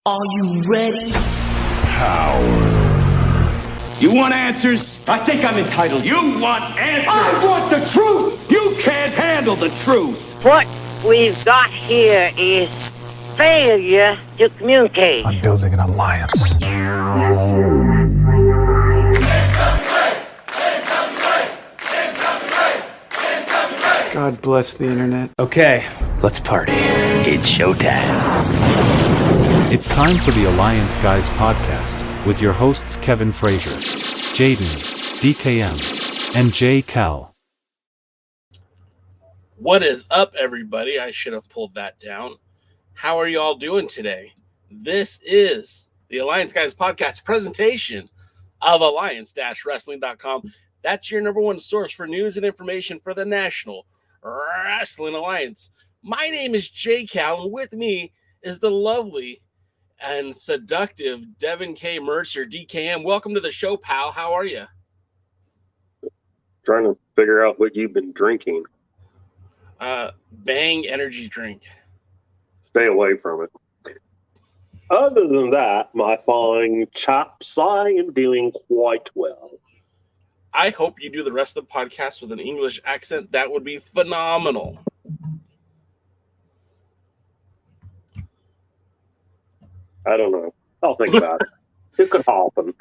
Are you ready? Power. You want answers? I think I'm entitled. You want answers? I want the truth! You can't handle the truth! What we've got here is failure to communicate. I'm building an alliance. God bless the internet. Okay, let's party. It's showtime. It's time for the Alliance Guys podcast with your hosts Kevin Frazier, Jaden, DKM, and J. Cal. What is up, everybody? I should have pulled that down. How are you all doing today? This is the Alliance Guys podcast presentation of alliance-wrestling.com. That's your number one source for news and information for the National Wrestling Alliance. My name is J. Cal, and with me is the lovely and seductive Devin K. Mercer, DKM. Welcome to the show, pal. How are you? Trying to figure out what you've been drinking. Bang energy drink. Stay away from it. Other than that, my fine chaps, I am doing quite well. I hope you do the rest of the podcast with an English accent. That would be phenomenal. I don't know. I'll think about it. It could happen.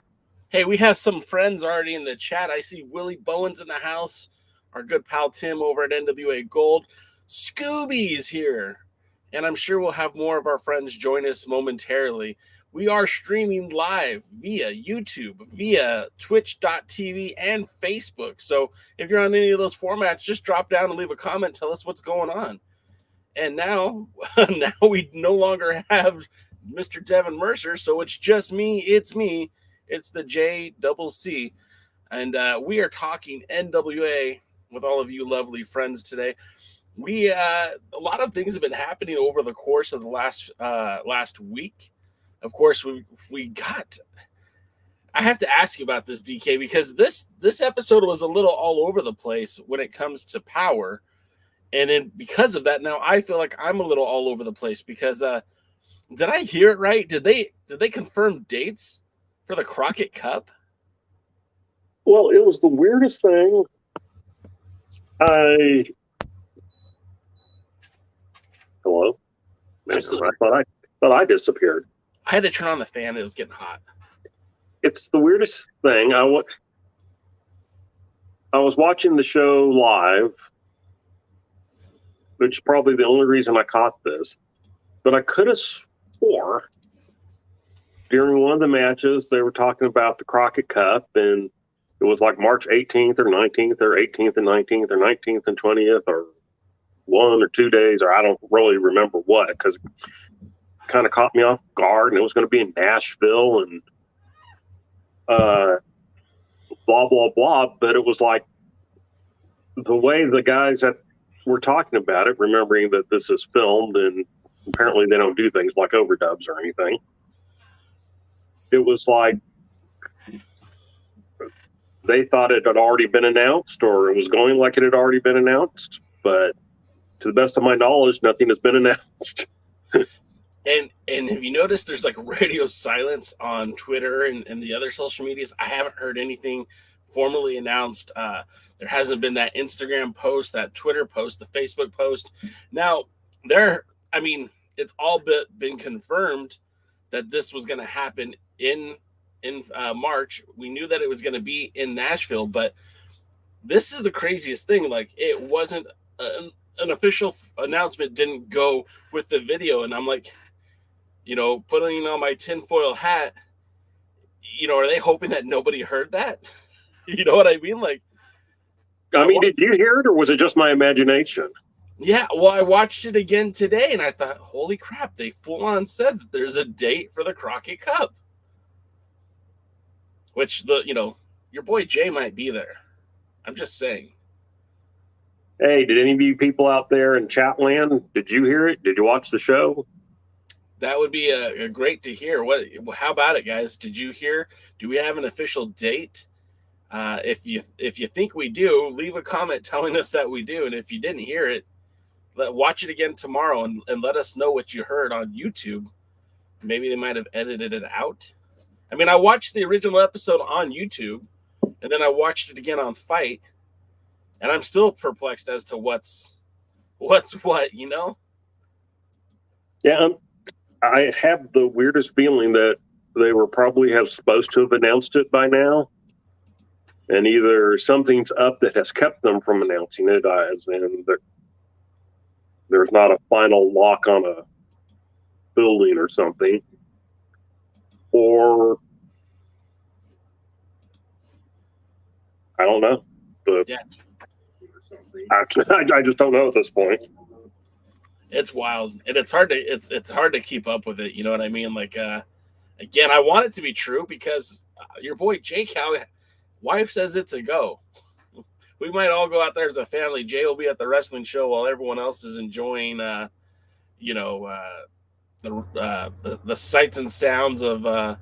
Hey, we have some friends already in the chat. I see Willie Bowen's in the house. Our good pal Tim over at NWA Gold. Scooby's here. And I'm sure we'll have more of our friends join us momentarily. We are streaming live via YouTube, via twitch.tv, and Facebook. So if you're on any of those formats, just drop down and leave a comment. Tell us what's going on. And now we no longer have Mr. Devin Mercer, so it's just me. It's the JCC. And we are talking NWA with all of you lovely friends today. We a lot of things have been happening over the course of the last week. Of course, we got. I have to ask you about this, DK, because this episode was a little all over the place when it comes to power, and then because of that, now I feel like I'm a little all over the place because did I hear it right? Did they confirm dates for the Crockett Cup? Well, it was the weirdest thing. Hello? I thought I disappeared. I had to turn on the fan. It was getting hot. It's the weirdest thing. I was watching the show live, which is probably the only reason I caught this. But I could have swore during one of the matches they were talking about the Crockett Cup, and it was like March 18th or 19th or 18th and 19th or 19th and 20th or 1 or 2 days, or I don't really remember what, because it kind of caught me off guard, and it was going to be in Nashville and blah, blah, blah. But it was like the way the guys that were talking about it, remembering that this is filmed and apparently they don't do things like overdubs or anything. It was like they thought it had already been announced, or it was going like it had already been announced. But to the best of my knowledge, nothing has been announced. And have you noticed there's like radio silence on Twitter and the other social medias? I haven't heard anything formally announced. There hasn't been that Instagram post, that Twitter post, the Facebook post. Now, it's all been confirmed that this was going to happen in March. We knew that it was going to be in Nashville, but this is the craziest thing. Like, it wasn't an official announcement, didn't go with the video. And I'm like, putting on my tinfoil hat, are they hoping that nobody heard that? You know what I mean? Like, did you hear it, or was it just my imagination? Yeah, well, I watched it again today, and I thought, holy crap, they full-on said that there's a date for the Crockett Cup. Which, your boy Jay might be there. I'm just saying. Hey, did any of you people out there in Chatland, did you hear it? Did you watch the show? That would be a great to hear. How about it, guys? Did you hear? Do we have an official date? If you think we do, leave a comment telling us that we do. And if you didn't hear it, watch it again tomorrow and let us know what you heard on YouTube. maybe they might have edited it out. I mean, I watched the original episode on YouTube, and then I watched it again on Fight, and I'm still perplexed as to what's what, you know? Yeah, I have the weirdest feeling that they were probably supposed to have announced it by now, and either something's up that has kept them from announcing it, as in there's not a final lock on a building or something, or I don't know. But Yeah, I just don't know at this point. it's wild, and it's hard to keep up with it. You know what I mean? Like, again, I want it to be true because your boy Jake, wife says it's a go. We might all go out there as a family. Jay will be at the wrestling show while everyone else is enjoying, the sights and sounds of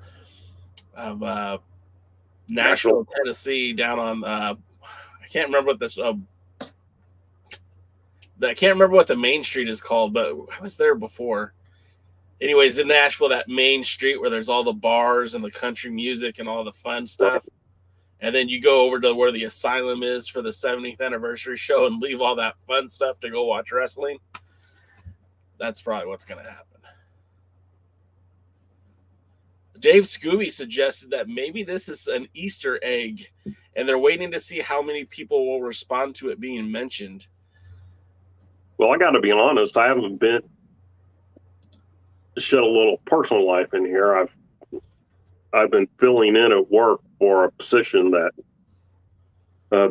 Nashville, Tennessee, down on I can't remember what this. I can't remember what the main street is called, but I was there before. Anyways, in Nashville, that main street where there's all the bars and the country music and all the fun stuff. And then you go over to where the Asylum is for the 70th anniversary show and leave all that fun stuff to go watch wrestling. That's probably what's going to happen. Dave Scooby suggested that maybe this is an Easter egg, and they're waiting to see how many people will respond to it being mentioned. Well, I got to be honest. I haven't been shed a little personal life in here. I've been filling in at work for a position that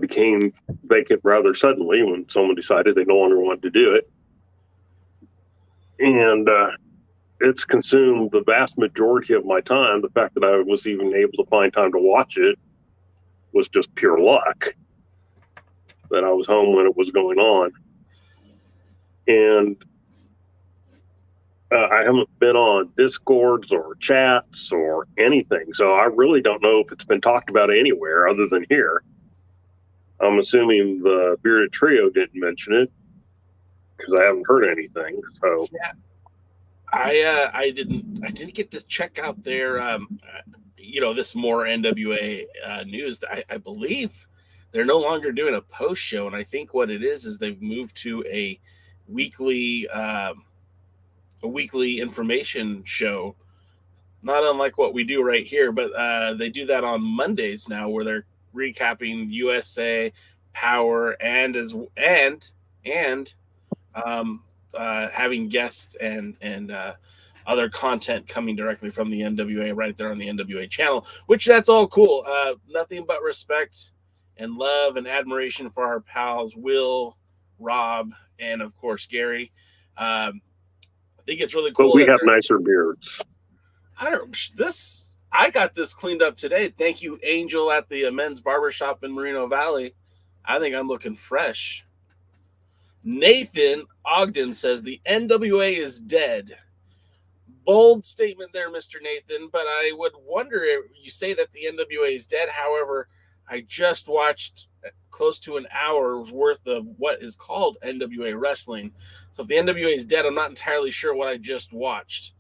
became vacant rather suddenly when someone decided they no longer wanted to do it, and it's consumed the vast majority of my time. The fact that I was even able to find time to watch it was just pure luck that I was home when it was going on. And I haven't been on Discords or chats or anything, so I really don't know if it's been talked about anywhere other than here. I'm assuming the Bearded Trio didn't mention it because I haven't heard anything. So yeah, I didn't get to check out their this more NWA news. I believe they're no longer doing a post show, and I think what it is they've moved to a weekly information show, not unlike what we do right here, but they do that on Mondays now, where they're recapping USA, Power, and having guests and other content coming directly from the NWA right there on the NWA channel, which that's all cool. Nothing but respect and love and admiration for our pals Will, Rob, and of course Gary. I think it's really cool. But we have nicer beards. I got this cleaned up today. Thank you, Angel, at the men's barbershop in Moreno Valley. I think I'm looking fresh. Nathan Ogden says the NWA is dead. Bold statement there, Mr. Nathan, but I would wonder if you say that the NWA is dead. However, I just watched close to an hour's worth of what is called NWA wrestling. So if the NWA is dead, I'm not entirely sure what I just watched.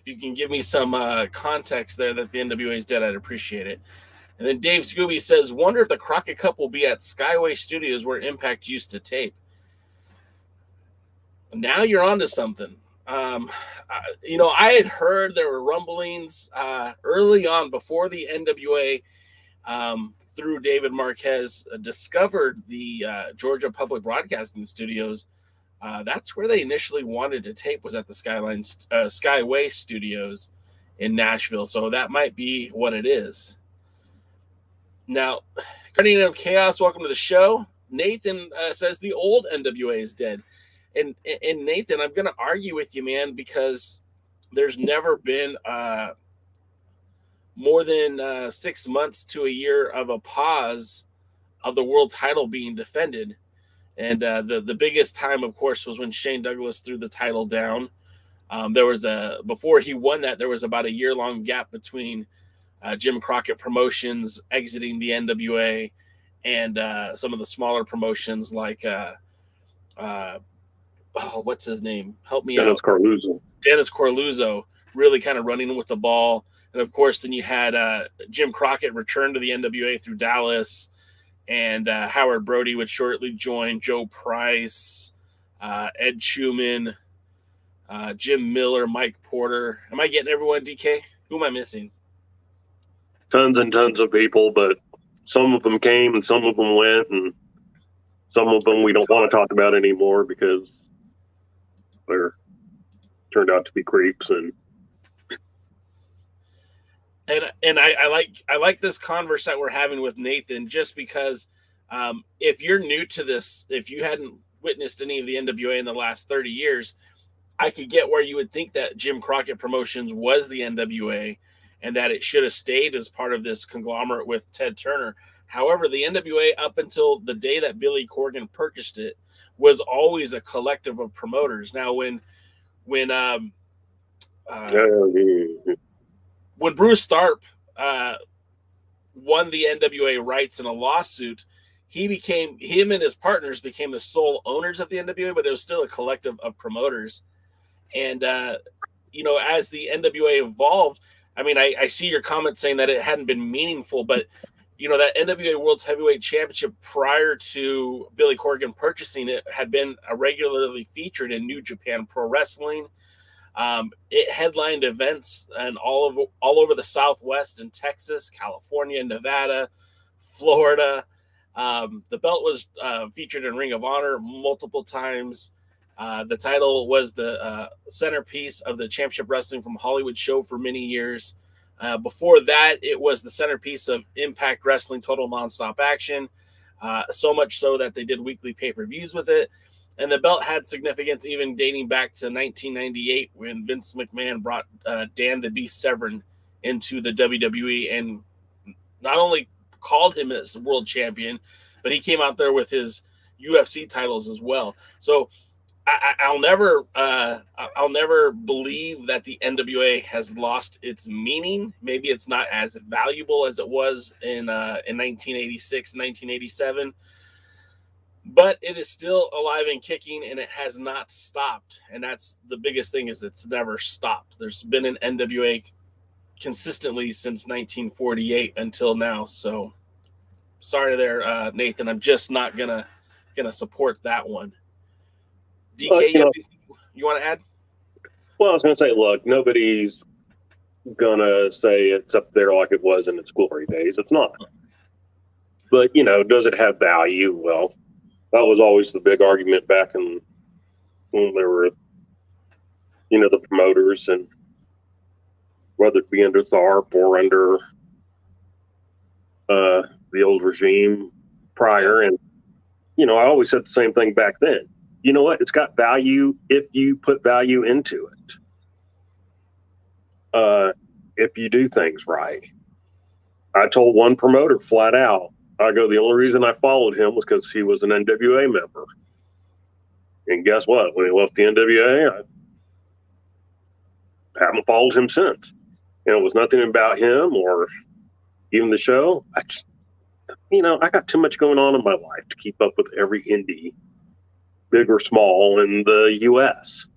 If you can give me some context there that the NWA is dead, I'd appreciate it. And then Dave Scooby says, wonder if the Crockett Cup will be at Skyway Studios where Impact used to tape. Now you're onto something. I had heard there were rumblings early on before the NWA through David Marquez discovered the Georgia Public Broadcasting Studios. That's where they initially wanted to tape, was at the Skyway Studios in Nashville. So that might be what it is. Now, Guardian of Chaos, welcome to the show. Nathan says the old NWA is dead. And Nathan, I'm going to argue with you, man, because there's never been more than 6 months to a year of a pause of the world title being defended. And the biggest time, of course, was when Shane Douglas threw the title down. Before he won that, there was about a year-long gap between Jim Crockett Promotions exiting the NWA and some of the smaller promotions like what's his name? Help me out. Dennis Corluzzo. Dennis Corluzzo really kind of running with the ball. And of course, then you had Jim Crockett return to the NWA through Dallas, and Howard Brody would shortly join, Joe Price, Ed Schumann, Jim Miller, Mike Porter. Am I getting everyone, DK? Who am I missing? Tons and tons of people, but some of them came and some of them went, and some of them we don't want to talk about anymore because they're turned out to be creeps. And I like this converse that we're having with Nathan, just because if you're new to this, if you hadn't witnessed any of the NWA in the last 30 years, I could get where you would think that Jim Crockett Promotions was the NWA and that it should have stayed as part of this conglomerate with Ted Turner. However, the NWA, up until the day that Billy Corgan purchased it, was always a collective of promoters. Now, when Bruce Tharp won the NWA rights in a lawsuit, him and his partners became the sole owners of the NWA, but it was still a collective of promoters. And, as the NWA evolved, I mean, I see your comment saying that it hadn't been meaningful, but, that NWA World's Heavyweight Championship prior to Billy Corgan purchasing it had been regularly featured in New Japan Pro Wrestling. It headlined events and all over the Southwest in Texas, California, Nevada, Florida. The belt was featured in Ring of Honor multiple times. The title was the centerpiece of the Championship Wrestling from Hollywood show for many years. Before that, it was the centerpiece of Impact Wrestling Total Nonstop Action, so much so that they did weekly pay-per-views with it. And the belt had significance even dating back to 1998 when Vince McMahon brought Dan the Beast Severn into the WWE and not only called him as world champion, but he came out there with his UFC titles as well. So I'll never believe that the NWA has lost its meaning. Maybe it's not as valuable as it was in 1986, 1987. But it is still alive and kicking, and it has not stopped. And that's the biggest thing, is it's never stopped. There's been an NWA consistently since 1948 until now. So sorry there, Nathan. I'm just not gonna support that one. DK, you want to add? Well, I was going to say, look, nobody's going to say it's up there like it was in its glory days. It's not. But, does it have value? Well, that was always the big argument back when there were, the promoters, and whether it be under Tharp or under the old regime prior. And, I always said the same thing back then. You know what? It's got value if you put value into it. If you do things right. I told one promoter flat out, the only reason I followed him was because he was an NWA member. And guess what? When he left the NWA, I haven't followed him since. It was nothing about him or even the show. I got too much going on in my life to keep up with every indie, big or small, in the U.S.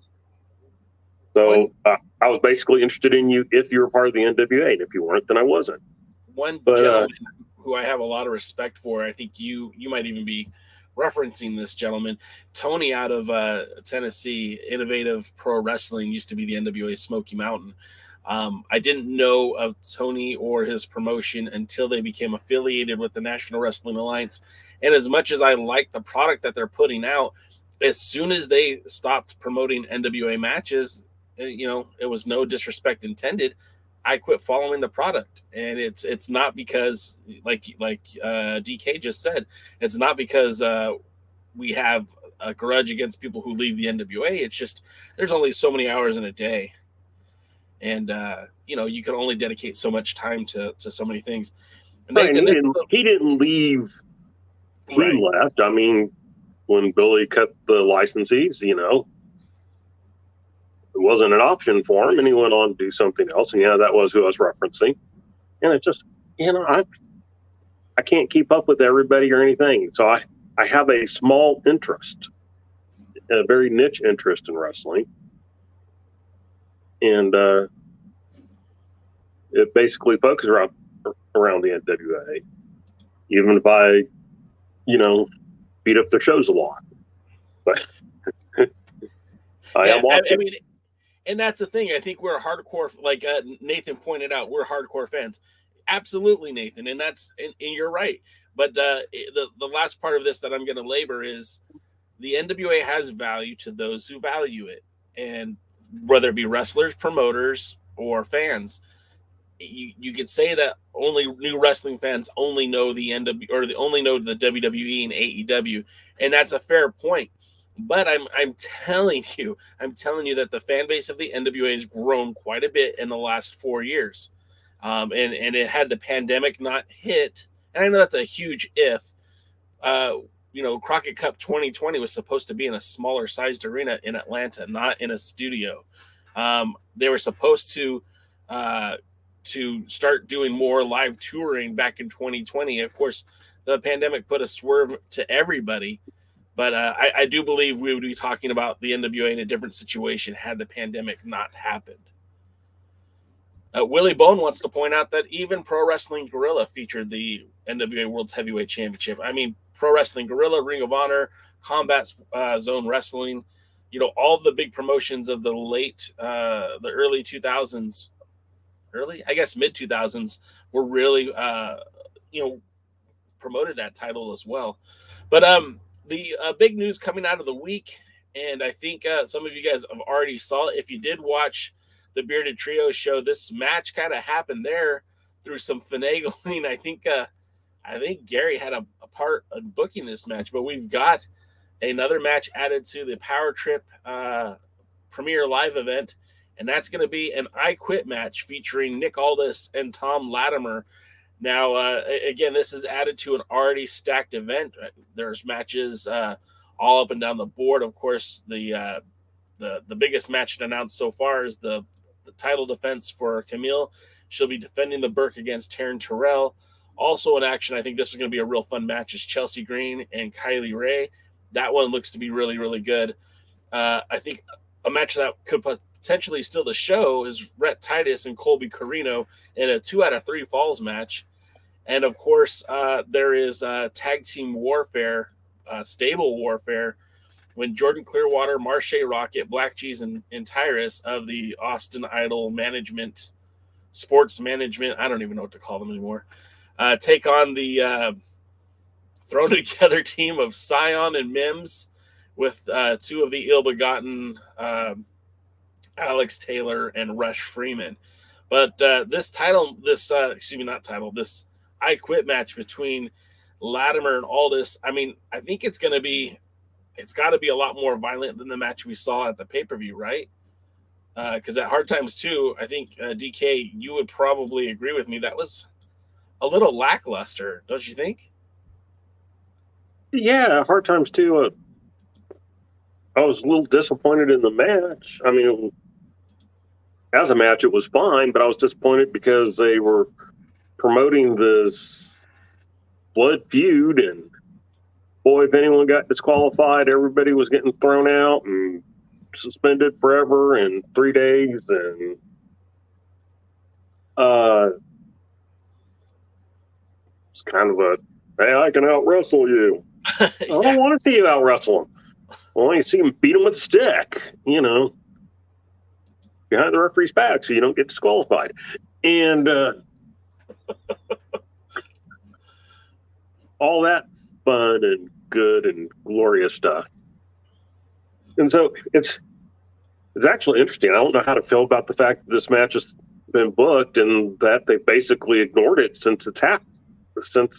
So I was basically interested in you if you were part of the NWA, and if you weren't, then I wasn't. One gentleman who I have a lot of respect for, I think you might even be referencing this gentleman, Tony out of Tennessee, Innovative Pro Wrestling, used to be the NWA Smoky Mountain. I didn't know of Tony or his promotion until they became affiliated with the National Wrestling Alliance. And as much as I like the product that they're putting out, as soon as they stopped promoting NWA matches, it was no disrespect intended, I quit following the product. And it's not because, like DK just said, it's not because we have a grudge against people who leave the NWA. It's just there's only so many hours in a day. And, you can only dedicate so much time to so many things. And right, he didn't leave. He left. I mean, when Billy cut the licensees, it wasn't an option for him, and he went on to do something else. And that was who I was referencing. And it just, I can't keep up with everybody or anything. So I have a small interest, a very niche interest in wrestling. And it basically focuses around the NWA, even if I, beat up their shows a lot. But I am watching. I mean, and that's the thing. I think we're hardcore, like Nathan pointed out, we're hardcore fans. Absolutely, Nathan, and you're right. But the last part of this that I'm going to labor is the NWA has value to those who value it, and whether it be wrestlers, promoters, or fans. You could say that only new wrestling fans only know the only know the WWE and AEW, and that's a fair point. But I'm telling you that the fan base of the NWA has grown quite a bit in the last 4 years, and it had the pandemic not hit, and I know that's a huge if. Crockett Cup 2020 was supposed to be in a smaller sized arena in Atlanta, not in a studio. They were supposed to start doing more live touring back in 2020. Of course, the pandemic put a swerve to everybody, but I do believe we would be talking about the NWA in a different situation had the pandemic not happened. Willie Bone wants to point out that even Pro Wrestling Guerrilla featured the NWA World's Heavyweight Championship. I mean, Pro Wrestling Guerrilla, Ring of Honor, Combat Zone Wrestling, all the big promotions of the the early 2000s, mid 2000s were really, promoted that title as well. But the big news coming out of the week, and I think some of you guys have already saw it. If you did watch the Bearded Trio show, this match kind of happened there through some finagling. I think Gary had a part in booking this match, but we've got another match added to the POWERRR Trip premiere live event, and that's going to be an I Quit match featuring Nick Aldis and Tom Latimer. Now, again, this is added to an already stacked event. There's matches all up and down the board. Of course, the biggest match announced so far is the title defense for Camille. She'll be defending the Burke against Taryn Terrell. Also in action, I think this is going to be a real fun match, is Chelsea Green and Kylie Ray. That one looks to be really, really good. I think a match that could potentially steal the show is Rhett Titus and Colby Carino in a 2 out of 3 falls match. And of course, there is tag team warfare, stable warfare, when Jordan Clearwater, Marche Rocket, Black Cheese, and Tyrus of the Austin Idol Management, Sports Management, I don't even know what to call them anymore, take on the thrown together team of Scion and Mims with 2 of the ill-begotten Alex Taylor and Rush Freeman. But this I Quit match between Latimer and Aldis, I mean, I think it's got to be a lot more violent than the match we saw at the pay-per-view, right? Because at Hard Times 2, I think, DK, you would probably agree with me, that was a little lackluster, don't you think? Yeah, Hard Times 2, I was a little disappointed in the match. I mean, as a match, it was fine, but I was disappointed because they were promoting this blood feud, and boy, if anyone got disqualified, everybody was getting thrown out and suspended forever in 3 days, and it's kind of a, hey, I can out wrestle you. Yeah. I don't want to see you out wrestle him. I want to see him beat him with a stick, behind the referee's back, so you don't get disqualified. And all that fun and good and glorious stuff. And so it's actually interesting. I don't know how to feel about the fact that this match has been booked and that they basically ignored it since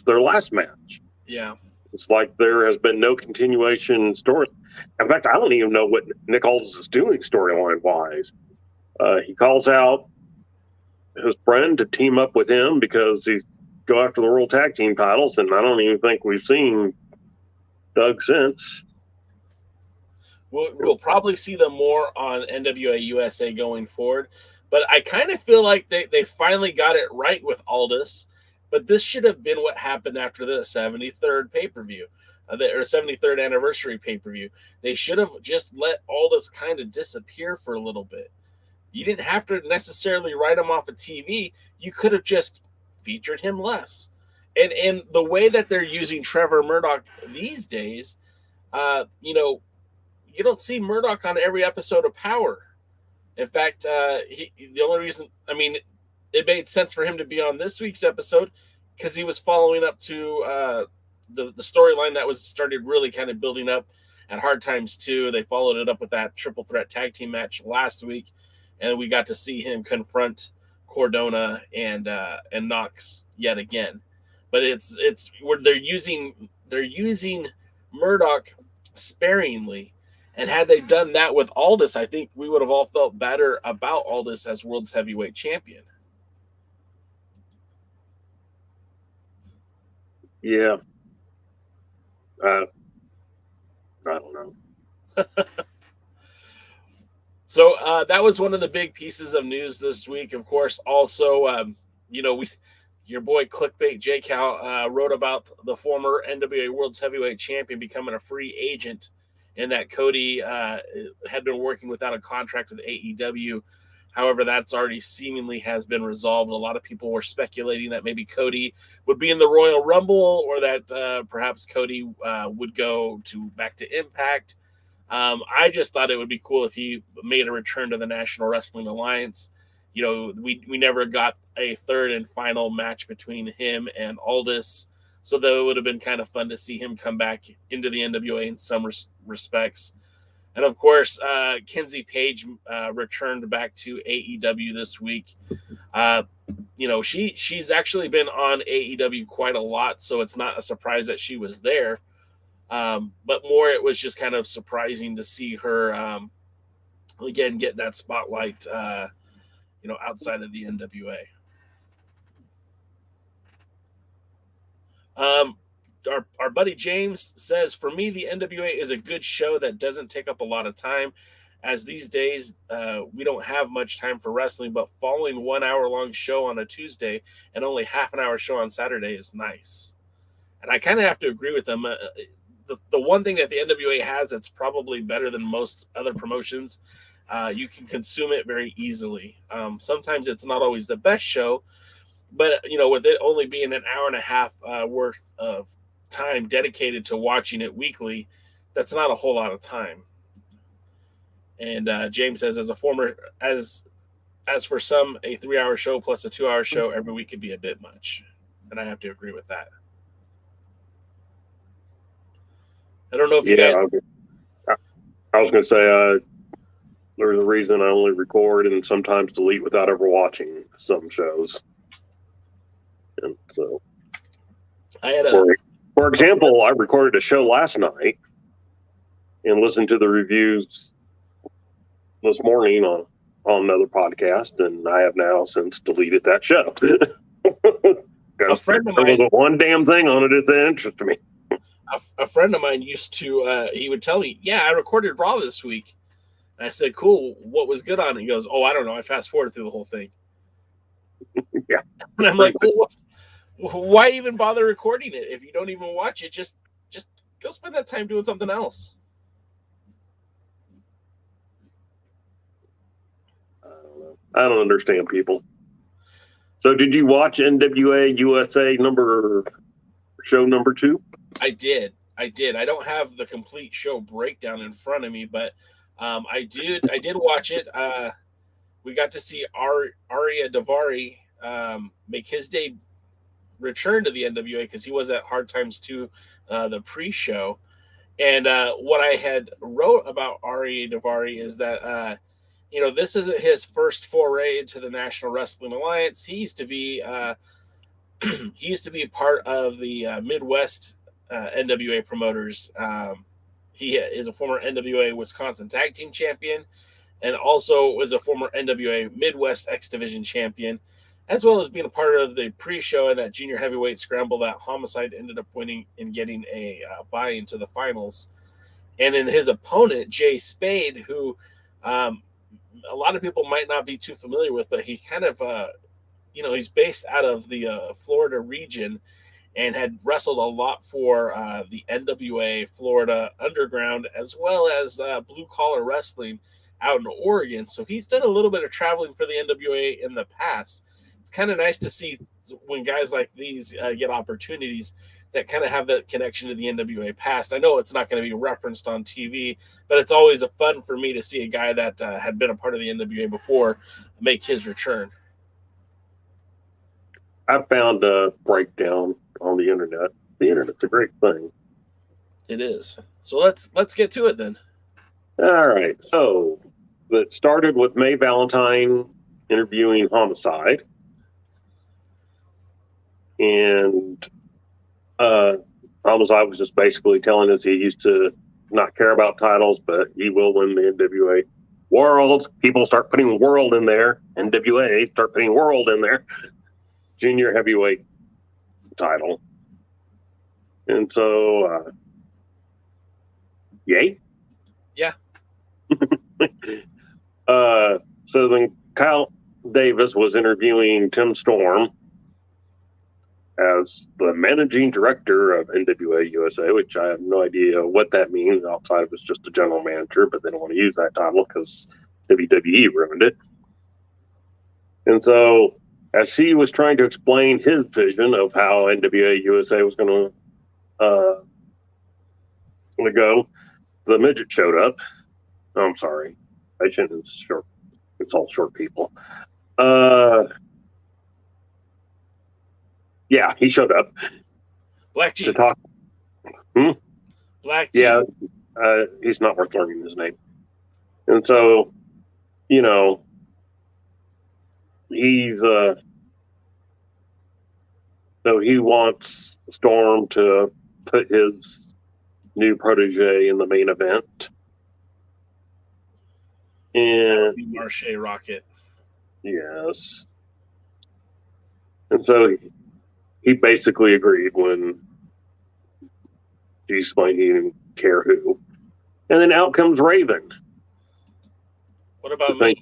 their last match. Yeah. It's like there has been no continuation story. In fact, I don't even know what Nick Aldis is doing storyline-wise. He calls out his friend to team up with him because he's go after the World Tag Team titles, and I don't even think we've seen Doug since. We'll probably see them more on NWA USA going forward, but I kind of feel like they finally got it right with Aldis. But this should have been what happened after the 73rd pay-per-view, or 73rd anniversary pay-per-view. They should have just let Aldis kind of disappear for a little bit. You didn't have to necessarily write him off of TV. You could have just featured him less. And the way that they're using Trevor Murdoch these days, you don't see Murdoch on every episode of Power. In fact, the only reason, it made sense for him to be on this week's episode because he was following up to the storyline that was started really kind of building up at Hard Times 2. They followed it up with that triple threat tag team match last week, and we got to see him confront Cordona and Knox yet again. But it's where they're using Murdoch sparingly. And had they done that with Aldis, I think we would have all felt better about Aldis as world's heavyweight champion. Yeah. I don't know. So that was one of the big pieces of news this week. Of course, also, your boy Clickbait J Cal wrote about the former NWA World's Heavyweight Champion becoming a free agent, and that Cody had been working without a contract with AEW. However, that's already seemingly has been resolved. A lot of people were speculating that maybe Cody would be in the Royal Rumble, or that perhaps Cody would go back to Impact. I just thought it would be cool if he made a return to the National Wrestling Alliance. We never got a third and final match between him and Aldis. So that it would have been kind of fun to see him come back into the NWA in some respects. And of course, Kenzie Page returned back to AEW this week. She's actually been on AEW quite a lot, so it's not a surprise that she was there. But more, it was just kind of surprising to see her again get that spotlight, outside of the NWA. Our buddy James says, for me, the NWA is a good show that doesn't take up a lot of time, as these days we don't have much time for wrestling, but following 1 hour long show on a Tuesday and only half an hour show on Saturday is nice. And I kind of have to agree with them. The one thing that the NWA has that's probably better than most other promotions, you can consume it very easily. Sometimes it's not always the best show, but, with it only being an hour and a half worth of time dedicated to watching it weekly, that's not a whole lot of time. And James says, as for some, a 3 hour show plus a 2 hour show every week could be a bit much. And I have to agree with that. I don't know if you guys... I was going to say, there's a reason I only record and sometimes delete without ever watching some shows. And so, for example, I recorded a show last night and listened to the reviews this morning on another podcast, and I have now since deleted that show. A friend of mine, there wasn't one damn thing on it that interested me. A friend of mine used to, he would tell me, yeah, I recorded Raw this week. And I said, cool, what was good on it? He goes, oh, I don't know, I fast forwarded through the whole thing. Yeah. And I'm like, well, why even bother recording it? If you don't even watch it, just go spend that time doing something else. I don't understand people. So did you watch NWA USA show number 2? I did. I don't have the complete show breakdown in front of me, but I did watch it. We got to see Aria Davari make his return to the NWA because he was at Hard Times 2, the pre-show. And what I had wrote about Aria Davari is that this isn't his first foray into the National Wrestling Alliance. He used to be part of the Midwest NWA promoters. He is a former NWA Wisconsin Tag Team Champion, and also was a former NWA Midwest X Division Champion, as well as being a part of the pre-show and that junior heavyweight scramble that Homicide ended up winning and getting a bye into the finals. And in his opponent, Jay Spade, who a lot of people might not be too familiar with, but he kind of, he's based out of the Florida region and had wrestled a lot for the NWA Florida Underground, as well as blue collar wrestling out in Oregon. So he's done a little bit of traveling for the NWA in the past. It's kind of nice to see when guys like these get opportunities that kind of have that connection to the NWA past. I know it's not going to be referenced on TV, but it's always a fun for me to see a guy that had been a part of the NWA before make his return. I found a breakdown on the internet. The internet's a great thing. It is. So let's get to it then. All right. So it started with May Valentine interviewing Homicide. And Homicide was just basically telling us he used to not care about titles, but he will win the NWA World. People start putting world in there. NWA start putting world in there. Junior heavyweight title. And so, yay? Yeah. So then Kyle Davis was interviewing Tim Storm as the managing director of NWA USA, which I have no idea what that means outside of it's just a general manager, but they don't want to use that title because WWE ruined it. And so as he was trying to explain his vision of how NWA USA was going to go, the midget showed up. Oh, I'm sorry. I shouldn't. It's short. It's all short people. Yeah, he showed up. Black Jeans. To talk. Black Jeans. Yeah, he's not worth learning his name. And so, you know, he's so he wants Storm to put his new protege in the main event. And Marche Rocket. Yes. And so he basically agreed when he explained he didn't care who. And then out comes Raven. What about me?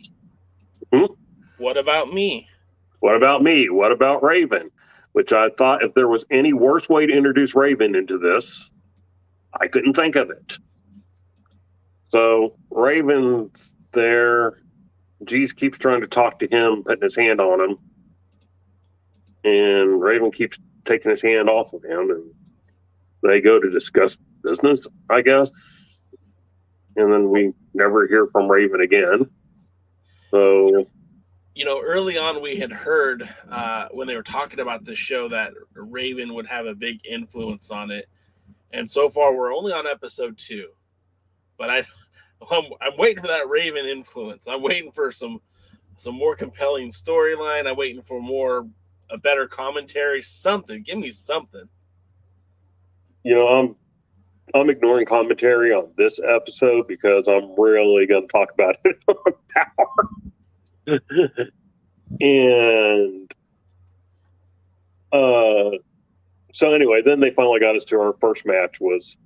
What about me? What about me? What about Raven? Which I thought if there was any worse way to introduce Raven into this, I couldn't think of it. So Raven's there. Jeez keeps trying to talk to him, putting his hand on him. And Raven keeps taking his hand off of him. And they go to discuss business, I guess. And then we never hear from Raven again. So, you know, early on we had heard when they were talking about this show that Raven would have a big influence on it. And so far we're only on episode 2. But I'm waiting for that Raven influence. I'm waiting for some more compelling storyline. I'm waiting for a better commentary, something. Give me something. You know, I'm ignoring commentary on this episode because I'm really going to talk about it on Power. And so anyway, then they finally got us to our first match was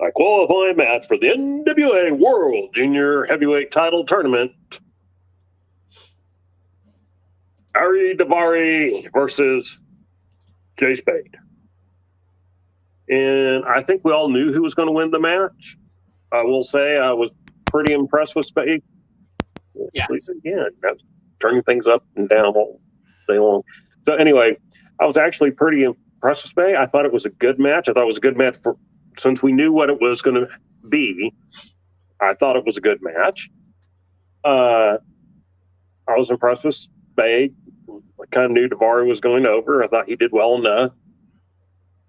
a qualifying match for the NWA World Junior Heavyweight Title Tournament. Aries Davar versus Jay Spade. And I think we all knew who was going to win the match. I will say I was pretty impressed with Spade. Yeah. Again, turning things up and down all day long. So anyway, I was actually pretty impressed with Spade. I thought it was a good match. I thought it was a good match since we knew what it was going to be. I thought it was a good match. I was impressed with Spade. I kind of knew Davar was going over. I thought he did well enough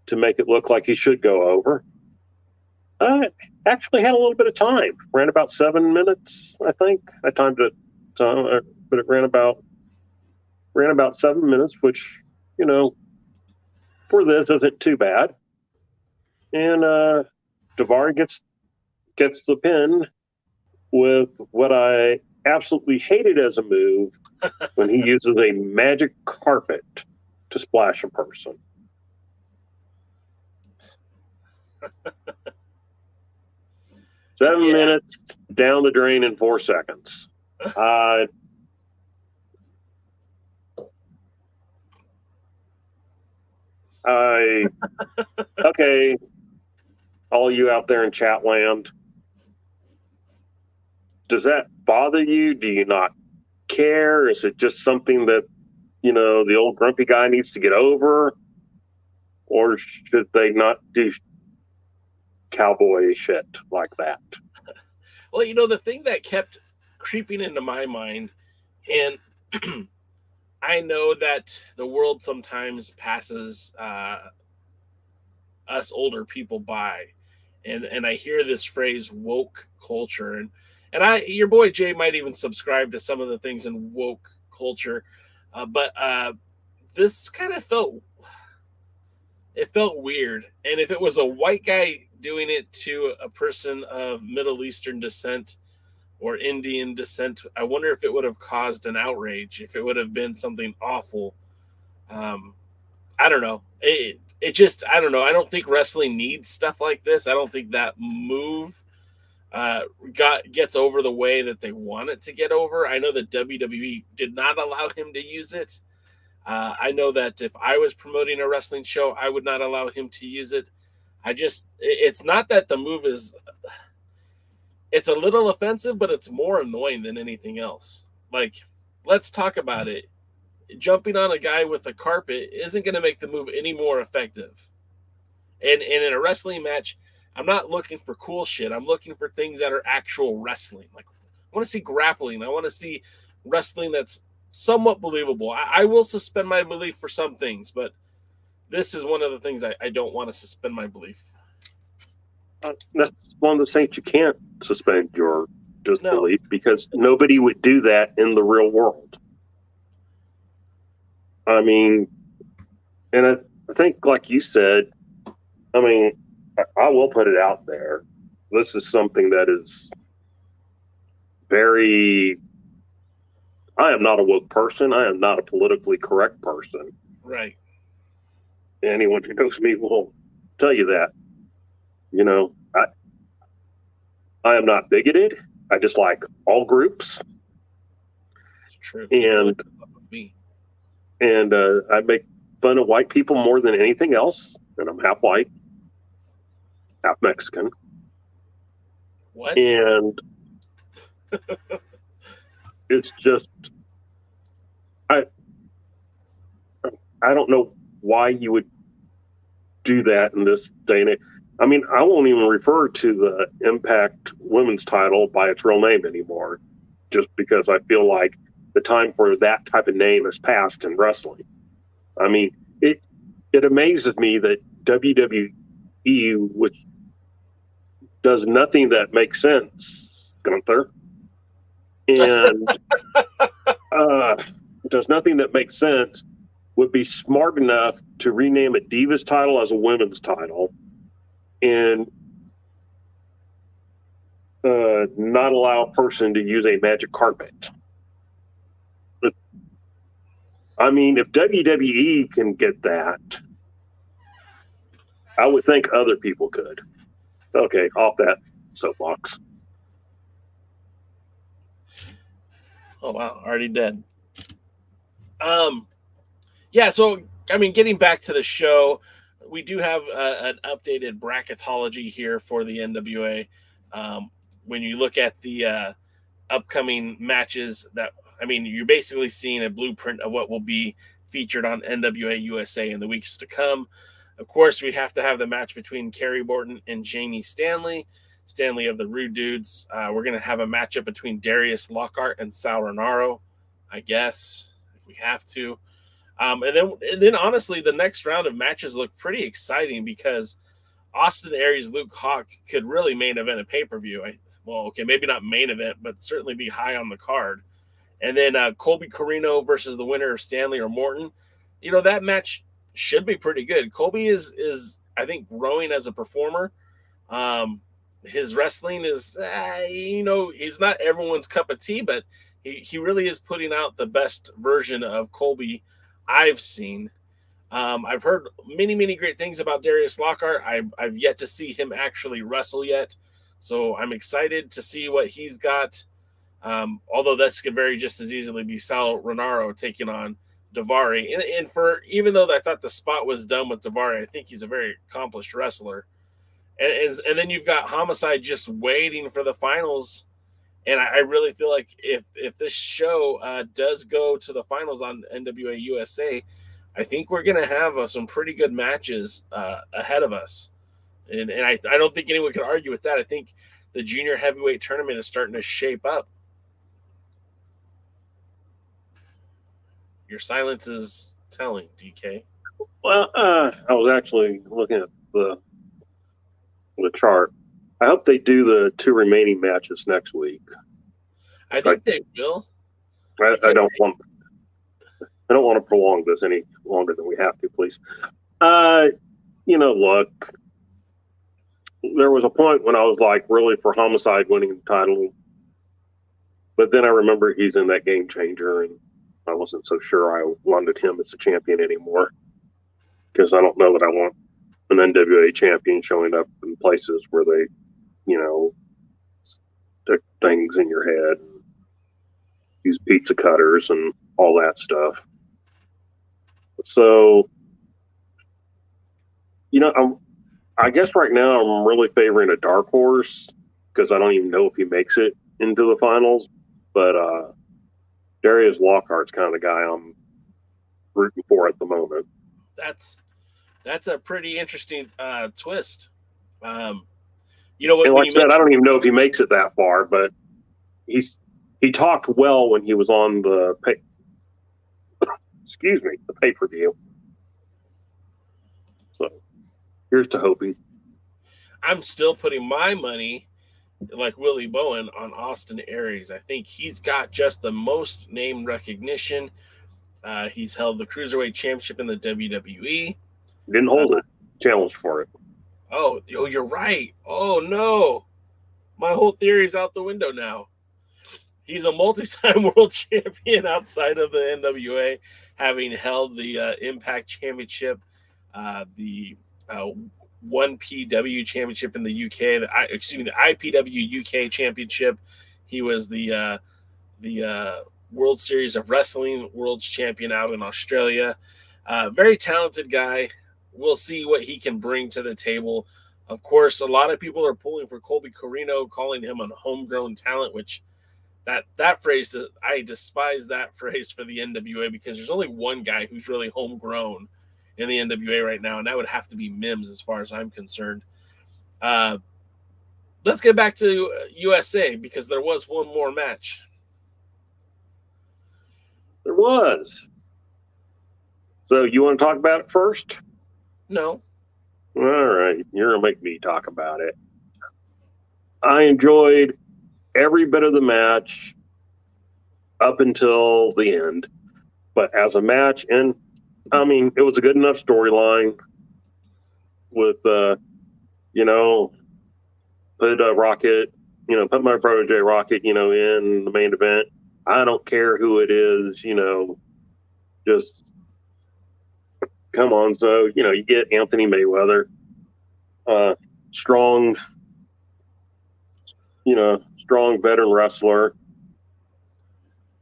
to make it look like he should go over. Actually had a little bit of time. Ran about 7 minutes, I think. I timed it, but it ran about 7 minutes, which, you know, for this isn't too bad. And Davar gets the pin with what I absolutely hated as a move when he uses a magic carpet to splash a person. Seven minutes down the drain in 4 seconds. Okay, all you out there in chat land, does that bother you? Do you not care? Is it just something that, the old grumpy guy needs to get over? Or should they not do cowboy shit like that? Well, the thing that kept creeping into my mind, and I know that the world sometimes passes us older people by, and I hear this phrase woke culture, and your boy Jay might even subscribe to some of the things in woke culture, but this kind of felt weird. And if it was a white guy doing it to a person of Middle Eastern descent or Indian descent, I wonder if it would have caused an outrage, if it would have been something awful. I don't know. It just, I don't know. I don't think wrestling needs stuff like this. I don't think that move gets over the way that they want it to get over. I know that WWE did not allow him to use it. I know that if I was promoting a wrestling show, I would not allow him to use it. It's not that the move is, it's a little offensive, but it's more annoying than anything else. Like, let's talk about it. Jumping on a guy with a carpet isn't going to make the move any more effective. And in a wrestling match, I'm not looking for cool shit. I'm looking for things that are actual wrestling. Like, I want to see grappling. I want to see wrestling that's somewhat believable. I will suspend my belief for some things, but this is one of the things I don't want to suspend my belief. That's one of the things you can't suspend your disbelief, because nobody would do that in the real world. I mean, and I think, like you said, I mean, I will put it out there. This is something that is very, I am not a woke person. I am not a politically correct person. Right. Anyone who knows me will tell you that. I am not bigoted. I dislike all groups. It's true. And I make fun of white people more than anything else. And I'm half white, half Mexican. What? And it's just, I don't know why you would do that in this day and age. I mean, I won't even refer to the Impact Women's title by its real name anymore, just because I feel like the time for that type of name has passed in wrestling. I mean, it amazes me that WWE, which does nothing that makes sense, Gunther, and does nothing that makes sense, would be smart enough to rename a Divas title as a women's title and not allow a person to use a magic carpet. But, I mean, if WWE can get that, I would think other people could. Okay, off that soapbox. Oh, wow, already dead. Yeah, so, I mean, getting back to the show, we do have an updated bracketology here for the NWA. When you look at the upcoming matches, you're basically seeing a blueprint of what will be featured on NWA USA in the weeks to come. Of course, we have to have the match between Kerry Morton and Jamie Stanley of the Rude Dudes. We're going to have a matchup between Darius Lockhart and Sal Renaro, I guess, if we have to. And then honestly, the next round of matches look pretty exciting because Austin Aries, Luke Hawk could really main event a pay-per-view. Maybe not main event, but certainly be high on the card. And then Colby Corino versus the winner of Stanley or Morton. That match should be pretty good. Colby is I think, growing as a performer. His wrestling is, he's not everyone's cup of tea, but he really is putting out the best version of Colby I've seen. I've heard many, many great things about Darius Lockhart. I've yet to see him actually wrestle yet. So I'm excited to see what he's got. Although this could very just as easily be Sal Renaro taking on Davar. And for, even though I thought the spot was done with Davar, I think he's a very accomplished wrestler. And then you've got Homicide just waiting for the finals And I really feel like if this show does go to the finals on NWA USA, I think we're going to have some pretty good matches ahead of us. And I don't think anyone can argue with that. I think the junior heavyweight tournament is starting to shape up. Your silence is telling, DK. Well, I was actually looking at the chart. I hope they do the 2 remaining matches next week. I think they will. I don't want to prolong this any longer than we have to, please. Look, there was a point when I was like really for Homicide winning the title, but then I remember he's in that Game Changer, and I wasn't so sure I wanted him as the champion anymore, because I don't know that I want an NWA champion showing up in places where they, stick things in your head, use pizza cutters and all that stuff. So, I guess right now I'm really favoring a dark horse, because I don't even know if he makes it into the finals. But Darius Lockhart's kind of the guy I'm rooting for at the moment. That's a pretty interesting twist. And like I said, I don't even know if he makes it that far, but he talked well when he was on the pay-per-view. So here's to hoping. I'm still putting my money, like Willie Bowen, on Austin Aries. I think he's got just the most name recognition. He's held the Cruiserweight Championship in the WWE. Didn't hold it. Challenged for it. Oh, you're right. Oh, no. My whole theory is out the window now. He's a multi-time world champion outside of the NWA, having held the Impact Championship, the 1PW Championship in the UK, the IPW UK Championship. He was the World Series of Wrestling World's Champion out in Australia. Very talented guy. We'll see what he can bring to the table. Of course, a lot of people are pulling for Colby Corino, calling him a homegrown talent, which that phrase, I despise that phrase for the NWA, because there's only one guy who's really homegrown in the NWA right now, and that would have to be Mims as far as I'm concerned. Let's get back to USA, because there was one more match. There was. So you want to talk about it first? No. All right. You're going to make me talk about it. I enjoyed every bit of the match up until the end. But as a match, and I mean, it was a good enough storyline with, put Rocket, put my protege Rocket, in the main event. I don't care who it is, just come on. So, you get Anthony Mayweather, strong veteran wrestler.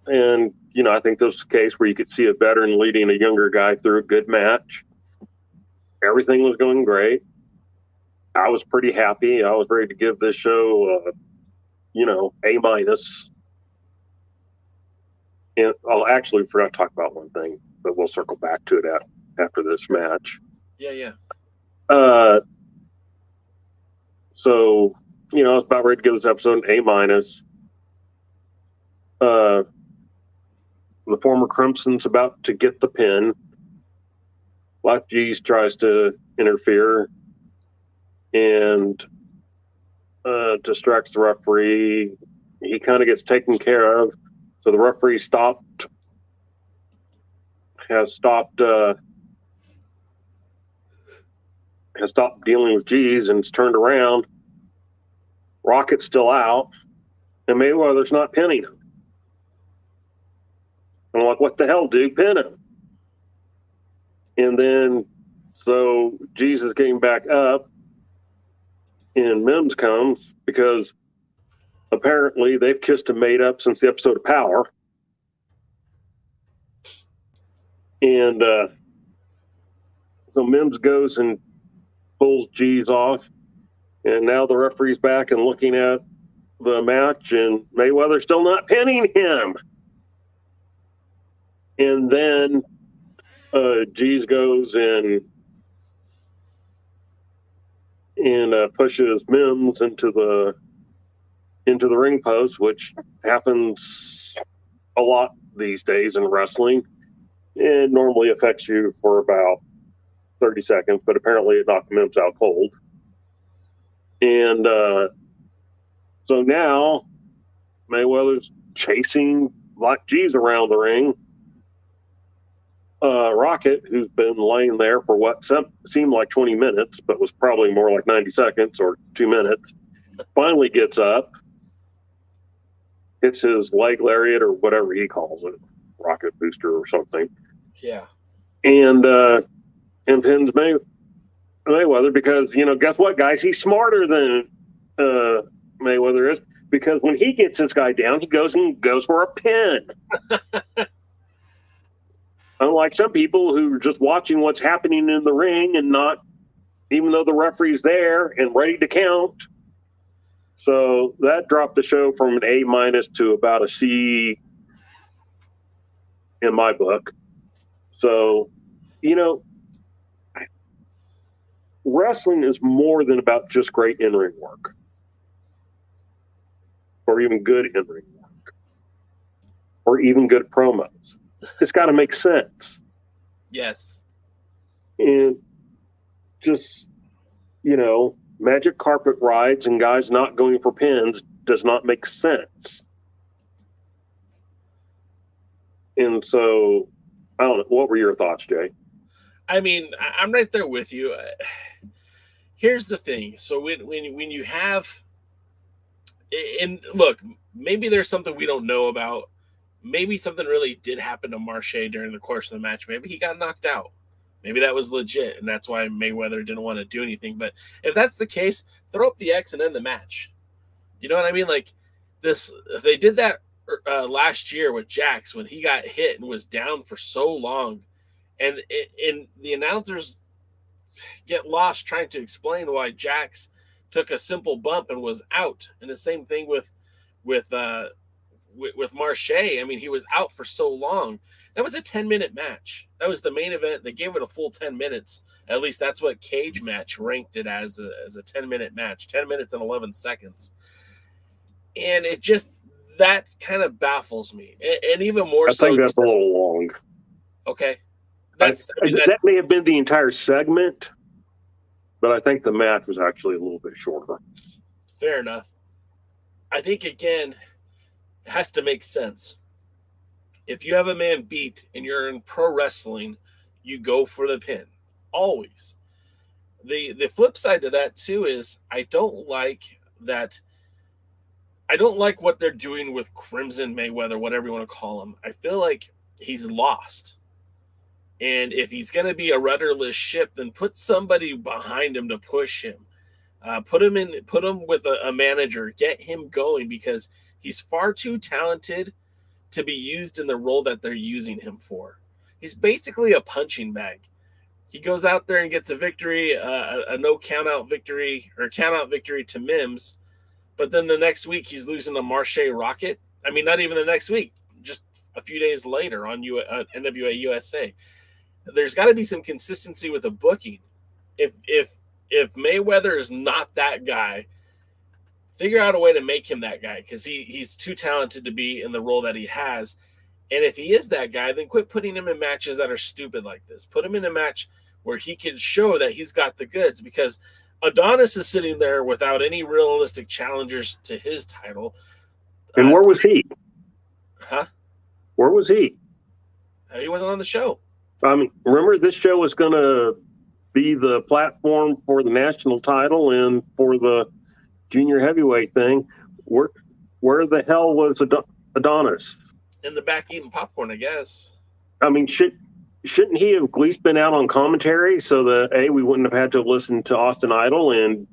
And, I think this was a case where you could see a veteran leading a younger guy through a good match. Everything was going great. I was pretty happy. I was ready to give this show, A-. And I'll actually forgot to talk about one thing, but we'll circle back to it after this match. Yeah. So, I was about ready to give this episode an A-. The former Crimson's about to get the pin. Black G's tries to interfere and distracts the referee. He kind of gets taken care of. So the referee has stopped dealing with G's, and it's turned around. Rocket's still out, and Mayweather's not pinning him. I'm like, what the hell, dude? Pin him. And then, so G's is getting back up, and Mims comes because apparently they've kissed and made up since the episode of Power. And so Mims goes and pulls G's off. And now the referee's back and looking at the match, and Mayweather still not pinning him. And then G's goes and pushes Mims into the ring post, which happens a lot these days in wrestling. It normally affects you for about 30 seconds, but apparently it knocked Mims out cold. And so now Mayweather's chasing Black G's around the ring. Rocket, who's been laying there for what seemed like 20 minutes, but was probably more like 90 seconds or 2 minutes, finally gets up, hits his leg lariat or whatever he calls it, rocket booster or something. Yeah. And pins Mayweather because, guess what, guys? He's smarter than Mayweather is, because when he gets this guy down, he goes for a pin. Unlike some people who are just watching what's happening in the ring and not, even though the referee's there and ready to count. So that dropped the show from an A- to about a C in my book. So, wrestling is more than about just great in-ring work or even good in-ring work or even good promos. It's got to make sense. Yes. And just, magic carpet rides and guys not going for pins does not make sense. And so, I don't know. What were your thoughts, Jay? I mean, I'm right there with you. Here's the thing. So when you have, and look, maybe there's something we don't know about. Maybe something really did happen to Marche during the course of the match. Maybe he got knocked out. Maybe that was legit, and that's why Mayweather didn't want to do anything. But if that's the case, throw up the X and end the match. You know what I mean? Like this, they did that last year with Jax when he got hit and was down for so long, and the announcers get lost trying to explain why Jax took a simple bump and was out. And the same thing with Marche. I mean, he was out for so long. That was a 10-minute match. That was the main event. They gave it a full 10 minutes. At least that's what Cage Match ranked it as a 10-minute match, 10 minutes and 11 seconds. And it just, that kind of baffles me. And even more so. I think that's a little long. Okay. That may have been the entire segment, but I think the match was actually a little bit shorter. Fair enough. I think, again, it has to make sense. If you have a man beat and you're in pro wrestling, you go for the pin. Always. The flip side to that, too, is I don't like what they're doing with Crimson Mayweather, whatever you want to call him. I feel like he's lost. And if he's going to be a rudderless ship, then put somebody behind him to push him. Put him with a manager. Get him going, because he's far too talented to be used in the role that they're using him for. He's basically a punching bag. He goes out there and gets a victory, a no count-out victory or count-out victory to Mims, but then the next week he's losing to Marche Rocket. I mean, not even the next week, just a few days later on NWA USA. There's got to be some consistency with the booking. If Mayweather is not that guy, figure out a way to make him that guy, because he's too talented to be in the role that he has. And if he is that guy, then quit putting him in matches that are stupid like this. Put him in a match where he can show that he's got the goods, because Adonis is sitting there without any realistic challengers to his title. And where was he? Huh? Where was he? He wasn't on the show. I mean, remember, this show was going to be the platform for the national title and for the junior heavyweight thing. Where the hell was Adonis? In the back eating popcorn, I guess. I mean, shouldn't he have at least been out on commentary so that A, we wouldn't have had to listen to Austin Idol, and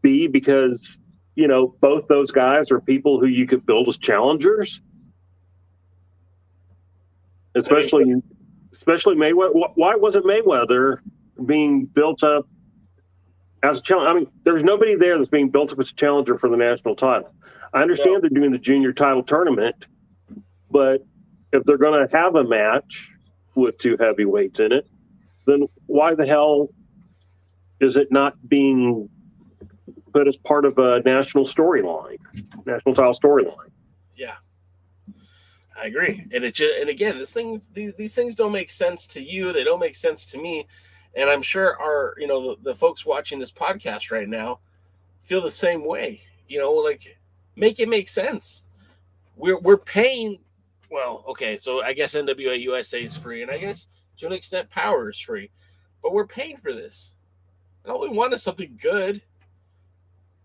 B, because, both those guys are people who you could build as challengers? Especially Mayweather. Why wasn't Mayweather being built up as a challenge. I mean, there's nobody there that's being built up as a challenger for the national title. I understand they're doing the junior title tournament, but if they're going to have a match with two heavyweights in it, then why the hell is it not being put as part of a national storyline, national title storyline? Yeah, I agree. And and again, these things don't make sense to you. They don't make sense to me. And I'm sure the folks watching this podcast right now feel the same way. Like, make it make sense. We're paying. Well, okay, so I guess NWA USA is free, and I guess to an extent Power is free, but we're paying for this. And all we want is something good,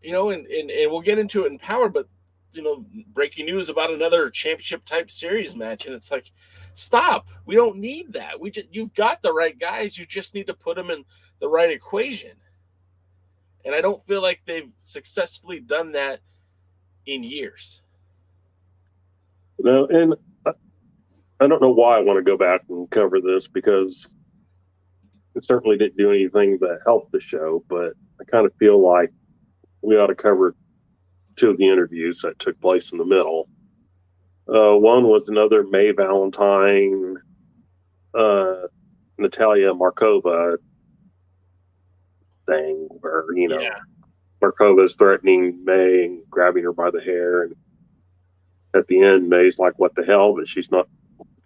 and we'll get into it in Power, but breaking news about another championship type series match, and it's like, stop. We don't need that. You've got the right guys. You just need to put them in the right equation. And I don't feel like they've successfully done that in years. No, and I don't know why I want to go back and cover this, because it certainly didn't do anything to help the show, but I kind of feel like we ought to cover two of the interviews that took place in the middle. One was another May Valentine, Natalia Markova thing where, Markova is threatening May and grabbing her by the hair. And at the end, May's like, what the hell? But she's not.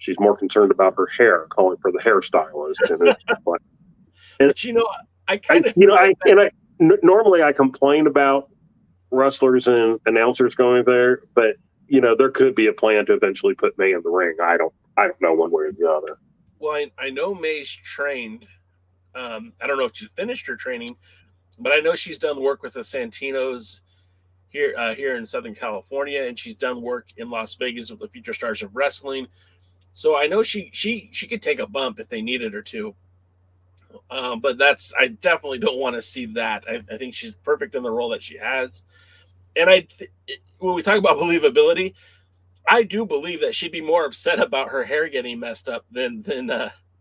She's more concerned about her hair, calling for the hairstylist. And it's like, but normally I complain about wrestlers and announcers going there, but there could be a plan to eventually put May in the ring. I don't know one way or the other. Well, I know May's trained. I don't know if she's finished her training, but I know she's done work with the Santinos here in Southern California, and she's done work in Las Vegas with the Future Stars of Wrestling. So I know she could take a bump if they needed her to. But I definitely don't want to see that. I think she's perfect in the role that she has. And when we talk about believability, I do believe that she'd be more upset about her hair getting messed up than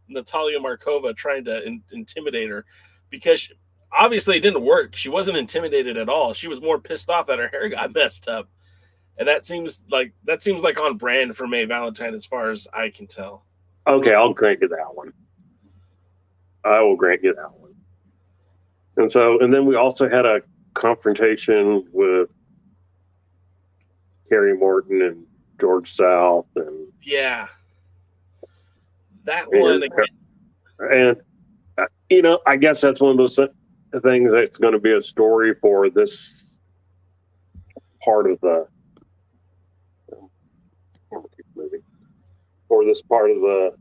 Natalia Markova trying to intimidate her, because obviously it didn't work. She wasn't intimidated at all. She was more pissed off that her hair got messed up. And that seems like on brand for May Valentine as far as I can tell. Okay, I'll grant you that one. I will grant you that one. And then we also had a confrontation with Kerry Morton and George South, and that one again. And I guess that's one of those things that's going to be a story for this part of the movie, for this part of the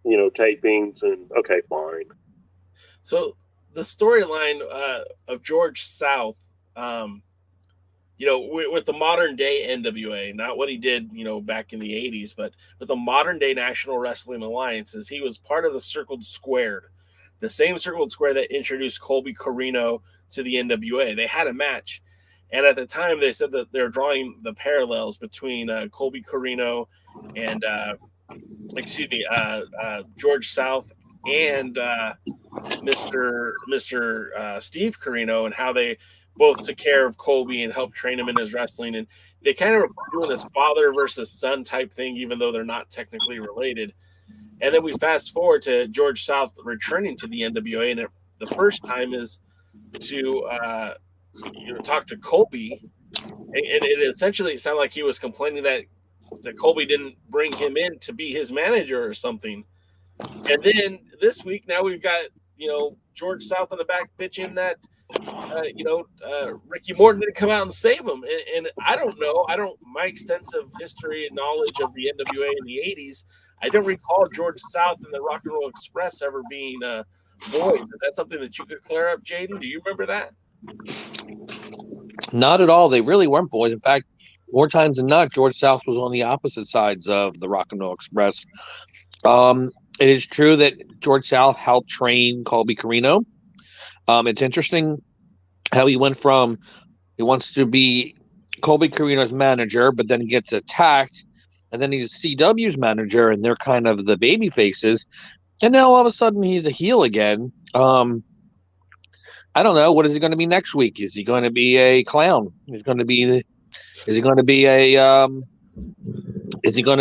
tapings. And okay, fine. So the storyline of George South, with the modern day NWA, not what he did, back in the 80s, but with the modern day National Wrestling Alliances, he was part of the Circled Squared, the same Circled Square that introduced Colby Corino to the NWA. They had a match, and at the time they said that they're drawing the parallels between Colby Corino and George South and Mr. Steve Corino, and how they both took care of Colby and helped train him in his wrestling. And they kind of were doing this father versus son type thing, even though they're not technically related. And then we fast forward to George South returning to the NWA, and the first time is to talk to Colby, and it essentially sounded like he was complaining that Colby didn't bring him in to be his manager or something. And then this week, now we've got George South in the back bitching that Ricky Morton didn't come out and save him. And I don't know. My extensive history and knowledge of the NWA in the 80s, I don't recall George South and the Rock and Roll Express ever being boys. Is that something that you could clear up, Jaden? Do you remember that? Not at all. They really weren't boys. In fact, more times than not, George South was on the opposite sides of the Rock and Roll Express. It is true that George South helped train Colby Corino. It's interesting how he went from he wants to be Colby Corino's manager, but then gets attacked, and then he's CW's manager, and they're kind of the baby faces, and now all of a sudden he's a heel again. I don't know. What is he going to be next week? Is he going to be a clown? Is he going to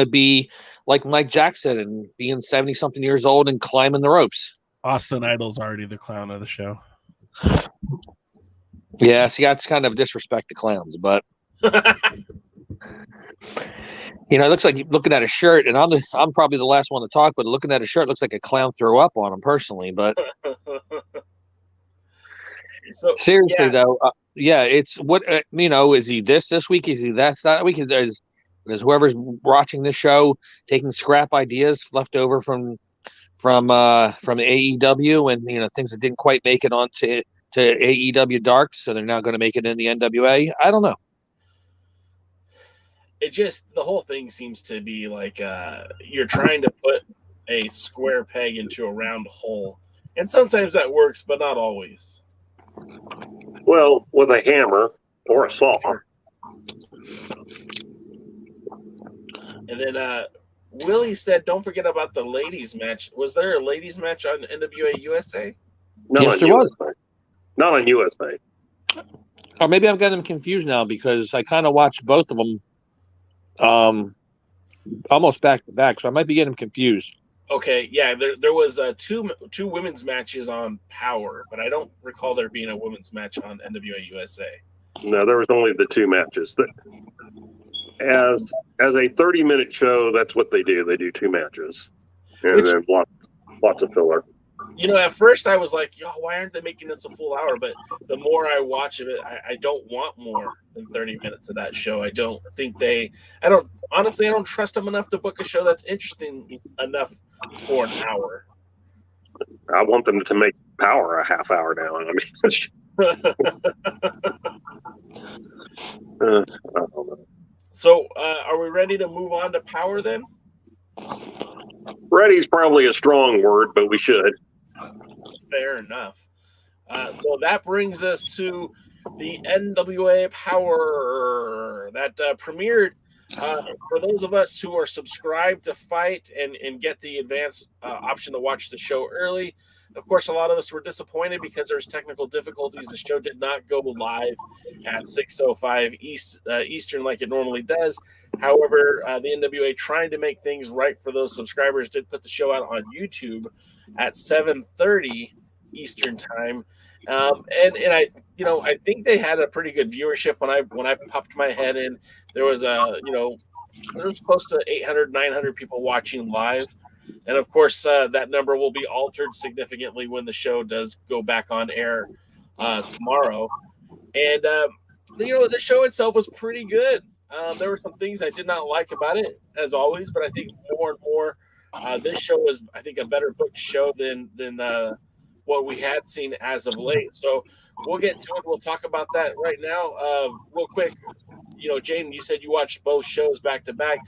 be like Mike Jackson and being 70-something years old and climbing the ropes? Austin Idol's already the clown of the show. Yeah, see, that's kind of disrespect to clowns, but it looks like looking at a shirt, and I'm probably the last one to talk, but looking at a shirt looks like a clown threw up on him personally. But so, seriously, though, it's what is he this week? Is he that week? Is whoever's watching this show taking scrap ideas left over from AEW and things that didn't quite make it onto AEW Dark, so they're now going to make it in the NWA? I don't know. It just, the whole thing seems to be like you're trying to put a square peg into a round hole, and sometimes that works, but not always. Well, with a hammer or a saw. And then Willie said, "Don't forget about the ladies' match." Was there a ladies' match on NWA USA? Yes, there was. Not on USA. Or maybe I'm getting them confused now because I kind of watched both of them almost back to back, so I might be getting them confused. Okay, yeah, there was two women's matches on Power, but I don't recall there being a women's match on NWA USA. No, there was only the two matches. As a 30-minute show, that's what they do. They do two matches, and then lots of filler. At first I was like, "Yo, why aren't they making this a full hour?" But the more I watch of it, I don't want more than 30 minutes of that show. I don't trust them enough to book a show that's interesting enough for an hour. I want them to make Power a half hour now. I don't know. So, are we ready to move on to Power then? Ready's probably a strong word, but we should. Fair enough. So that brings us to the NWA Power that premiered. For those of us who are subscribed to FITE and get the advanced option to watch the show early, of course, a lot of us were disappointed because there's technical difficulties. The show did not go live at 6:05 Eastern like it normally does. However, the NWA, trying to make things right for those subscribers, did put the show out on YouTube at 7:30 Eastern time. And I think they had a pretty good viewership when I popped my head in. There was there was close to 800, 900 people watching live. And of course, that number will be altered significantly when the show does go back on air tomorrow. And the show itself was pretty good. There were some things I did not like about it, as always, but I think more and more this show was, I think, a better booked show than what we had seen as of late. So we'll get to it. We'll talk about that right now. Real quick, Jaden, you said you watched both shows back to back.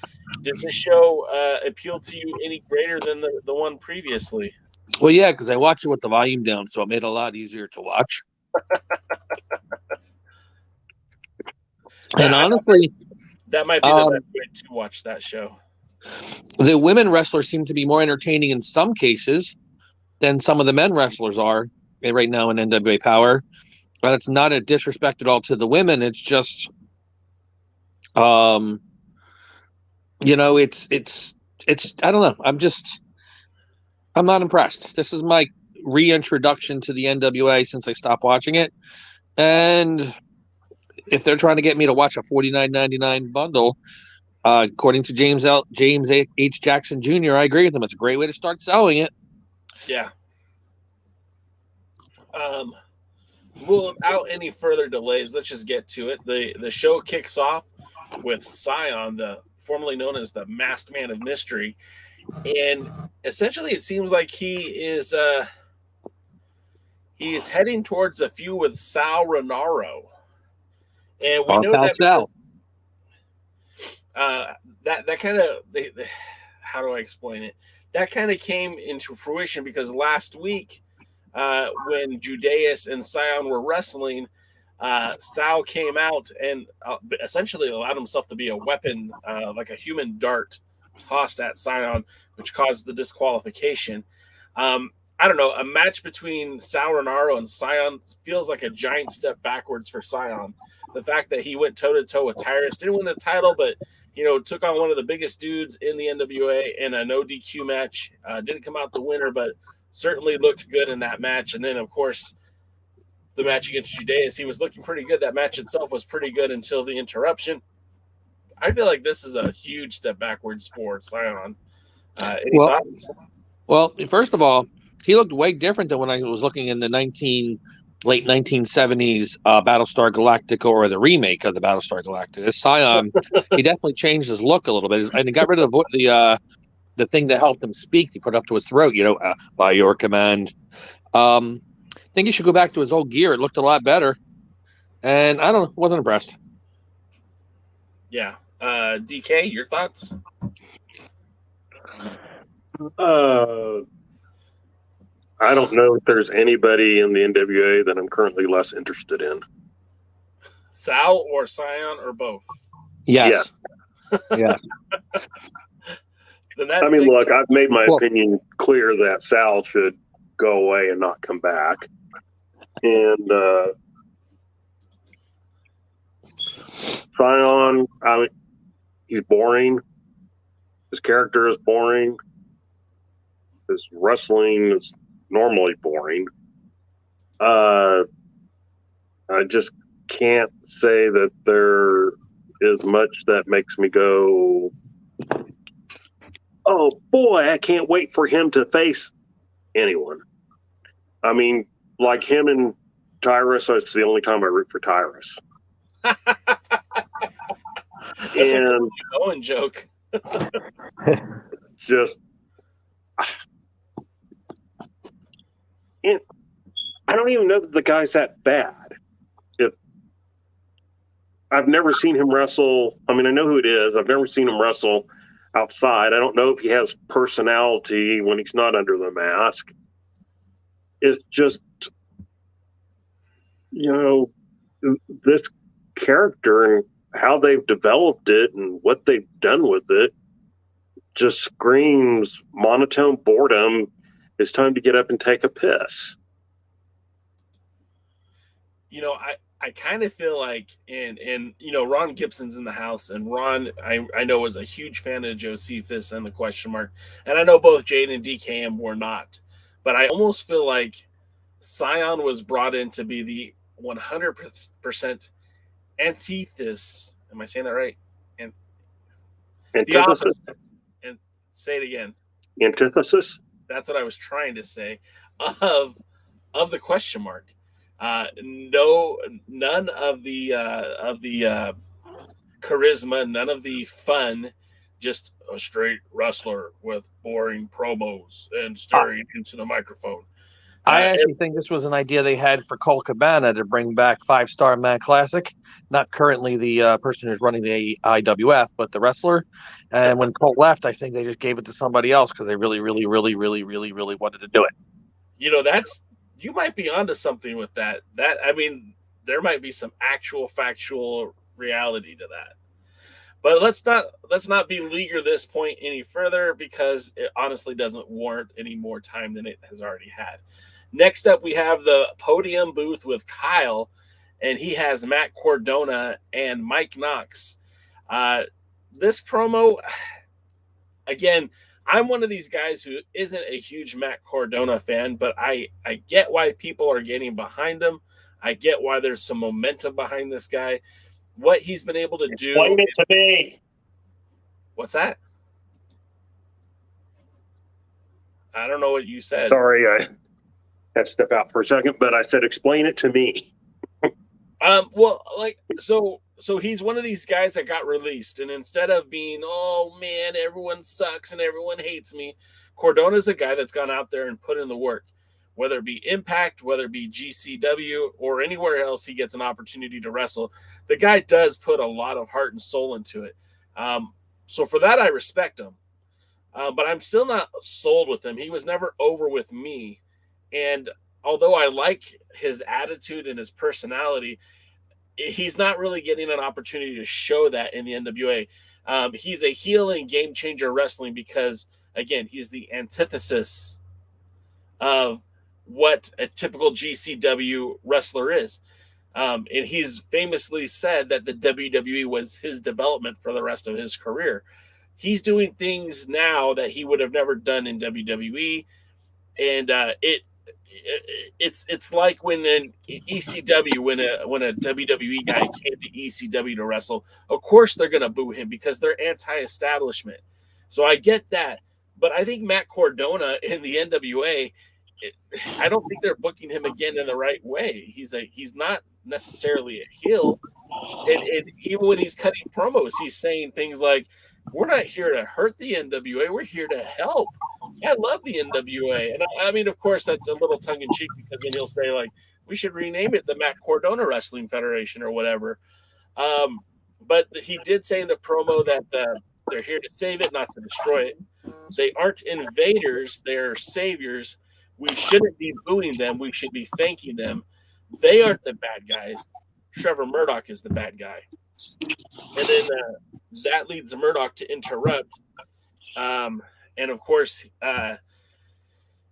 Did this show appeal to you any greater than the one previously? Well, yeah, because I watched it with the volume down, so it made it a lot easier to watch. And honestly, that might be the best way to watch that show. The women wrestlers seem to be more entertaining in some cases than some of the men wrestlers are right now in NWA Power. But it's not a disrespect at all to the women. It's just, it's I don't know. I'm not impressed. This is my reintroduction to the NWA since I stopped watching it. And if they're trying to get me to watch a $49.99 bundle, according to James H. Jackson Jr., I agree with him. It's a great way to start selling it. Yeah. Without any further delays, let's just get to it. The show kicks off with Scion, formerly known as the Masked Man of Mystery, and essentially it seems like he is heading towards a feud with Sal Renaro, and we know that Sal. That kind of how do I explain it? That kind of came into fruition because last week, when Judeus and Scion were wrestling, Sal came out and essentially allowed himself to be a weapon, like a human dart, tossed at Scion, which caused the disqualification. I don't know, a match between Sauronaro and Scion feels like a giant step backwards for Scion. The fact that he went toe-to-toe with Tyrus, didn't win the title, but, took on one of the biggest dudes in the NWA in a no DQ match. Didn't come out the winner, but certainly looked good in that match. And then, of course, the match against Judeus, he was looking pretty good. That match itself was pretty good until the interruption. I feel like this is a huge step backwards for Scion. Any thoughts? Well, first of all, he looked way different than when I was looking in the late 1970s Battlestar Galactica or the remake of the Battlestar Galactica. Scion, he definitely changed his look a little bit, and he got rid of the thing that helped him speak. He put up to his throat, by your command. I think he should go back to his old gear. It looked a lot better, and I don't know, wasn't impressed. Yeah, DK, your thoughts? I don't know if there's anybody in the NWA that I'm currently less interested in. Sal or Scion or both? Yes. Yes. I mean, look, I've made my opinion clear that Sal should go away and not come back. And Scion, he's boring. His character is boring. His wrestling is normally boring. I just can't say that there is much that makes me go, oh boy, I can't wait for him to face anyone. I mean, like him and Tyrus, it's the only time I root for Tyrus. And Owen joke. Just, and I don't even know that the guy's that bad. I've never seen him wrestle. I mean, I know who it is. I've never seen him wrestle outside. I don't know if he has personality when he's not under the mask. It's just, this character and how they've developed it and what they've done with it just screams monotone boredom. It's time to get up and take a piss. I kind of feel like, and Ron Gibson's in the house, and Ron, I know, was a huge fan of Josephus and the question mark, and I know both Jade and DKM were not, but I almost feel like Scion was brought in to be the 100% antithesis. Am I saying that right? And the opposite. And say it again. Antithesis. That's what I was trying to say. Of the question mark. No, none of the charisma, none of the fun, just a straight wrestler with boring promos and staring into the microphone. I actually think this was an idea they had for Cole Cabana to bring back 5-Star Mad Classic, not currently the person who's running the IWF, but the wrestler. And when Cole left, I think they just gave it to somebody else because they really, really, really, really, really, really wanted to do it. You might be onto something with that. I mean, there might be some actual factual reality to that. But let's not beleaguer this point any further because it honestly doesn't warrant any more time than it has already had. Next up, we have the podium booth with Kyle, and he has Matt Cordona and Mike Knox. This promo, again, I'm one of these guys who isn't a huge Matt Cordona fan, but I get why people are getting behind him. I get why there's some momentum behind this guy. What he's been able to do. Explain it to me. What's that? I don't know what you said. Sorry, I had to step out for a second, but I said explain it to me. So he's one of these guys that got released, and instead of being, oh man, everyone sucks and everyone hates me, Cordona's a guy that's gone out there and put in the work, whether it be Impact, whether it be GCW, or anywhere else he gets an opportunity to wrestle. The guy does put a lot of heart and soul into it. So for that, I respect him. But I'm still not sold with him. He was never over with me. And although I like his attitude and his personality, he's not really getting an opportunity to show that in the NWA. He's a heel and game changer wrestling because, again, he's the antithesis of what a typical GCW wrestler is. And he's famously said that the WWE was his development for the rest of his career. He's doing things now that he would have never done in WWE. And it's like when in ECW, when a WWE guy came to ECW to wrestle, of course they're going to boo him because they're anti-establishment. So I get that. But I think Matt Cordona in the NWA, I don't think they're booking him again in the right way. He's not necessarily a heel. And even when he's cutting promos, he's saying things like, we're not here to hurt the NWA. We're here to help. I love the NWA. And I mean, of course, that's a little tongue-in-cheek because then he'll say, like, we should rename it the Matt Cordona Wrestling Federation or whatever. But he did say in the promo that they're here to save it, not to destroy it. They aren't invaders. They're saviors. We shouldn't be booing them. We should be thanking them. They aren't the bad guys. Trevor Murdoch is the bad guy. And then that leads Murdoch to interrupt. And of course,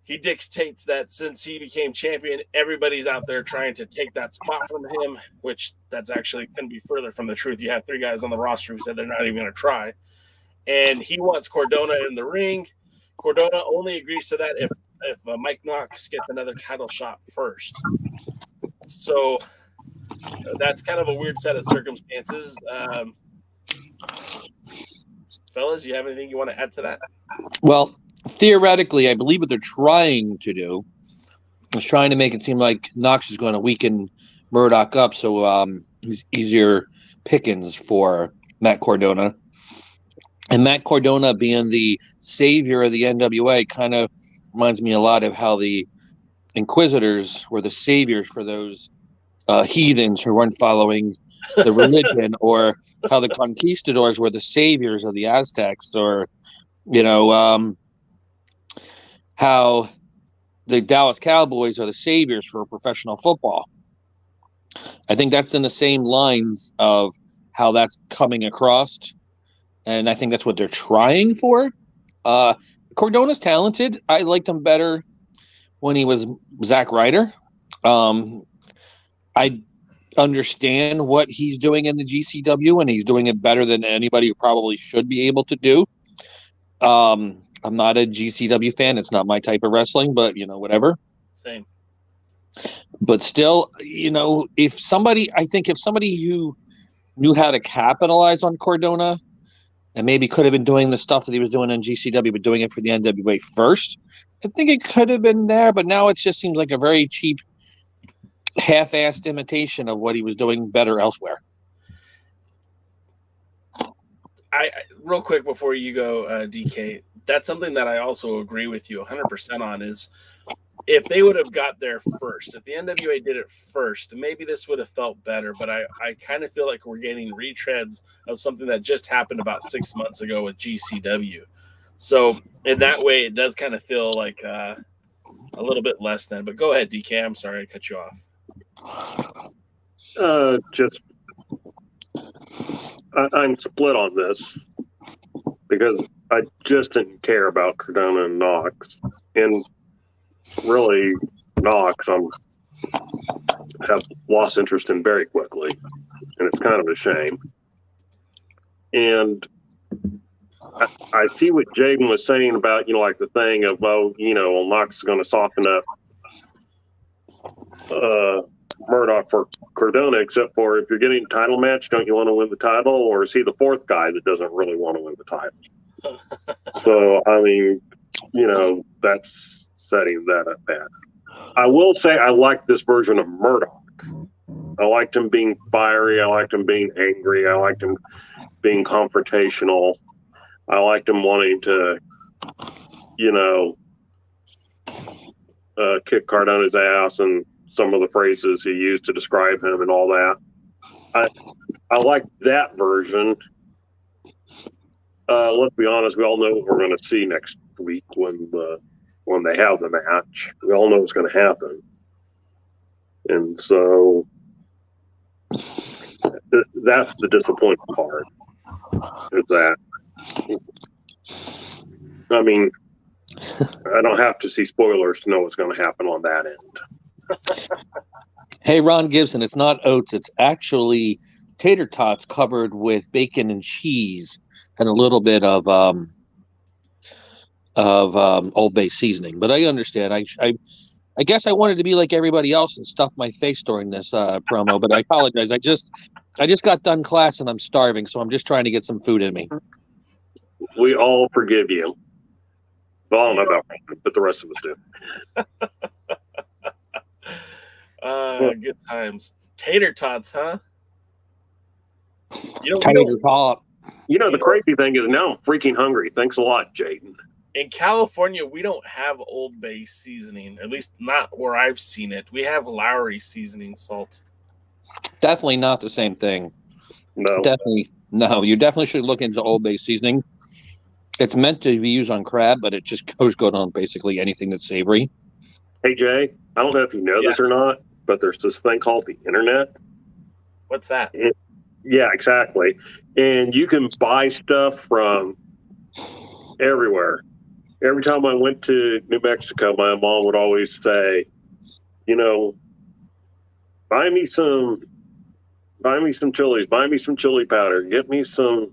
he dictates that since he became champion, everybody's out there trying to take that spot from him, which that's actually couldn't be further from the truth. You have 3 guys on the roster who said they're not even going to try. And he wants Cordona in the ring. Cordona only agrees to that if Mike Knox gets another title shot first. So that's kind of a weird set of circumstances. Fellas, you have anything you want to add to that? Well, theoretically, I believe what they're trying to do is trying to make it seem like Knox is going to weaken Murdoch up, so he's easier pickings for Matt Cordona. And Matt Cordona being the savior of the NWA kind of reminds me a lot of how the Inquisitors were the saviors for those heathens who weren't following the religion, or how the conquistadors were the saviors of the Aztecs, or how the Dallas Cowboys are the saviors for professional football. I think that's in the same lines of how that's coming across, and I think that's what they're trying for. Cordona's talented. I liked him better when he was Zack Ryder. I understand what he's doing in the GCW, and he's doing it better than anybody probably should be able to do. I'm not a GCW fan. It's not my type of wrestling, but whatever. Same. But still, if somebody who knew how to capitalize on Cordona and maybe could have been doing the stuff that he was doing in GCW, but doing it for the NWA first, I think it could have been there. But now it just seems like a very cheap, half-assed imitation of what he was doing better elsewhere. I real quick before you go, DK, that's something that I also agree with you 100% on, is if they would have got there first, if the NWA did it first, maybe this would have felt better. But I kind of feel like we're getting retreads of something that just happened about 6 months ago with GCW. So in that way, it does kind of feel like a little bit less than. But go ahead, DK. I'm sorry I cut you off. I'm split on this because I just didn't care about Cordona and Knox, and really Knox have lost interest in very quickly, and it's kind of a shame. And I see what Jaden was saying about like the thing of Knox is going to soften up Murdoch for Cordona, except for if you're getting a title match, don't you want to win the title? Or is he the fourth guy that doesn't really want to win the title? So, I mean, that's setting that up bad. I will say I like this version of Murdoch. I liked him being fiery. I liked him being angry. I liked him being confrontational. I liked him wanting to, kick Cardona's ass, and some of the phrases he used to describe him and all that. I like that version. Let's be honest, we all know what we're going to see next week when they have the match. We all know what's going to happen. And so that's the disappointing part, is that, I mean, I don't have to see spoilers to know what's going to happen on that end. Hey, Ron Gibson, it's not oats. It's actually tater tots covered with bacon and cheese and a little bit of Old Bay seasoning. But I understand. I guess I wanted to be like everybody else and stuff my face during this promo, but I apologize. I just got done class and I'm starving, so I'm just trying to get some food in me. We all forgive you. Well, I don't know about Ron, but the rest of us do. Good times. Tater tots, huh? You know, Tater tot. You know, the crazy thing is now I'm freaking hungry. Thanks a lot, Jaden. In California, we don't have Old Bay seasoning, at least not where I've seen it. We have Lowry seasoning salt. Definitely not the same thing. No. Definitely. No, you definitely should look into Old Bay seasoning. It's meant to be used on crab, but it just goes good on basically anything that's savory. Hey, Jay, I don't know if you know this or not, but there's this thing called the internet. What's that? Yeah, exactly. And you can buy stuff from everywhere. Every time I went to New Mexico, my mom would always say, you know, buy me some chilies, buy me some chili powder, get me some,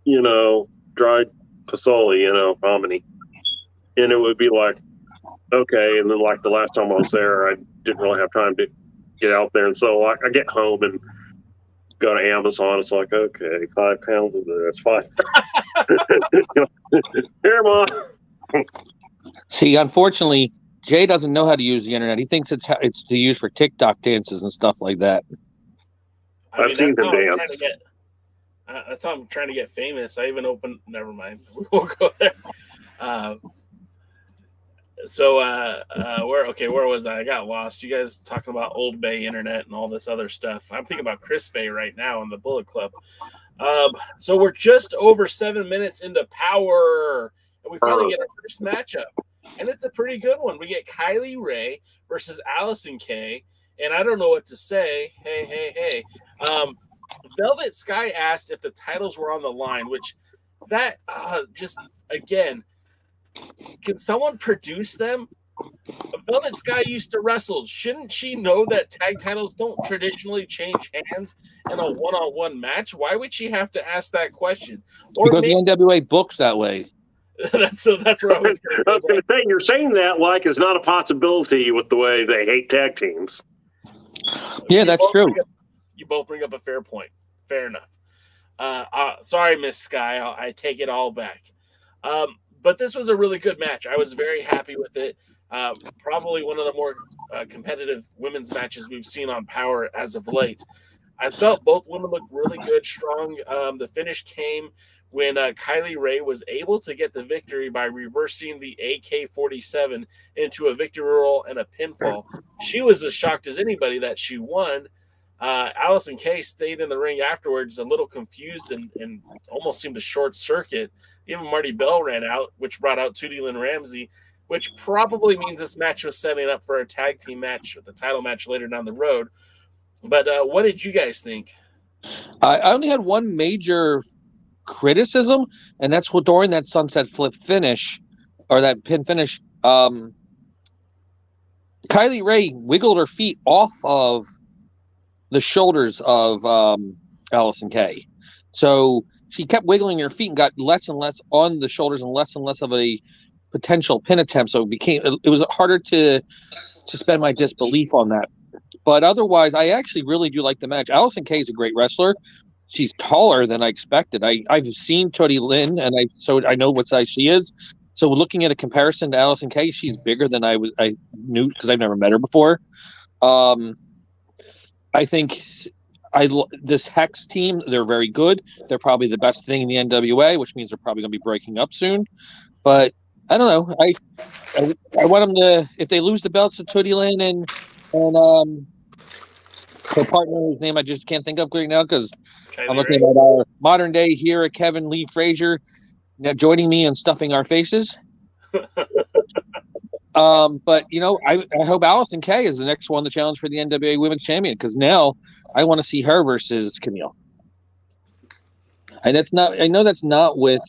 you know, dried pasoli, you know, hominy. And it would be like, okay. And then like the last time I was there, I didn't really have time to get out there. And so I get home and go to Amazon. It's like, okay, 5 pounds of this, 5. Here, Mom. See, unfortunately, Jay doesn't know how to use the internet. He thinks it's to use for TikTok dances and stuff like that. I've seen him dance. That's how I'm trying to get famous. I even opened. Never mind. We won't go there. Where was I? I got lost. You guys talking about Old Bay internet and all this other stuff. I'm thinking about Chris Bay right now in the Bullet Club. So we're just over 7 minutes into Power, and we finally get our first matchup, and it's a pretty good one. We get Kylie Rae versus Allison Kay, and I don't know what to say. Hey. Velvet Sky asked if the titles were on the line, which that just again. Can someone produce them? Velvet Sky used to wrestle. Shouldn't she know that tag titles don't traditionally change hands in a one-on-one match? Why would she have to ask that question? Or because the NWA books that way. that's where I was going to say. You're saying that like it's not a possibility with the way they hate tag teams. Yeah, that's true. You both bring up a fair point. Fair enough. Sorry, Miss Sky. I take it all back. But this was a really good match. I was very happy with it. Probably one of the more competitive women's matches we've seen on Power as of late. I felt both women looked really good, strong. The finish came when Kylie Rae was able to get the victory by reversing the AK-47 into a victory roll and a pinfall. She was as shocked as anybody that she won. Allison Kay stayed in the ring afterwards, a little confused and almost seemed to short circuit. Even Marty Bell ran out, which brought out Tootie Lynn Ramsey, which probably means this match was setting up for a tag team match, the title match later down the road. But what did you guys think? I only had one major criticism, and that's what during that sunset flip finish, or that pin finish, Kylie Rae wiggled her feet off of the shoulders of Allison Kay. So she kept wiggling her feet and got less and less on the shoulders and less of a potential pin attempt. So it was harder to suspend my disbelief on that. But otherwise, I actually really do like the match. Allison Kay is a great wrestler. She's taller than I expected. I've seen Tootie Lynn, and I know what size she is. So looking at a comparison to Allison Kay, she's bigger than I knew because I've never met her before. I think this Hex team, they're very good. They're probably the best thing in the NWA, which means they're probably going to be breaking up soon. But I don't know. I want them to, if they lose the belts to Tootie Lynn and her partner, whose name I just can't think of right now because I'm looking at our modern day hero, Kevin Lee Frazier, now joining me and stuffing our faces. But I hope Allison Kay is the next one to challenge for the NWA Women's Champion, because now I want to see her versus Camille. And I know that's not with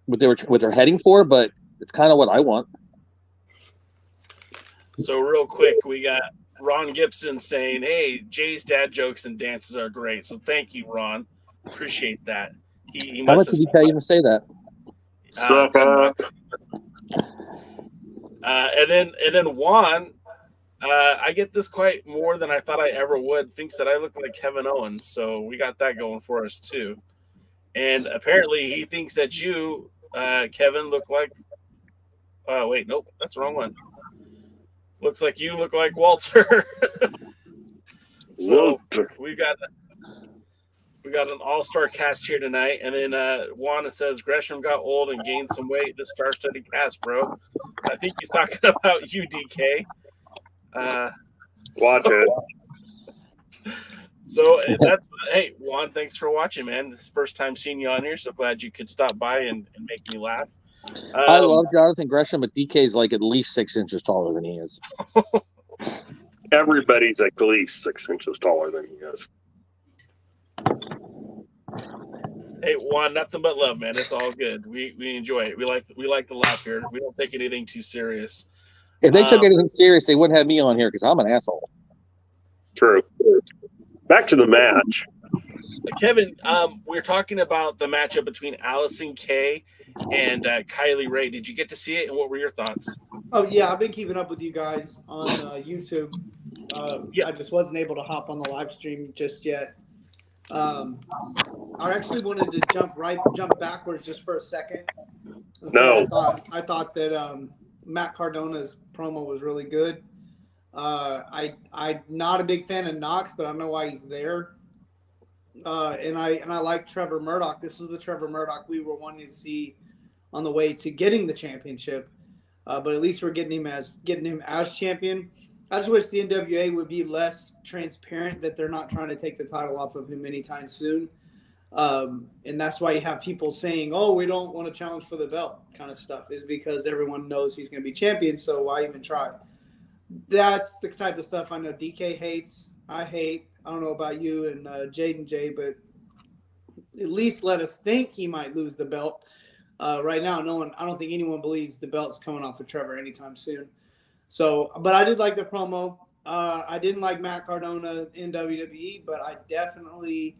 what they're heading for, but it's kind of what I want. So real quick, we got Ron Gibson saying, "Hey, Jay's dad jokes and dances are great." So thank you, Ron. Appreciate that. He How much did he pay you to say that? $10. And then Juan, I get this quite more than I thought I ever would. Thinks that I look like Kevin Owens, so we got that going for us too. And apparently, he thinks that you, Kevin, look like. Wait, nope, that's the wrong one. Looks like you look like Walter. So we got an all-star cast here tonight, and then Juan says Gresham got old and gained some weight. This star-studded cast, bro. I think he's talking about you, DK. Watch it. So that's hey, Juan. Thanks for watching, man. This is the first time seeing you on here, so glad you could stop by and make me laugh. I love Jonathan Gresham, but DK's like at least 6 inches taller than he is. Everybody's at least 6 inches taller than he is. Hey, Juan, nothing but love, man. It's all good. We enjoy it. We like to laugh here. We don't take anything too serious. If they took anything serious, they wouldn't have me on here because I'm an asshole. True. Back to the match. Kevin, we're talking about the matchup between Allison Kay and Kylie Ray. Did you get to see it, and what were your thoughts? Oh, yeah, I've been keeping up with you guys on YouTube. I just wasn't able to hop on the live stream just yet. I actually wanted to jump backwards just for a second. No. I thought that Matt Cardona's promo was really good. I'm not a big fan of Knox, but I know why he's there. And I like Trevor Murdoch. This was the Trevor Murdoch we were wanting to see on the way to getting the championship. But at least we're getting him as champion. I just wish the NWA would be less transparent that they're not trying to take the title off of him anytime soon. And that's why you have people saying, "Oh, we don't want to challenge for the belt," kind of stuff, is because everyone knows he's going to be champion. So why even try? That's the type of stuff I know DK hates. I hate. I don't know about you and Jaden J, but at least let us think he might lose the belt. Right now, I don't think anyone believes the belt's coming off of Trevor anytime soon. So, but I did like the promo. I didn't like Matt Cardona in WWE, but I definitely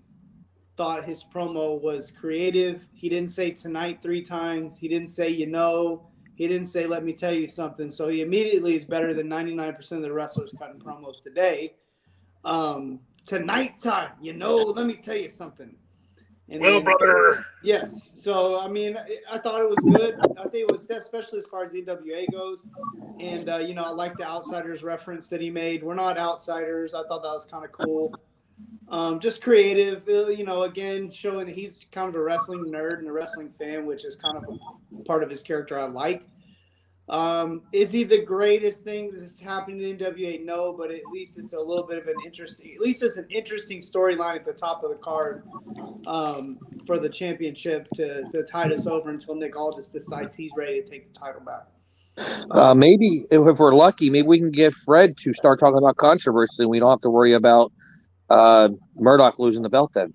thought his promo was creative. He didn't say tonight 3 times. He didn't say, he didn't say, let me tell you something. So he immediately is better than 99% of the wrestlers cutting promos today. Tonight time, let me tell you something. And brother. Yes. So, I mean, I thought it was good. I think it was, especially as far as the NWA goes. And, I like the Outsiders reference that he made. We're not outsiders. I thought that was kind of cool. Just creative, again, showing that he's kind of a wrestling nerd and a wrestling fan, which is kind of a part of his character I like. Is he the greatest thing that's happened in the NWA? No, but at least it's a little bit of an interesting storyline at the top of the card for the championship to tide us over until Nick Aldis decides he's ready to take the title back. Maybe if we're lucky, maybe we can get Fred to start talking about controversy and we don't have to worry about Murdoch losing the belt then.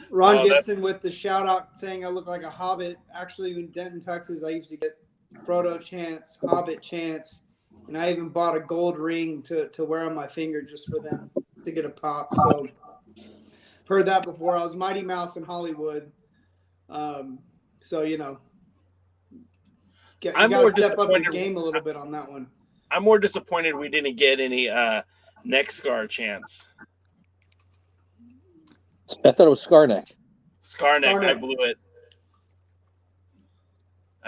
Ron Gibson with the shout out saying I look like a hobbit. Actually, in Denton, Texas, I used to get Frodo chants, Hobbit chants, and I even bought a gold ring to wear on my finger just for them to get a pop. So heard that before. I was Mighty Mouse in Hollywood. You got to step up your game a little bit on that one. I'm more disappointed we didn't get any neck scar chants. I thought it was Scarneck. Scarneck. I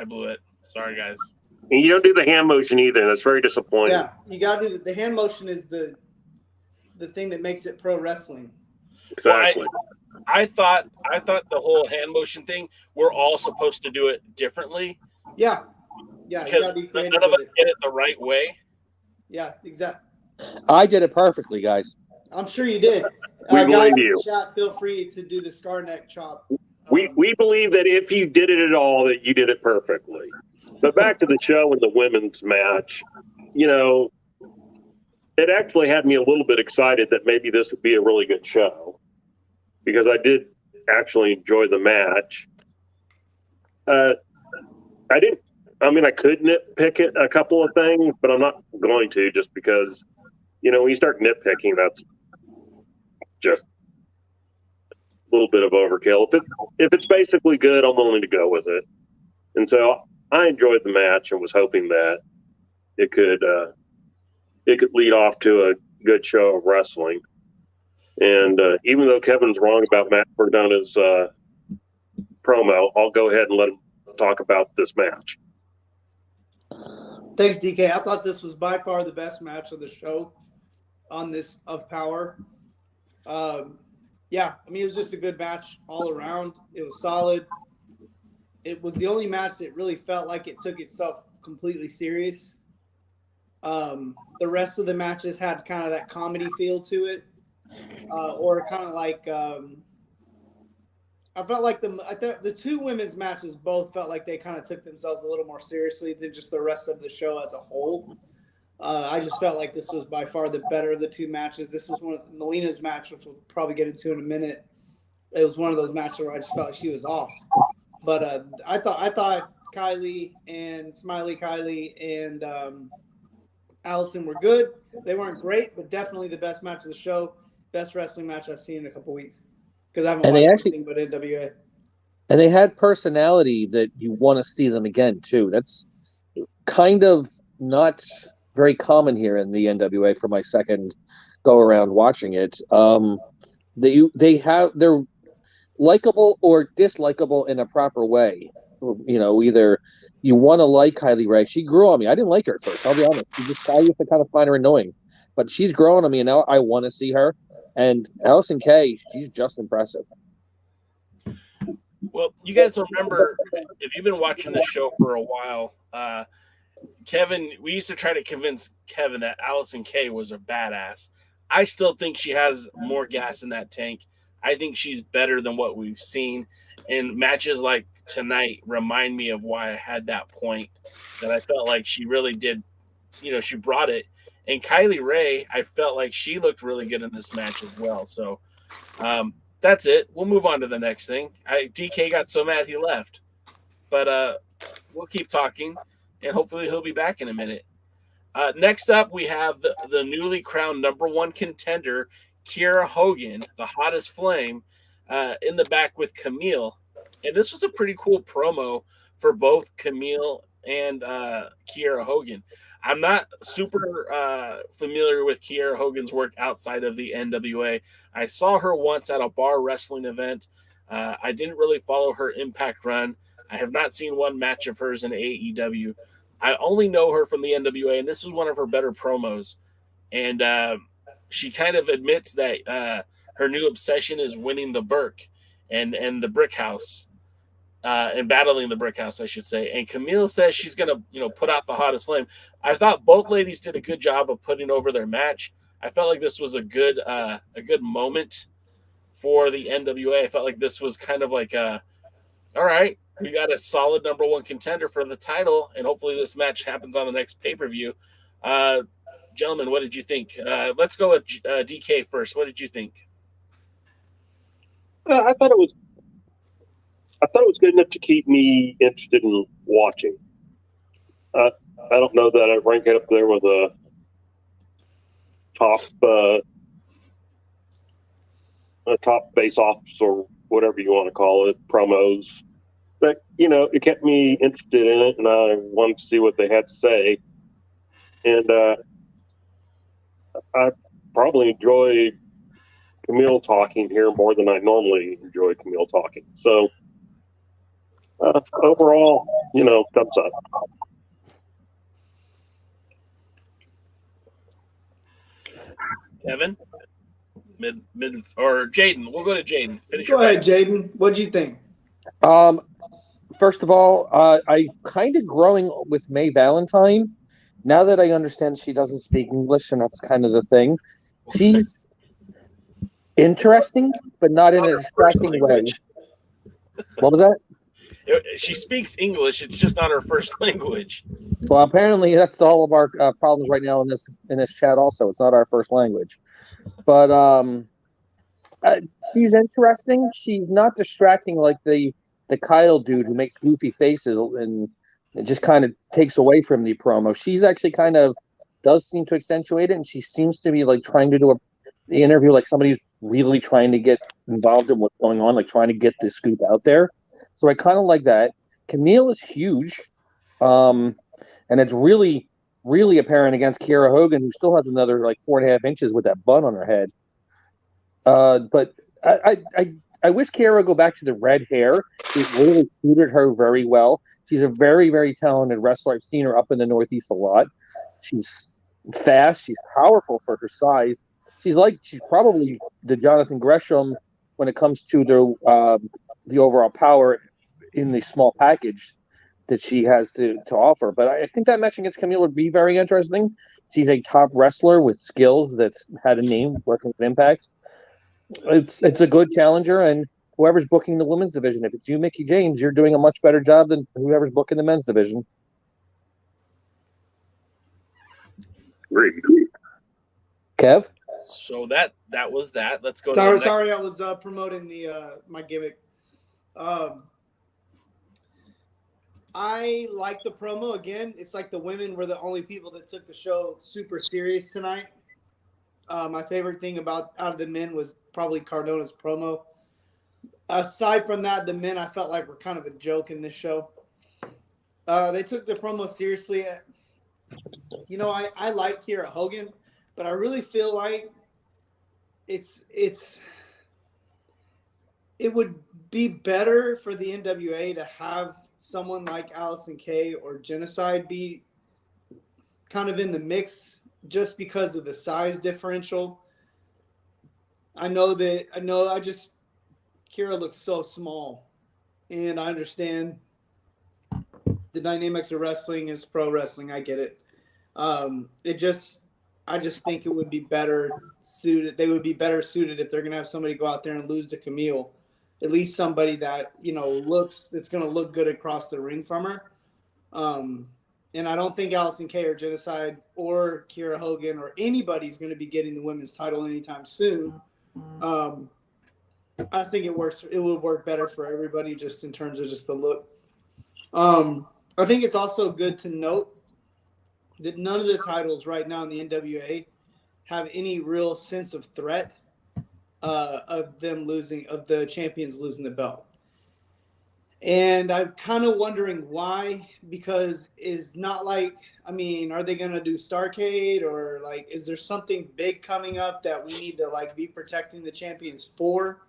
blew it. Sorry, guys. And you don't do the hand motion either. That's very disappointing. Yeah, you got to do the hand motion is the thing that makes it pro wrestling. Exactly. Well, I thought the whole hand motion thing, we're all supposed to do it differently. Yeah. Because none of us get it the right way. Yeah, exactly. I did it perfectly, guys. I'm sure you did. We guys believe in you. the chat, feel free to do the scar neck chop. We believe that if you did it at all, that you did it perfectly. But back to the show and the women's match, it actually had me a little bit excited that maybe this would be a really good show, because I did actually enjoy the match. I could nitpick it a couple of things, but I'm not going to, just because, when you start nitpicking, that's just a little bit of overkill. If it's basically good, I'm willing to go with it. And so I enjoyed the match and was hoping that it could lead off to a good show of wrestling. And even though Kevin's wrong about Matt Cordona's promo, I'll go ahead and let him talk about this match. Thanks, DK. I thought this was by far the best match of the show on this of Power. It was just a good match all around. It was solid. It was the only match that really felt like it took itself completely serious. The rest of the matches had kind of that comedy feel to it, or kind of like I felt like the two women's matches both felt like they kind of took themselves a little more seriously than just the rest of the show as a whole. I just felt like this was by far the better of the two matches. This was one of Melina's match, which we'll probably get into in a minute. It was one of those matches where I just felt like she was off. But I thought Kylie and Smiley Kylie and Allison were good. They weren't great, but definitely the best match of the show. Best wrestling match I've seen in a couple weeks. Because I haven't watched anything but NWA. And they had personality that you want to see them again, too. That's kind of not very common here in the NWA for my second go around watching it. They're likable or dislikable in a proper way. Either you want to like Kylie Ray. She grew on me. I didn't like her at first, I'll be honest. I used to kind of find her annoying. But she's growing on me, and now I want to see her. And Allison Kay, she's just impressive. Well, you guys remember, if you've been watching this show for a while, Kevin, we used to try to convince Kevin that Allison Kay was a badass. I still think she has more gas in that tank. I think she's better than what we've seen. And matches like tonight remind me of why I had that point, that I felt like she really did, she brought it. And Kylie Ray, I felt like she looked really good in this match as well. So that's it. We'll move on to the next thing. DK got so mad he left. But we'll keep talking, and hopefully he'll be back in a minute. Next up, we have the newly crowned #1 contender, Kiera Hogan, the hottest flame, in the back with Camille. And this was a pretty cool promo for both Camille and Kiera Hogan. I'm not super familiar with Kiera Hogan's work outside of the NWA. I saw her once at a bar wrestling event. I didn't really follow her Impact run. I have not seen one match of hers in AEW. I only know her from the NWA, and this was one of her better promos. And she kind of admits that her new obsession is winning the Burke and the Brick House. And battling the Brick House, I should say. And Camille says she's going to, put out the hottest flame. I thought both ladies did a good job of putting over their match. I felt like this was a good moment for the NWA. I felt like this was kind of like, all right, we got a solid #1 contender for the title, and hopefully this match happens on the next pay-per-view. Gentlemen, what did you think? Let's go with DK first. What did you think? I thought it was good enough to keep me interested in watching. I don't know that I'd rank it up there with a top face-offs or whatever you want to call it, promos. But, it kept me interested in it, and I wanted to see what they had to say. And I probably enjoyed Camille talking here more than I normally enjoy Camille talking. So, overall, thumbs up. Kevin? Mid or Jaden. We'll go to Jaden. Go ahead, Jaden. What'd you think? First of all, I'm kind of growing with May Valentine. Now that I understand she doesn't speak English, and that's kind of the thing. She's interesting, but not in a distracting way. What was that? She speaks English. It's just not her first language. Well, apparently that's all of our problems right now in this chat. Also, it's not our first language. But She's interesting. She's not distracting like the Kyle dude who makes goofy faces and it just kind of takes away from the promo. She's actually kind of does seem to accentuate it, and she seems to be like trying to do the interview like somebody's really trying to get involved in what's going on, like trying to get the scoop out there. So I kind of like that. Camille is huge, and it's really, really apparent against Kiera Hogan, who still has another like 4.5 inches with that bun on her head. But I wish Kiera would go back to the red hair. It really suited her very well. She's a very, very talented wrestler. I've seen her up in the Northeast a lot. She's fast. She's powerful for her size. She's probably the Jonathan Gresham when it comes to the overall power in the small package that she has to offer. But I think that match against Camille would be very interesting. She's a top wrestler with skills that's had a name working with Impact. It's a good challenger, and whoever's booking the women's division, if it's you, Mickie James, you're doing a much better job than whoever's booking the men's division. Great. Kev? So that was that. Let's go. Sorry, I was promoting the my gimmick. I like the promo again. It's like the women were the only people that took the show super serious tonight. My favorite thing out of the men was probably Cardona's promo. Aside from that, the men I felt like were kind of a joke in this show. They took the promo seriously. You know, I like Kiera Hogan, but I really feel like it would be better for the NWA to have someone like Allison Kay or Genocide be kind of in the mix just because of the size differential. Kiera looks so small, and I understand the dynamics of wrestling is pro wrestling. I get it. I just think it would be better suited. They would be better suited if they're going to have somebody go out there and lose to Camille. At least somebody that, that's going to look good across the ring from her. And I don't think Allison Kay or Genocide or Kiera Hogan or anybody's going to be getting the women's title anytime soon. I think it would work better for everybody just in terms of just the look. I think it's also good to note that none of the titles right now in the NWA have any real sense of threat of the champions losing the belt. And I'm kind of wondering why, because it's not like, are they going to do Starrcade, or like, is there something big coming up that we need to like be protecting the champions for?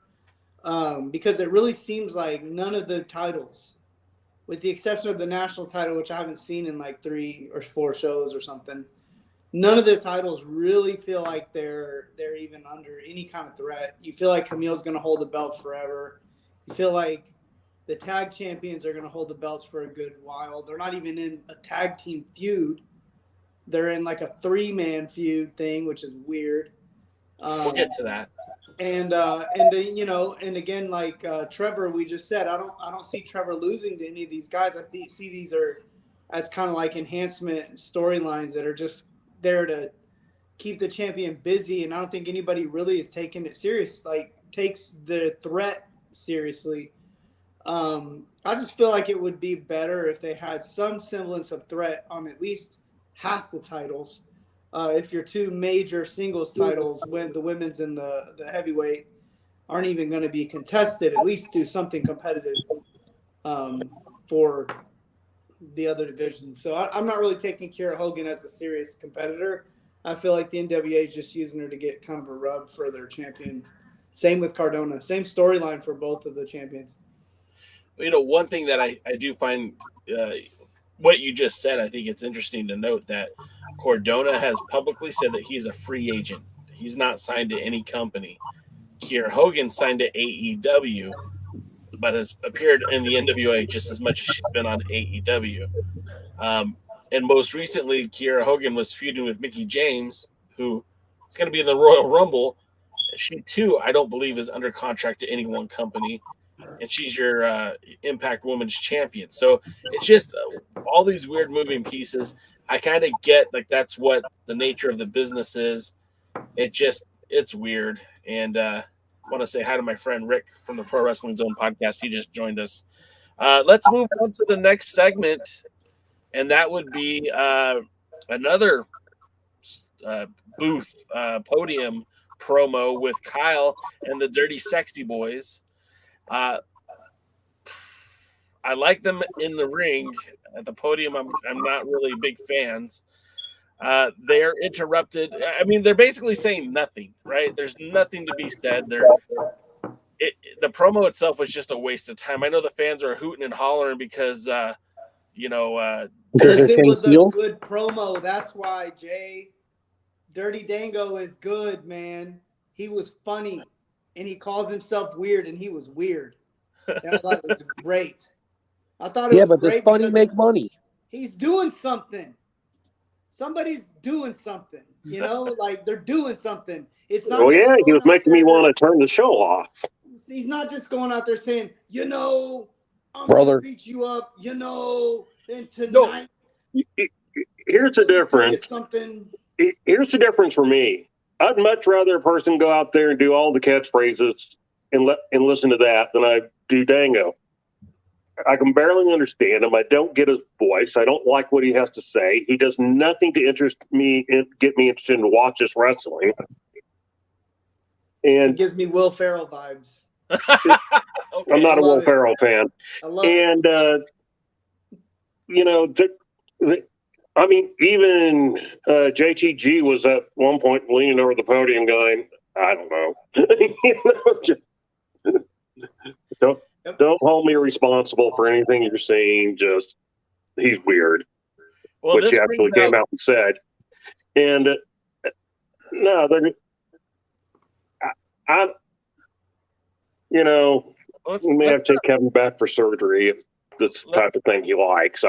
Because it really seems like none of the titles, with the exception of the national title, which I haven't seen in like 3 or 4 shows or something, none of the titles really feel like they're even under any kind of threat. You feel like Camille's going to hold the belt forever. You feel like the tag champions are going to hold the belts for a good while. They're not even in a tag team feud. They're in like a 3-man feud thing, which is weird. We'll get to that. And again, like Trevor, we just said, I don't see Trevor losing to any of these guys. I see these are as kind of like enhancement storylines that are just there to keep the champion busy. And I don't think anybody really is taking it serious, like takes the threat seriously. I just feel like it would be better if they had some semblance of threat on at least half the titles. If your 2 major singles titles, when the women's and the heavyweight aren't even going to be contested, at least do something competitive for the other divisions. So I'm not really taking Kiera Hogan as a serious competitor. I feel like the NWA is just using her to get kind of a rub for their champion. Same with Cordona. Same storyline for both of the champions. One thing that I do find what you just said, I think it's interesting to note that Cordona has publicly said that he's a free agent. He's not signed to any company. Kiera Hogan signed to AEW, but has appeared in the NWA just as much as she's been on AEW. And most recently, Kiera Hogan was feuding with Mickie James, who is going to be in the Royal Rumble. She, too, I don't believe is under contract to any one company. And she's your Impact Women's Champion. So it's just all these weird moving pieces. I kind of get like that's what the nature of the business is. It's weird. And want to say hi to my friend Rick from the Pro Wrestling Zone podcast. He just joined us. Let's move on to the next segment, and that would be another booth podium promo with Kyle and the Dirty Sexy Boys. I like them in the ring. At the podium, I'm not really big fans. They're interrupted. I mean, they're basically saying nothing, right? There's nothing to be said. The promo itself was just a waste of time. I know the fans are hooting and hollering because, because it was a good promo. That's why, Jay. Dirty Dango is good, man. He was funny, and he calls himself weird, and he was weird. And I thought it was great. I thought it was but great. does funny make money? He's doing something. Somebody's doing something. You know, like they're doing something. It's not. Oh just yeah, he was making me there. want to turn the show off. He's not just going out there saying, I'm brother, gonna beat you up. And tonight. No. Here's the difference. Something. Here's the difference for me. I'd much rather a person go out there and do all the catchphrases and listen to that than I do Dango. I can barely understand him. I don't get his voice. I don't like what he has to say. He does nothing to interest me and get me interested to watch this wrestling. And it gives me Will Ferrell vibes. Okay. I'm not a Will Ferrell fan. I love it. I mean, even JTG was at one point leaning over the podium going, I don't know. Don't hold me responsible for anything you're saying. Just, he's weird. Well, which he actually came out and said. And no, we may have to take Kevin back for surgery if this type of thing he likes.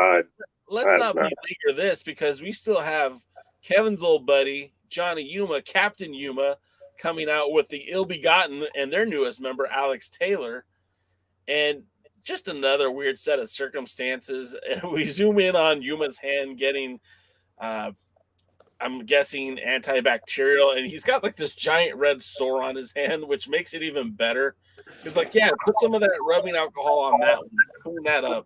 Let's not beleaguer this because we still have Kevin's old buddy, Johnny Yuma, Captain Yuma, coming out with the Ill-Begotten and their newest member, Alex Taylor. And just another weird set of circumstances. And we zoom in on Yuma's hand getting, I'm guessing, antibacterial. And he's got like this giant red sore on his hand, which makes it even better. Because, put some of that rubbing alcohol on that one. Clean that up.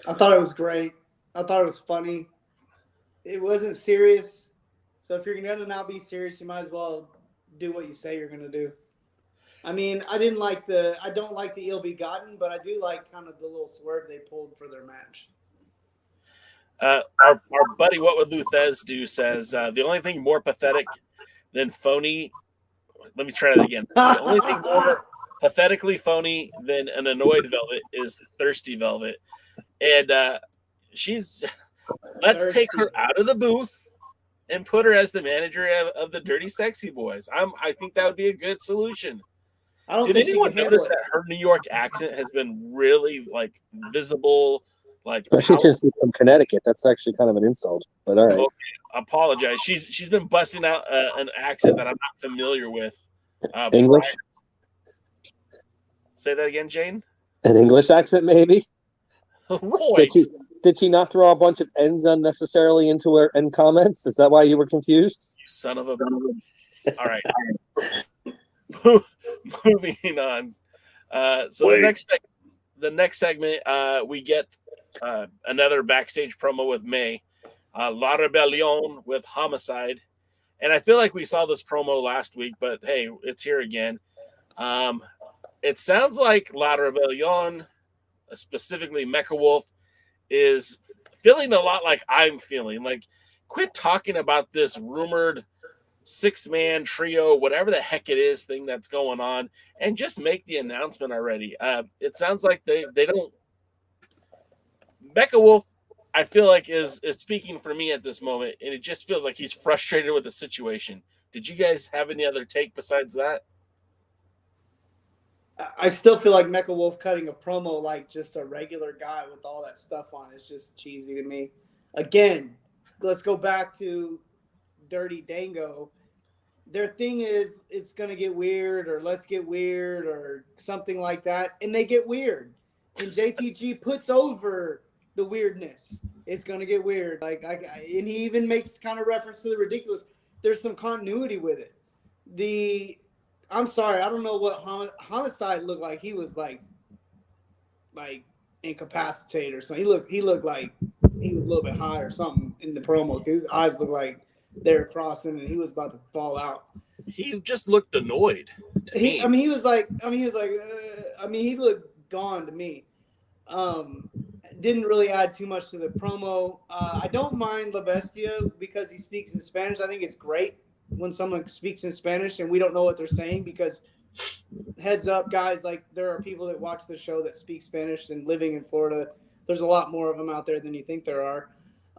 I thought it was great. I thought it was funny. It wasn't serious. So if you're going to not be serious, you might as well do what you say you're going to do. I mean, I don't like the Ill-Begotten, but I do like kind of the little swerve they pulled for their match. Our buddy, What Would Luthez Do, says, the only thing more pathetic than phony, let me try that again. The only thing more pathetically phony than an annoyed Velvet is Thirsty Velvet. And let's take her out of the booth and put her as the manager of the Dirty Sexy Boys. I think that would be a good solution. Did anyone notice that her New York accent has been really visible? Especially since she's from Connecticut, that's actually kind of an insult. But all right, okay, I apologize. She's been busting out an accent that I'm not familiar with. English. Say that again, Jane. An English accent, maybe. Right. Did she not throw a bunch of N's unnecessarily into her end comments? Is that why you were confused? You son of a. All right. Moving on. The next segment, we get another backstage promo with May, La Rebellion with Homicide, and I feel like we saw this promo last week, but hey, it's here again. It sounds like La Rebellion, specifically Mecha Wolf, is feeling a lot like I'm feeling. Like, quit talking about this rumored 6-man trio, whatever the heck it is, thing that's going on, and just make the announcement already. It sounds like they don't. Mecha Wolf, I feel like is speaking for me at this moment, and it just feels like he's frustrated with the situation. Did you guys have any other take besides that? I still feel like Mecha Wolf cutting a promo like just a regular guy with all that stuff on is just cheesy to me. Again, let's go back to Dirty Dango. Their thing is it's going to get weird, or let's get weird, or something like that, and they get weird. And JTG puts over the weirdness. It's going to get weird. And he even makes kind of reference to the ridiculous. There's some continuity with it. I'm sorry, I don't know what Homicide looked like. He was like incapacitated or something. He looked like he was a little bit high or something in the promo. His eyes looked like they were crossing and he was about to fall out. He just looked annoyed. He looked gone to me. Didn't really add too much to the promo. I don't mind La Bestia because he speaks in Spanish. I think it's great when someone speaks in Spanish and we don't know what they're saying, because heads up, guys, like there are people that watch the show that speak Spanish, and living in Florida, there's a lot more of them out there than you think there are.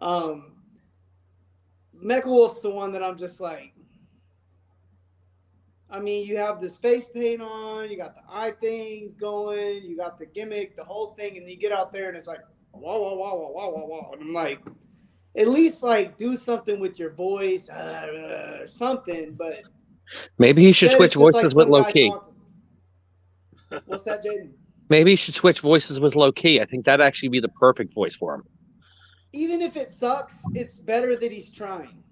Mecha Wolf's the one that I'm just like, I mean, you have this face paint on, you got the eye things going, you got the gimmick, the whole thing, and you get out there and it's like, wah, wah, wah, wah, wah, wah, wah. And I'm like, at least like do something with your voice or something, but maybe he should switch voices with low key. What's that, Jaden? Maybe he should switch voices with low key. I think that'd actually be the perfect voice for him. Even if it sucks, it's better that he's trying.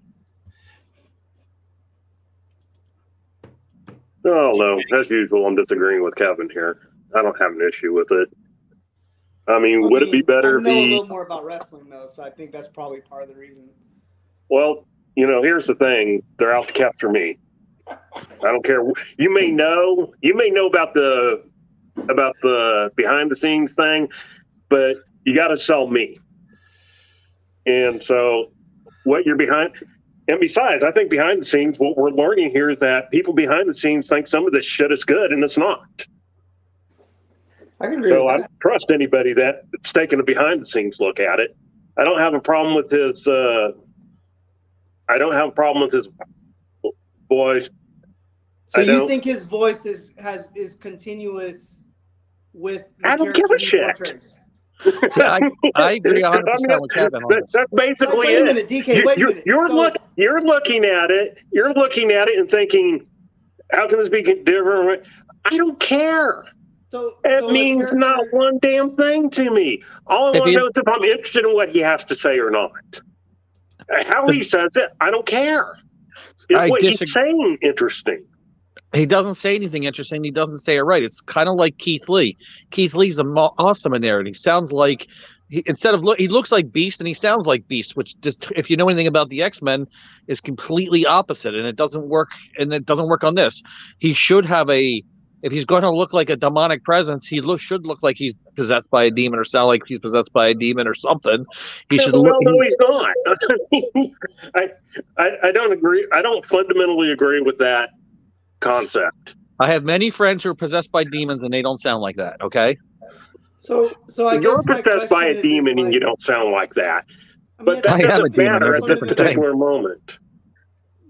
Oh, no. As usual, I'm disagreeing with Kevin here. I don't have an issue with it. I mean, would it be better if I know he... a little more about wrestling, though, so I think that's probably part of the reason. Well, you know, here's the thing. They're out to capture me. I don't care. You may know about the behind the scenes thing, but you got to sell me. And so what you're behind, and besides, I think behind the scenes, what we're learning here is that people behind the scenes think some of this shit is good and it's not. I can agree so with I that. don't trust anybody that's taking a behind the scenes look at it. I don't have a problem with his voice. So you think his voice is continuous with the I don't give a shit. Yeah, I agree 100% with Kevin on this. That's basically wait a minute, DK, wait a minute. You're looking at it and thinking, how can this be different? I don't care. It means not one damn thing to me. All I want to know is if I'm interested in what he has to say or not. How he says it, I don't care. It's what he's saying interesting. He doesn't say anything interesting. He doesn't say it right. It's kind of like Keith Lee. Keith Lee's awesome in there, and he sounds like he looks like Beast and he sounds like Beast, which just, if you know anything about the X-Men, is completely opposite, and it doesn't work. And it doesn't work on this. He should have if he's going to look like a demonic presence, he should look like he's possessed by a demon or sound like he's possessed by a demon or something. He should look. No, he's not. I don't agree. I don't fundamentally agree with that concept. I have many friends who are possessed by demons and they don't sound like that. Okay. So I guess you're possessed by a demon and you don't sound like that. But that doesn't matter at this particular moment.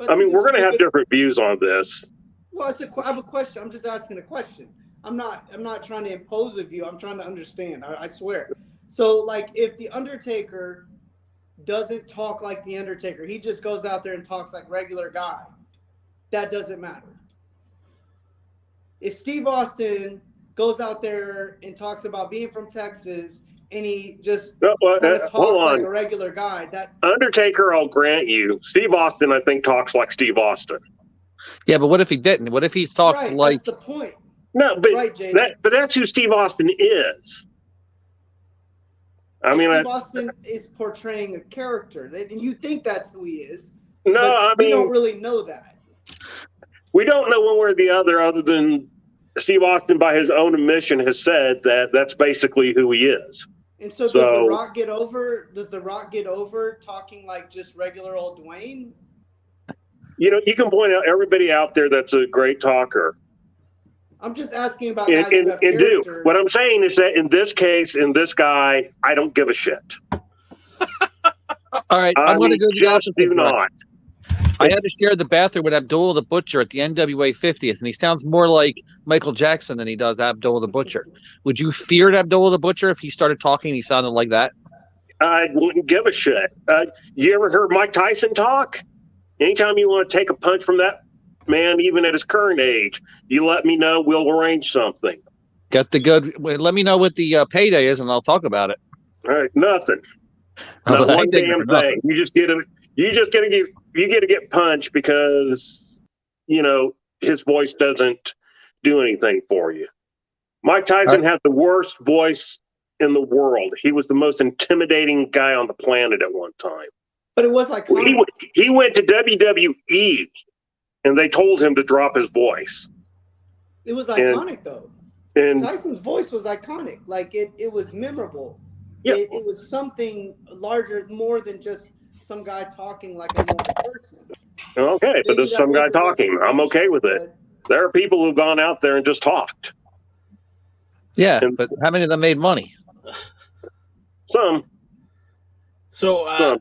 I mean, we're going to have different views on this. Well, I have a question. I'm just asking a question. I'm not trying to impose a view. I'm trying to understand. I swear. So, like, if the Undertaker doesn't talk like the Undertaker, he just goes out there and talks like regular guy, that doesn't matter. If Steve Austin goes out there and talks about being from Texas and he just talks like a regular guy, that Undertaker, I'll grant you. Steve Austin, I think, talks like Steve Austin. Yeah, but what if he didn't? What if he talked like? That's the point. No, but that's who Steve Austin is. I mean, Steve Austin is portraying a character, and you think that's who he is. No, I mean, we don't really know that. We don't know one way or the other than Steve Austin, by his own admission, has said that that's basically who he is. And so does The Rock get over? Does The Rock get over talking like just regular old Dwayne? You know, you can point out everybody out there that's a great talker. I'm just asking about guys who have character. What I'm saying is that in this case, in this guy, I don't give a shit. All right, I'm going to go to the opposite do not. I had to share the bathroom with Abdullah the Butcher at the NWA 50th, and he sounds more like Michael Jackson than he does Abdullah the Butcher. Would you fear Abdullah the Butcher if he started talking and he sounded like that? I wouldn't give a shit. You ever heard Mike Tyson talk? Anytime you want to take a punch from that man, even at his current age, you let me know. We'll arrange something. Let me know what the payday is, and I'll talk about it. All right, nothing. Not one damn thing. You get to get punched because, you know, his voice doesn't do anything for you. Mike Tyson had the worst voice in the world. He was the most intimidating guy on the planet at one time. But it was iconic. He went to WWE, and they told him to drop his voice. It was iconic, though. And Tyson's voice was iconic. Like, it was memorable. Yeah. It was something larger, more than just some guy talking like a normal person. Okay, but Maybe there's some guy wasn't his talking. I'm okay with it. but- There are people who've gone out there and just talked. Yeah, And- but how many of them made money? Some. So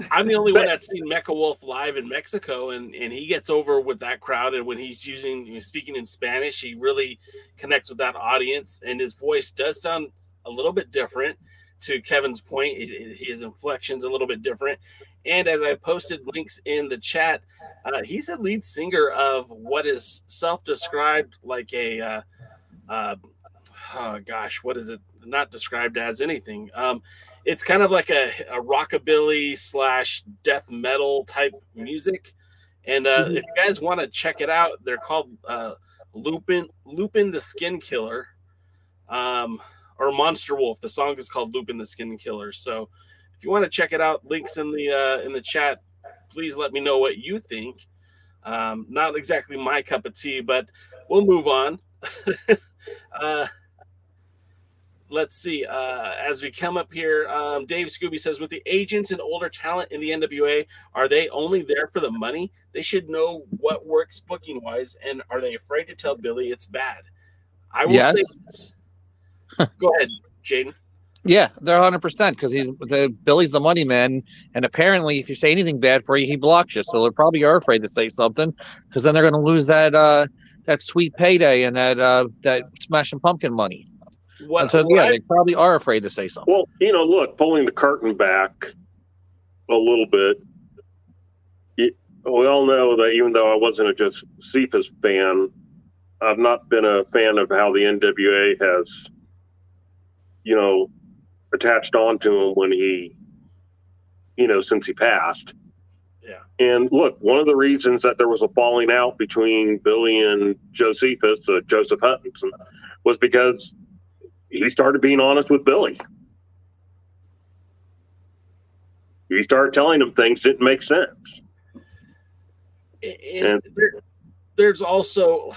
I'm the only one that's seen Mecha Wolf live in Mexico, and he gets over with that crowd. And when he's speaking in Spanish, he really connects with that audience. And his voice does sound a little bit different. To Kevin's point, his inflection's a little bit different. And as I posted links in the chat, he's a lead singer of what is self-described like a what is it? Not described as anything. It's kind of like a rockabilly / death metal type music. And if you guys want to check it out, they're called Lupin the Skin Killer, or Monster Wolf. The song is called Lupin the Skin Killer. So if you want to check it out, links in the chat. Please let me know what you think. Not exactly my cup of tea, but we'll move on. Let's see. As we come up here, Dave Scooby says, with the agents and older talent in the NWA, are they only there for the money? They should know what works booking-wise, and are they afraid to tell Billy it's bad? I will say this. Go ahead, Jaden. Yeah, they're 100% because Billy's the money man, and apparently, if you say anything bad for you, he blocks you. So they probably are afraid to say something because then they're going to lose that sweet payday and that Smashing Pumpkin money. They probably are afraid to say something. Well, look, pulling the curtain back a little bit, we all know that even though I wasn't a Josephus fan, I've not been a fan of how the NWA has, attached on to him when he, since he passed. Yeah. And look, one of the reasons that there was a falling out between Billy and Josephus, Joseph Hutchinson, was because he started being honest with Billy. He started telling him things didn't make sense. And there's also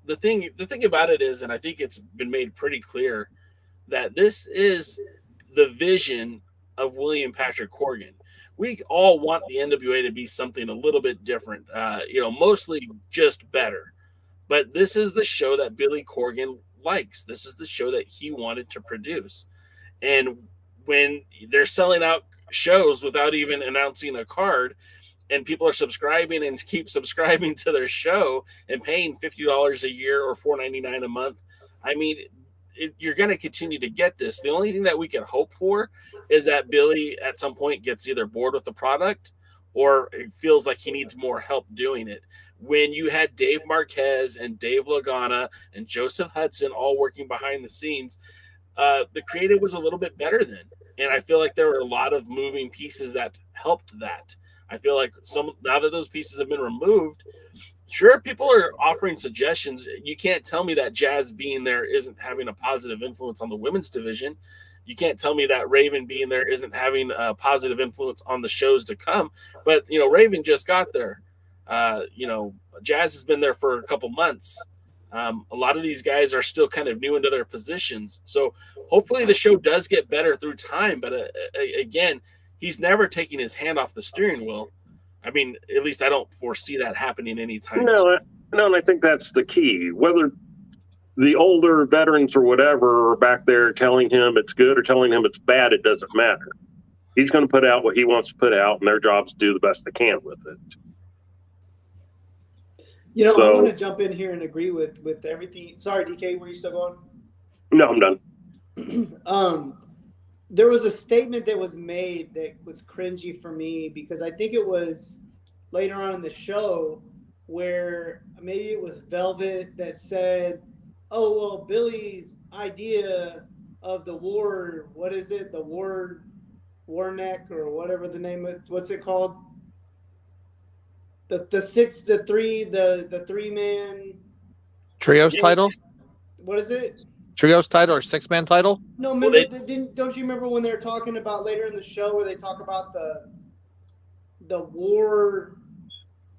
the thing about it is, and I think it's been made pretty clear, that this is the vision of William Patrick Corgan. We all want the NWA to be something a little bit different, mostly just better. But this is the show that Billy Corgan likes. This is the show that he wanted to produce. And when they're selling out shows without even announcing a card, and people are subscribing and keep subscribing to their show and paying $50 a year or $4.99 a month, I mean, you're going to continue to get this. The only thing that we can hope for is that Billy at some point gets either bored with the product or it feels like he needs more help doing it. When you had Dave Marquez and Dave Lagana and Joseph Hudson all working behind the scenes, the creative was a little bit better then. And I feel like there were a lot of moving pieces that helped that. I feel like now that those pieces have been removed, sure, people are offering suggestions. You can't tell me that Jazz being there isn't having a positive influence on the women's division. You can't tell me that Raven being there isn't having a positive influence on the shows to come. But, Raven just got there. Jazz has been there for a couple months. A lot of these guys are still kind of new into their positions. So hopefully the show does get better through time. But again, he's never taking his hand off the steering wheel. I mean, at least I don't foresee that happening anytime soon. No, and I think that's the key. Whether the older veterans or whatever are back there telling him it's good or telling him it's bad, it doesn't matter. He's going to put out what he wants to put out, and their job's to do the best they can with it. I want to jump in here and agree with everything. Sorry, DK, were you still going? No, I'm done. There was a statement that was made that was cringy for me because I think it was later on in the show where maybe it was Velvet that said, oh, well, Billy's idea of the war, what is it? The war neck or whatever the name is. What's it called? the three man Trios title? What is it? Trios title or 6-man title? No, remember don't you remember when they were talking about later in the show where they talk about the war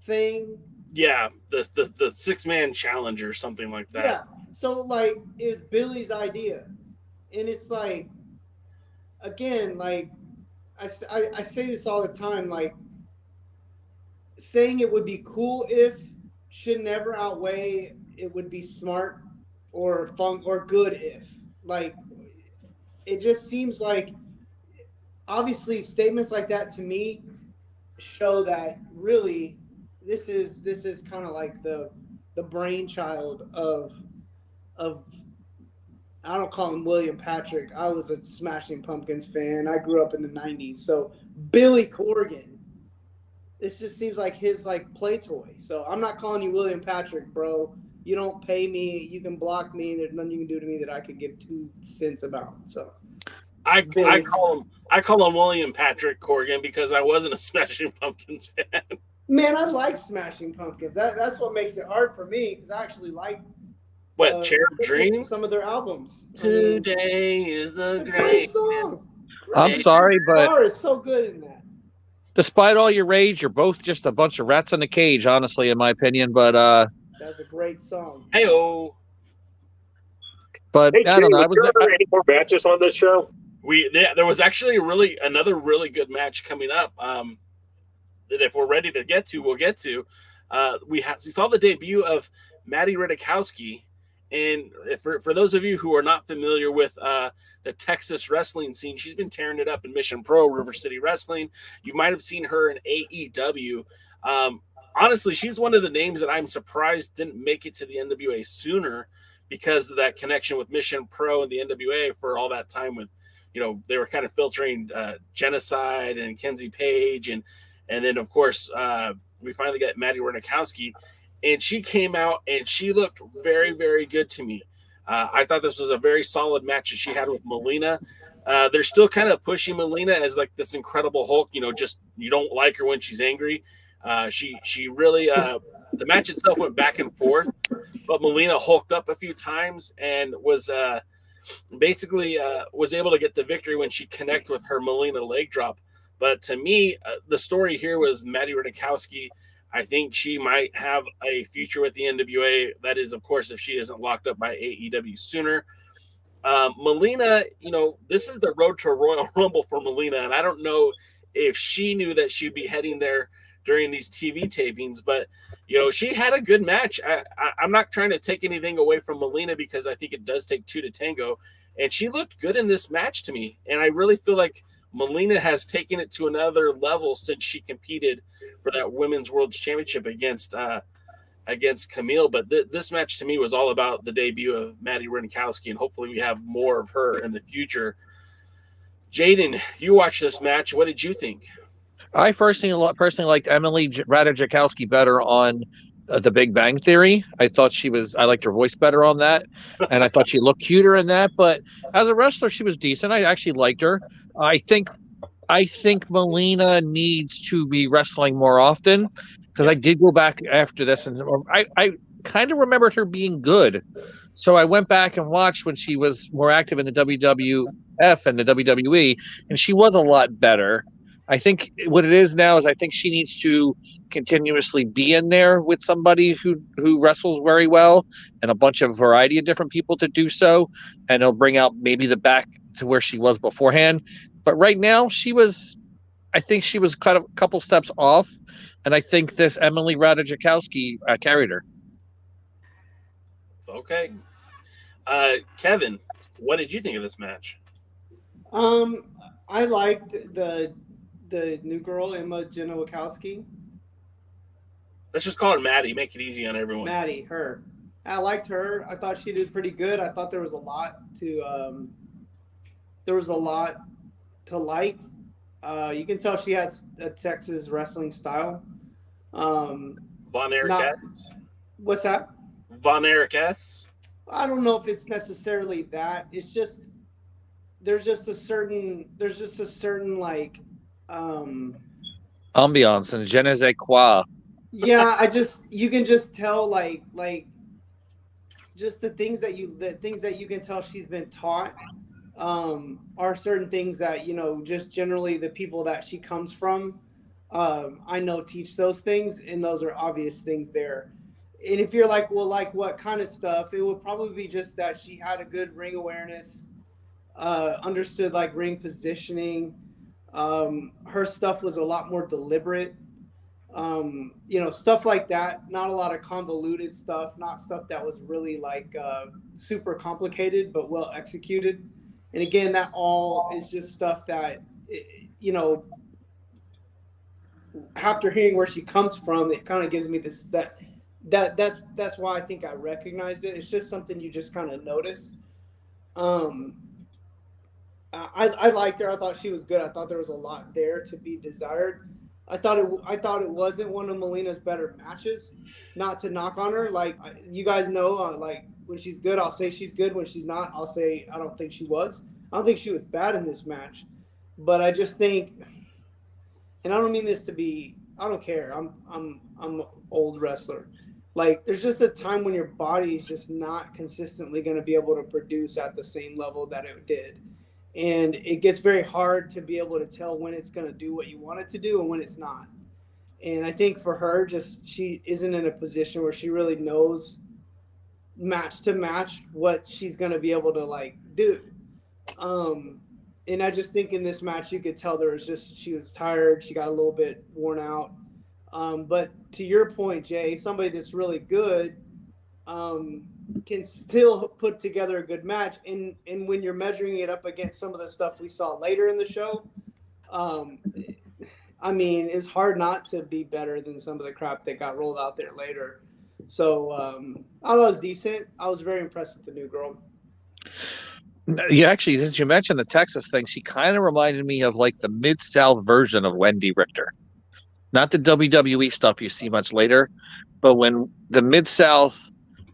thing? Yeah, the 6-man challenge or something like that. Yeah. So like it's Billy's idea. And it's like again, like I say this all the time, like saying it would be cool if should never outweigh it would be smart or fun or good if. Like it just seems like obviously statements like that to me show that really this is kind of like the brainchild of I don't call him William Patrick. I was a Smashing Pumpkins fan. I grew up in the 90s. So Billy Corgan, this just seems like his like play toy. So I'm not calling you William Patrick, bro. You don't pay me. You can block me. There's nothing you can do to me that I could give 2 cents about. So I call him William Patrick Corgan because I wasn't a Smashing Pumpkins fan. Man, I like Smashing Pumpkins. That's what makes it hard for me because I actually like Cherub Dreams? Some of their albums. Today is the great song. I'm sorry, but guitar is so good in that. Despite all your rage, you're both just a bunch of rats in a cage, honestly, in my opinion. But that's a great song. Hey-o. But hey, I don't know. Was there any more matches on this show? There was actually another really good match coming up. That if we're ready to get to, we'll get to. We saw the debut of Maddie Redikowski, and for those of you who are not familiar with the Texas wrestling scene, she's been tearing it up in Mission Pro, River City Wrestling. You might have seen her in AEW. Honestly, she's one of the names that I'm surprised didn't make it to the NWA sooner because of that connection with Mission Pro and the NWA for all that time with, they were kind of filtering Genocide and Kenzie Page. And then, of course, we finally got Maddie Redikowski, and she came out and she looked very, very good to me. I thought this was a very solid match that she had with Melina. They're still kind of pushing Melina as like this incredible Hulk, just you don't like her when she's angry. She really the match itself went back and forth, but Melina hulked up a few times and was basically was able to get the victory when she connected with her Melina leg drop. But to me, the story here was Maddie Redikowski. I think she might have a future with the NWA. That is, of course, if she isn't locked up by AEW sooner. Melina, this is the road to a Royal Rumble for Melina, and I don't know if she knew that she'd be heading there during these TV tapings, but she had a good match. I'm not trying to take anything away from Melina because I think it does take 2 to tango, and she looked good in this match to me, and I really feel like Melina has taken it to another level since she competed for that Women's World Championship against Camille. But this match to me was all about the debut of Maddie Redikowski, and hopefully we have more of her in the future. Jaden, you watched this match. What did you think? I personally liked Emily Ratajkowski better on The Big Bang Theory. I liked her voice better on that, and I thought she looked cuter in that. But as a wrestler, she was decent. I actually liked her. I think Melina needs to be wrestling more often because I did go back after this and I kind of remembered her being good. So I went back and watched when she was more active in the WWF and the WWE, and she was a lot better. I think what it is now is I think she needs to continuously be in there with somebody who wrestles very well and a bunch of variety of different people to do so, and it'll bring out maybe the back to where she was beforehand. But right now I think she was kind of a couple steps off, and I think this Emily Ratajkowski carried her. Okay. Kevin, what did you think of this match? I liked the new girl, Emma Janowakowski. Let's just call her Maddie. Make it easy on everyone. Maddie, her. I liked her. I thought she did pretty good. I thought there was a lot to like. You can tell she has a Texas wrestling style. Von Erich S. What's that? Von Erich S. I don't know if it's necessarily that. It's just there's just a certain like ambiance and je ne sais quoi. Yeah, you can just tell like just the things that you can tell she's been taught are certain things that, you know, just generally the people that she comes from, I know teach those things, and those are obvious things there. And if you're like, well, like what kind of stuff, it would probably be just that she had a good ring awareness, understood like ring positioning. Her stuff was a lot more deliberate. You know, stuff like that. Not a lot of convoluted stuff, not stuff that was really like super complicated, but well executed. And again, that all is just stuff that, you know, after hearing where she comes from, it kind of gives me this that's why I think I recognized it. It's just something you just kind of notice. I liked her. I thought she was good. I thought there was a lot there to be desired. I thought it wasn't one of Melina's better matches. Not to knock on her, like you guys know, like when she's good, I'll say she's good. When she's not, I'll say I don't think she was. I don't think she was bad in this match, but I just think, and I don't mean this to be, I don't care. I'm an old wrestler. Like there's just a time when your body is just not consistently going to be able to produce at the same level that it did. And it gets very hard to be able to tell when it's going to do what you want it to do and when it's not. And I think for her, just she isn't in a position where she really knows match to match what she's going to be able to like do. And I just think in this match, you could tell there was just, she was tired. She got a little bit worn out. But to your point, Jay, somebody that's really good, can still put together a good match. And when you're measuring it up against some of the stuff we saw later in the show, I mean, it's hard not to be better than some of the crap that got rolled out there later. So I thought it was decent. I was very impressed with the new girl. Yeah, actually, since you mentioned the Texas thing, she kind of reminded me of like the Mid-South version of Wendy Richter. Not the WWE stuff you see much later, but when the Mid-South,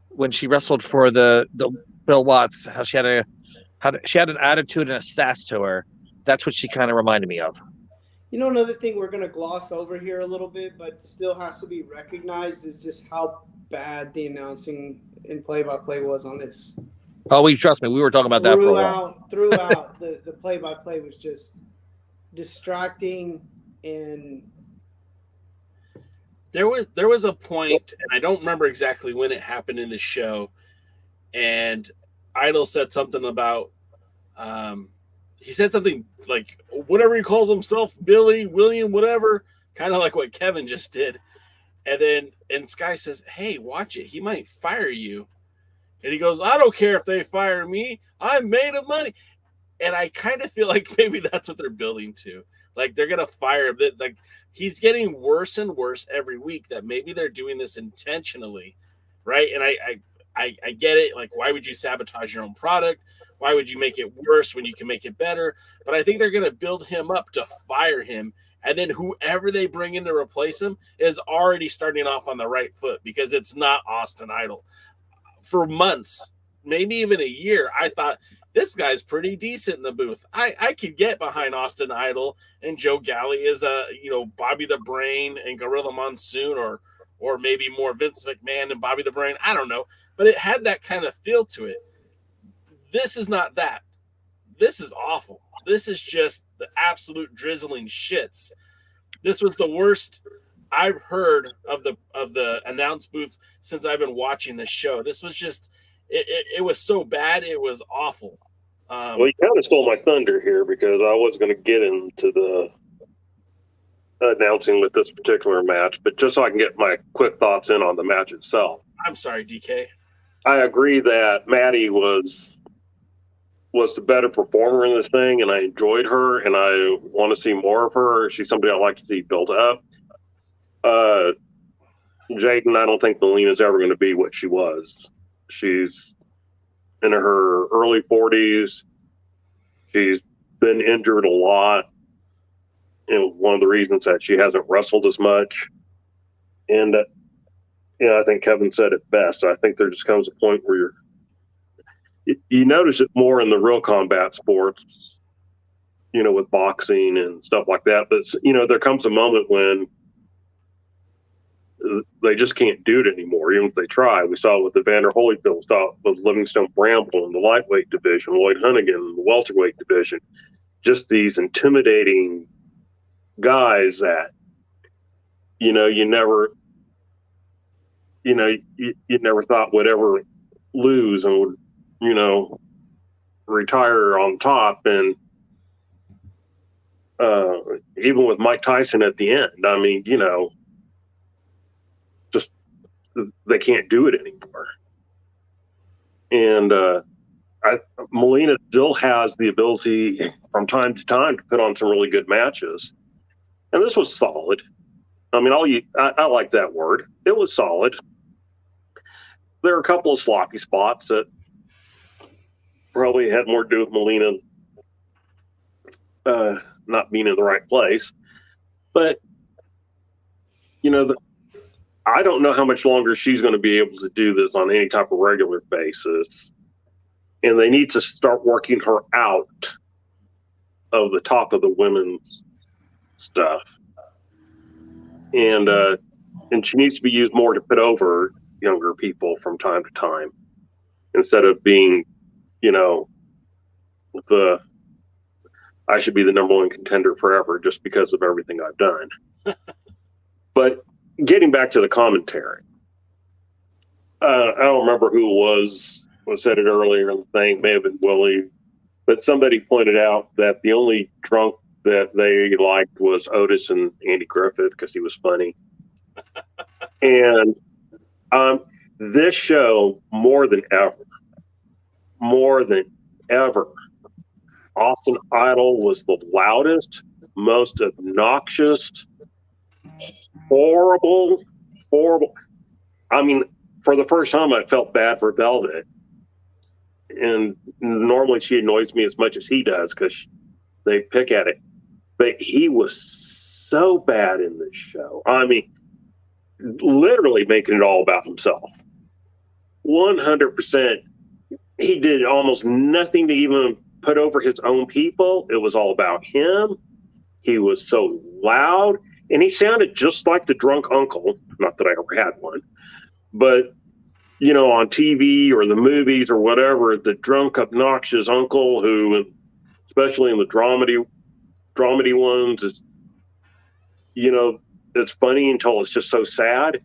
when she wrestled for the Bill Watts, how she had an attitude and a sass to her. That's what she kind of reminded me of. You know, another thing we're going to gloss over here a little bit, but still has to be recognized, is just how bad the announcing and play-by-play was on this. Oh, trust me, we were talking about that for a while. Throughout, the play-by-play was just distracting, and there was a point, and I don't remember exactly when it happened in the show, and Idol said something about he said something like whatever he calls himself, Billy, William, whatever, kind of like what Kevin just did. And Sky says, "Hey, watch it. He might fire you." And he goes, "I don't care if they fire me. I'm made of money." And I kind of feel like maybe that's what they're building to. Like they're going to fire him. Like he's getting worse and worse every week, that maybe they're doing this intentionally. Right. And I get it. Like, why would you sabotage your own product? Why would you make it worse when you can make it better? But I think they're going to build him up to fire him. And then whoever they bring in to replace him is already starting off on the right foot, because it's not Austin Idol. For months, maybe even a year, I thought this guy's pretty decent in the booth. I could get behind Austin Idol and Joe Galley as Bobby the Brain and Gorilla Monsoon, or maybe more Vince McMahon and Bobby the Brain. I don't know. But it had that kind of feel to it. This is not that. This is awful. This is just the absolute drizzling shits. This was the worst I've heard of the announce booth since I've been watching this show. This was just it was so bad. It was awful. Well, you kind of stole my thunder here, because I was going to get into the announcing with this particular match, but just so I can get my quick thoughts in on the match itself. I'm sorry, DK. I agree that Maddie was the better performer in this thing, and I enjoyed her, and I want to see more of her. She's somebody I like to see built up. Jaden, I don't think Melina's ever going to be what she was. She's in her early 40s. She's been injured a lot. And one of the reasons that she hasn't wrestled as much. And, I think Kevin said it best. I think there just comes a point where you notice it more in the real combat sports, with boxing and stuff like that. But, there comes a moment when they just can't do it anymore, even if they try. We saw with the Vander Holyfield stuff with Livingstone Bramble in the lightweight division, Lloyd Hunnigan in the welterweight division. Just these intimidating guys that, you never thought would ever lose and would, retire on top. And even with Mike Tyson at the end, I mean, just they can't do it anymore. And Molina still has the ability from time to time to put on some really good matches. And this was solid. I mean, I like that word. It was solid. There are a couple of sloppy spots that probably had more to do with Molina not being in the right place. But, I don't know how much longer she's going to be able to do this on any type of regular basis. And they need to start working her out of the top of the women's stuff. And she needs to be used more to put over younger people from time to time, instead of being, I should be the number one contender forever just because of everything I've done. But getting back to the commentary, I don't remember who was said it earlier in the thing, may have been Willie, but somebody pointed out that the only drunk that they liked was Otis and Andy Griffith because he was funny. And this show, more than ever, Austin Idol was the loudest, most obnoxious, horrible. I mean, for the first time, I felt bad for Velvet. And normally she annoys me as much as he does because they pick at it. But he was so bad in this show. I mean, literally making it all about himself. 100%. He did almost nothing to even put over his own people. It was all about him. He was so loud. And he sounded just like the drunk uncle. Not that I ever had one. But, on TV or the movies or whatever, the drunk, obnoxious uncle who, especially in the dramedy ones, is, it's funny until it's just so sad.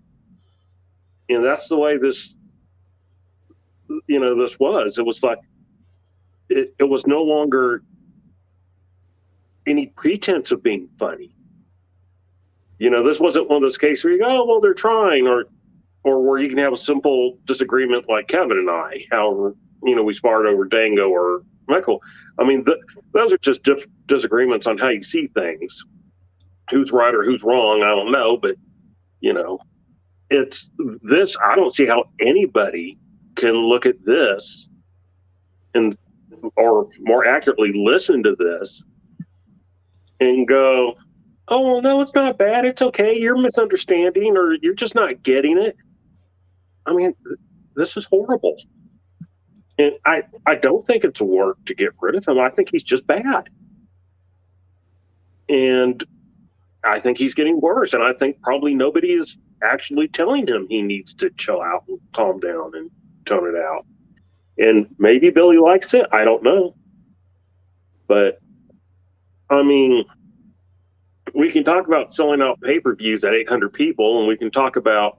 And that's the way this was. It was like, it was no longer any pretense of being funny. This wasn't one of those cases where you go, oh, well, they're trying, or where you can have a simple disagreement like Kevin and I, how, we sparred over Dango or Michael. I mean, those are just disagreements on how you see things. Who's right or who's wrong, I don't know, but, it's this. I don't see how anybody can look at this or more accurately listen to this and go, oh, well, no, it's not bad. It's okay. You're misunderstanding or you're just not getting it. I mean, this is horrible. And I don't think it's a work to get rid of him. I think he's just bad. And I think he's getting worse. And I think probably nobody is actually telling him he needs to chill out and calm down and tone it out. And maybe Billy likes it. I don't know. But, I mean, we can talk about selling out pay-per-views at 800 people, and we can talk about,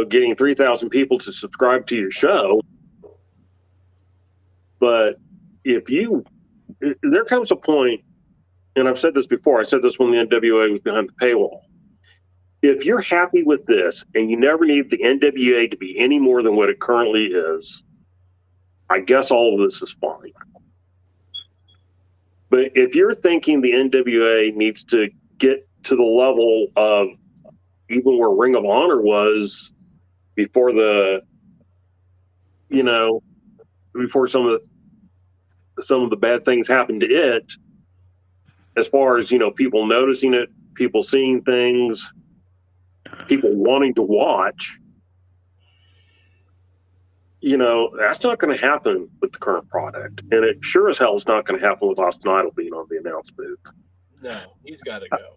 getting 3,000 people to subscribe to your show. But there comes a point, and I've said this before, I said this when the NWA was behind the paywall. If you're happy with this and you never need the NWA to be any more than what it currently is, I guess all of this is fine. But if you're thinking the NWA needs to get to the level of even where Ring of Honor was before before some of the bad things happened to it, as far as, people noticing it, people seeing things, people wanting to watch, that's not going to happen with the current product. And it sure as hell is not going to happen with Austin Idol being on the announce booth. No, he's got to go.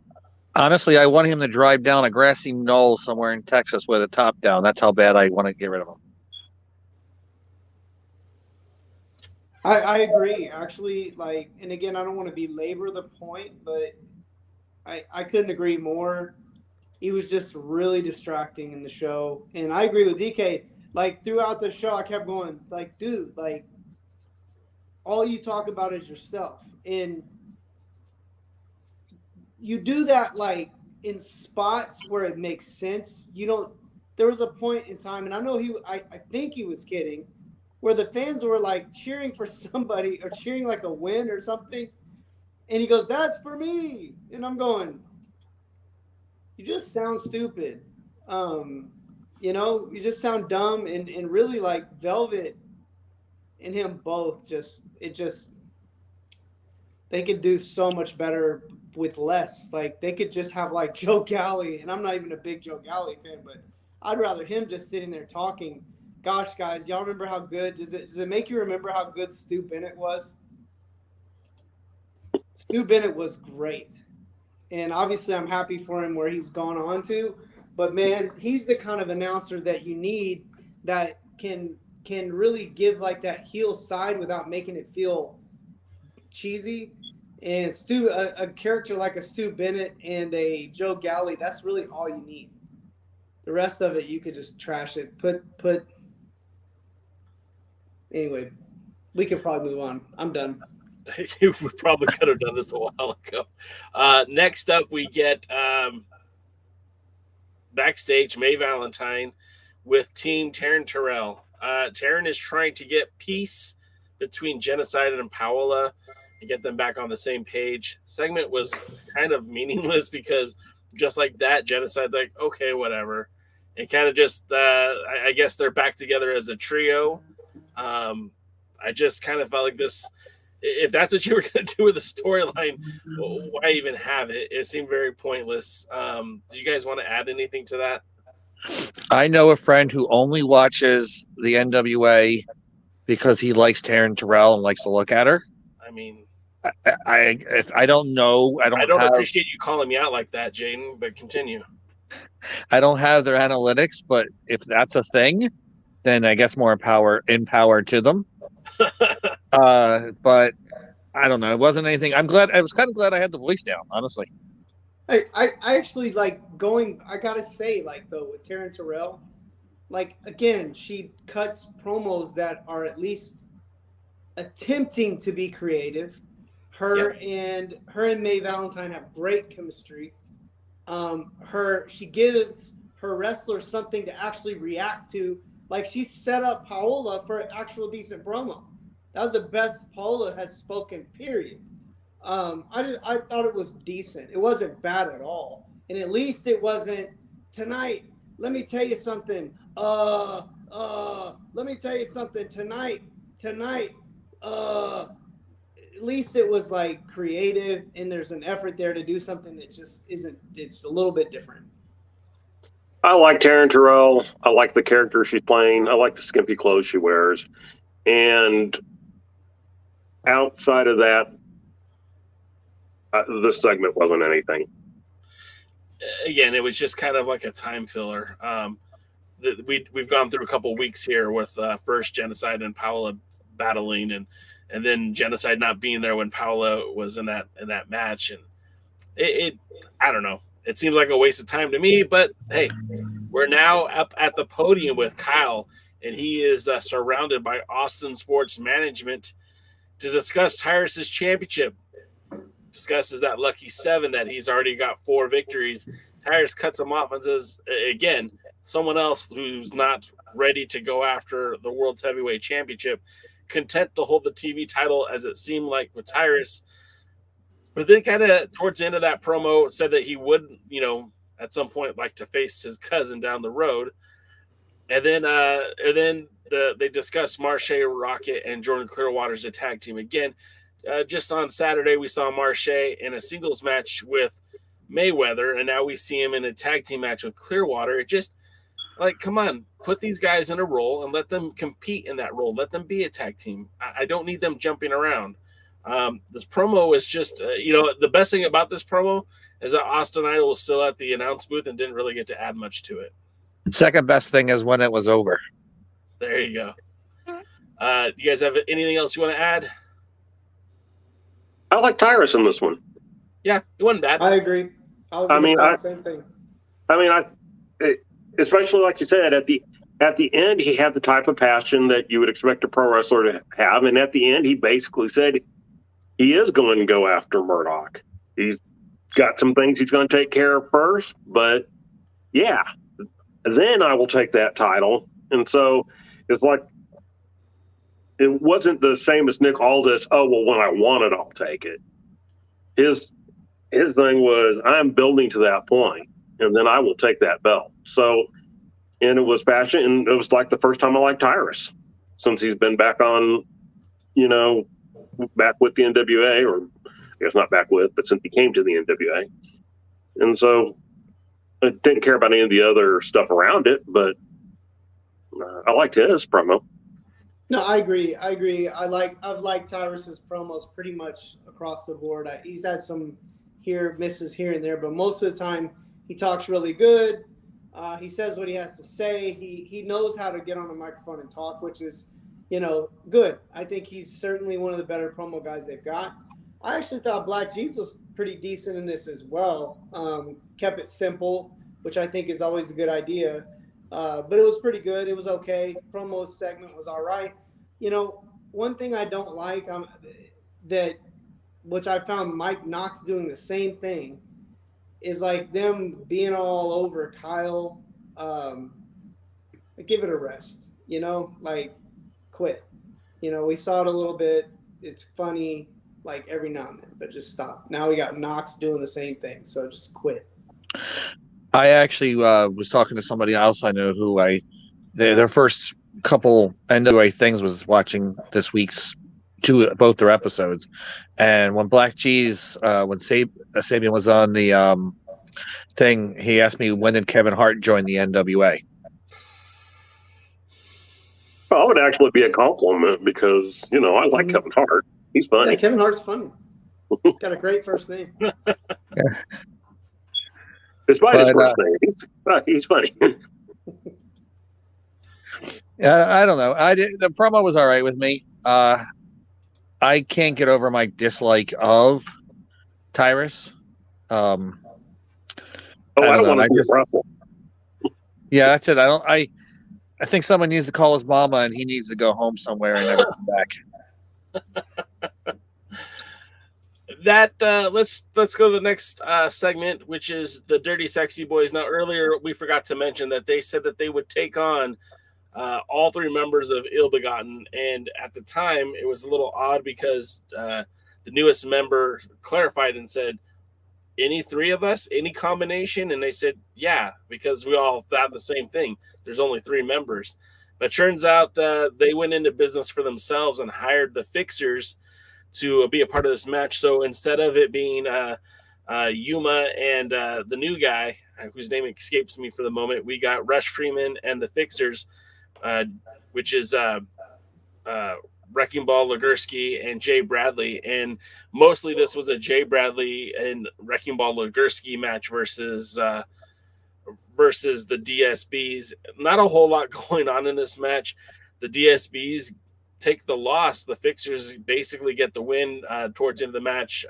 Honestly, I want him to drive down a grassy knoll somewhere in Texas with a top down. That's how bad I want to get rid of him. I agree, actually. Like, and again, I don't want to belabor the point, but I couldn't agree more. He was just really distracting in the show. And I agree with DK. Like, throughout the show, I kept going, like, dude, like, all you talk about is yourself. And you do that, like, in spots where it makes sense. You don't, there was a point in time, and I know I think he was kidding, where the fans were, like, cheering for somebody or cheering, like, a win or something. And he goes, "That's for me." And I'm going, you just sound stupid. You know, you just sound dumb. And really, like, Velvet and him both they could do so much better with less. Like, they could just have, like, Joe Galley. And I'm not even a big Joe Galley fan, but I'd rather him just sitting there talking. Gosh, guys, y'all remember how good? Does it make you remember how good Stu Bennett was? Stu Bennett was great. And obviously I'm happy for him where he's gone on to. But, man, he's the kind of announcer that you need that can really give, like, that heel side without making it feel cheesy. And a character like a Stu Bennett and a Joe Galley, that's really all you need. The rest of it, you could just trash it. Anyway, we can probably move on. I'm done. We probably could have done this a while ago. Next up, we get backstage May Valentine with Team Taryn Terrell. Taryn is trying to get peace between Genocide and Paola and get them back on the same page. Segment was kind of meaningless because just like that, Genocide's like, okay, whatever. And kind of just, I guess they're back together as a trio. I just kind of felt like this. If that's what you were going to do with the storyline, why even have it? It seemed very pointless. Do you guys want to add anything to that? I know a friend who only watches the NWA because he likes Taryn Terrell and likes to look at her. I mean, I don't know. I don't appreciate you calling me out like that, Jaden, but continue. I don't have their analytics, but if that's a thing, then I guess more power to them. But I don't know. It wasn't anything. I was kind of glad I had the voice down, honestly. I actually like going. I gotta say, like, though, with Taryn Terrell, like, again, she cuts promos that are at least attempting to be creative. Her and May Valentine have great chemistry. She gives her wrestlers something to actually react to. Like, she set up Paola for an actual decent promo. That was the best Paola has spoken, period. I thought it was decent. It wasn't bad at all. And at least it wasn't, "Tonight, let me tell you something. Let me tell you something. Tonight. At least it was, like, creative, and there's an effort there to do something that just isn't, it's a little bit different. I like Taryn Terrell. I like the character she's playing. I like the skimpy clothes she wears. And outside of that, this segment wasn't anything. Again, it was just kind of like a time filler. We've gone through a couple of weeks here with first Genocide and Paola battling, and then Genocide not being there when Paola was in that match, and it I don't know. It seems like a waste of time to me, but hey, we're now up at the podium with Kyle, and he is surrounded by Austin Sports Management to discuss Tyrus's championship. Discusses that lucky 7 that he's already got 4 victories. Tyrus cuts him off and says, again, someone else who's not ready to go after the World's Heavyweight Championship, content to hold the TV title as it seemed like with Tyrus. But then kind of towards the end of that promo said that he would, at some point like to face his cousin down the road. And then they discussed Marche Rocket and Jordan Clearwater's a tag team again. Just on Saturday, we saw Marche in a singles match with Mayweather, and now we see him in a tag team match with Clearwater. It just, like, come on, put these guys in a role and let them compete in that role. Let them be a tag team. I don't need them jumping around. This promo was just, the best thing about this promo is that Austin Idol was still at the announce booth and didn't really get to add much to it. Second best thing is when it was over. There you go. You guys have anything else you want to add? I like Tyrus in this one. Yeah, it wasn't bad. I agree. I was going to say the same thing. Especially like you said, at the end, he had the type of passion that you would expect a pro wrestler to have. And at the end, he basically said he is going to go after Murdoch. He's got some things he's going to take care of first, but yeah, then I will take that title. And so it's like, it wasn't the same as Nick Aldis. Oh, well, when I want it, I'll take it. His thing was, I'm building to that point, and then I will take that belt. So, and it was passion, and it was like the first time I liked Tyrus since he's been back on, back with the NWA, or I guess not back with, but since he came to the NWA. And so I didn't care about any of the other stuff around it, but I liked his promo. No, I agree. I've liked Tyrus's promos pretty much across the board. He's had some misses here and there, but most of the time he talks really good. He says what he has to say. He knows how to get on a microphone and talk, which is, good. I think he's certainly one of the better promo guys they've got. I actually thought Black Jeans was pretty decent in this as well. Kept it simple, which I think is always a good idea. But it was pretty good. It was okay. Promo segment was all right. One thing I don't like which I found Mike Knox doing the same thing, is like them being all over Kyle. Give it a rest, quit. We saw it a little bit. It's funny, like every now and then, but just stop. Now we got Knox doing the same thing, so just quit. I actually was talking to somebody else I know who their first couple NWA things was watching this week's both their episodes, and when Black Cheese when Sabian was on the thing, he asked me, when did Kevin Hart join the NWA? Well, it would actually be a compliment because I like Kevin Hart. He's funny. Yeah, Kevin Hart's funny. Got a great first name. Yeah. Despite his first name, he's funny. I don't know. The promo was all right with me. I can't get over my dislike of Tyrus. I don't want to wrestle. Yeah, that's it. I think someone needs to call his mama, and he needs to go home somewhere and never come back. Let's go to the next segment, which is the Dirty Sexy Boys. Now, earlier we forgot to mention that they said that they would take on all three members of Ill Begotten, and at the time it was a little odd because the newest member clarified and said, any three of us, any combination? And they said, yeah, because we all thought the same thing. There's only three members. But turns out they went into business for themselves and hired the Fixers to be a part of this match. So instead of it being Yuma and the new guy, whose name escapes me for the moment, we got Rush Freeman and the Fixers, which is Wrecking Ball Legursky and Jay Bradley. And mostly this was a Jay Bradley and Wrecking Ball Legursky match versus the DSBs. Not a whole lot going on in this match. The DSBs take the loss. The Fixers basically get the win towards the end of the match.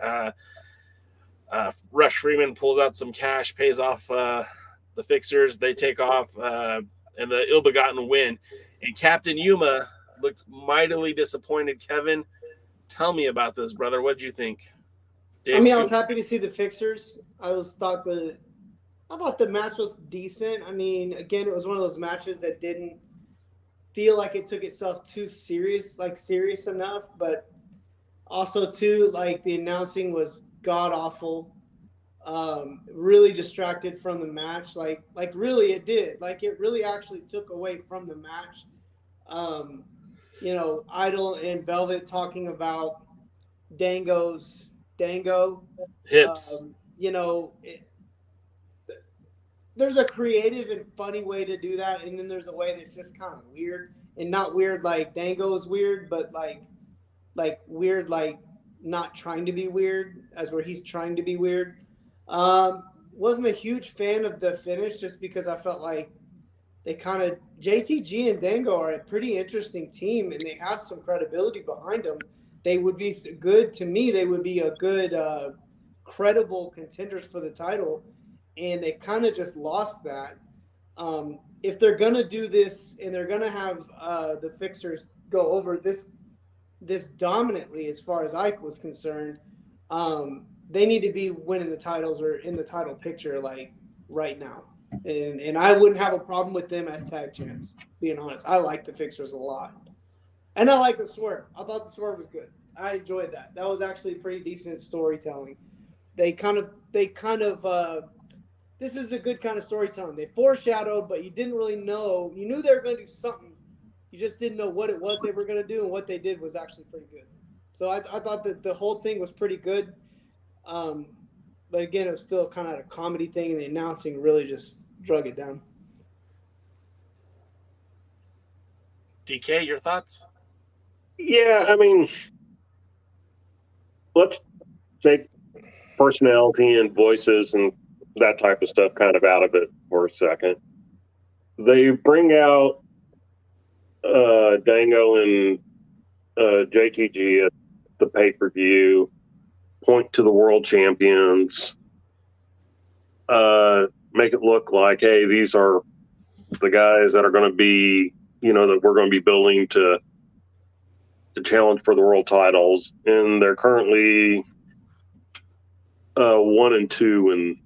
Rush Freeman pulls out some cash, pays off the Fixers. They take off, and the Ill Begotten win. And Captain Yuma looked mightily disappointed. Kevin, tell me about this, brother. What'd you think? I was happy to see the Fixers. I thought the match was decent. Again, it was one of those matches that didn't feel like it took itself too serious enough, but also too, like, the announcing was god awful. Really distracted from the match. Like really it did. Like, it really actually took away from the match. Idol and Velvet talking about Dango's hips. There's a creative and funny way to do that, and then there's a way that's just kind of weird, and not weird like Dango is weird, but like weird, like not trying to be weird as where he's trying to be weird. Wasn't a huge fan of the finish just because I felt like they kind of JTG and Dango are a pretty interesting team and they have some credibility behind them. They would be good to me. They would be a good, credible contenders for the title, and they kind of just lost that. If they're gonna do this and they're gonna have the Fixers go over this dominantly, as far as Ike was concerned, they need to be winning the titles or in the title picture like right now. And I wouldn't have a problem with them as tag champs, being honest. I like the Fixers a lot. And I like the swerve. I thought the swerve was good. I enjoyed that. That was actually pretty decent storytelling. They kind of this is a good kind of storytelling. They foreshadowed, but you didn't really know. You knew they were going to do something. You just didn't know what it was they were going to do, and what they did was actually pretty good. So I thought that the whole thing was pretty good. But again, it was still kind of a comedy thing, and the announcing really just drug it down. DK, your thoughts? Yeah, I mean, let's take personality and voices and that type of stuff kind of out of it for a second. They bring out Dango and JTG at the pay-per-view, point to the world champions, make it look like, hey, these are the guys that are going to be, that we're going to be building to challenge for the world titles. And they're currently 1 and 2 in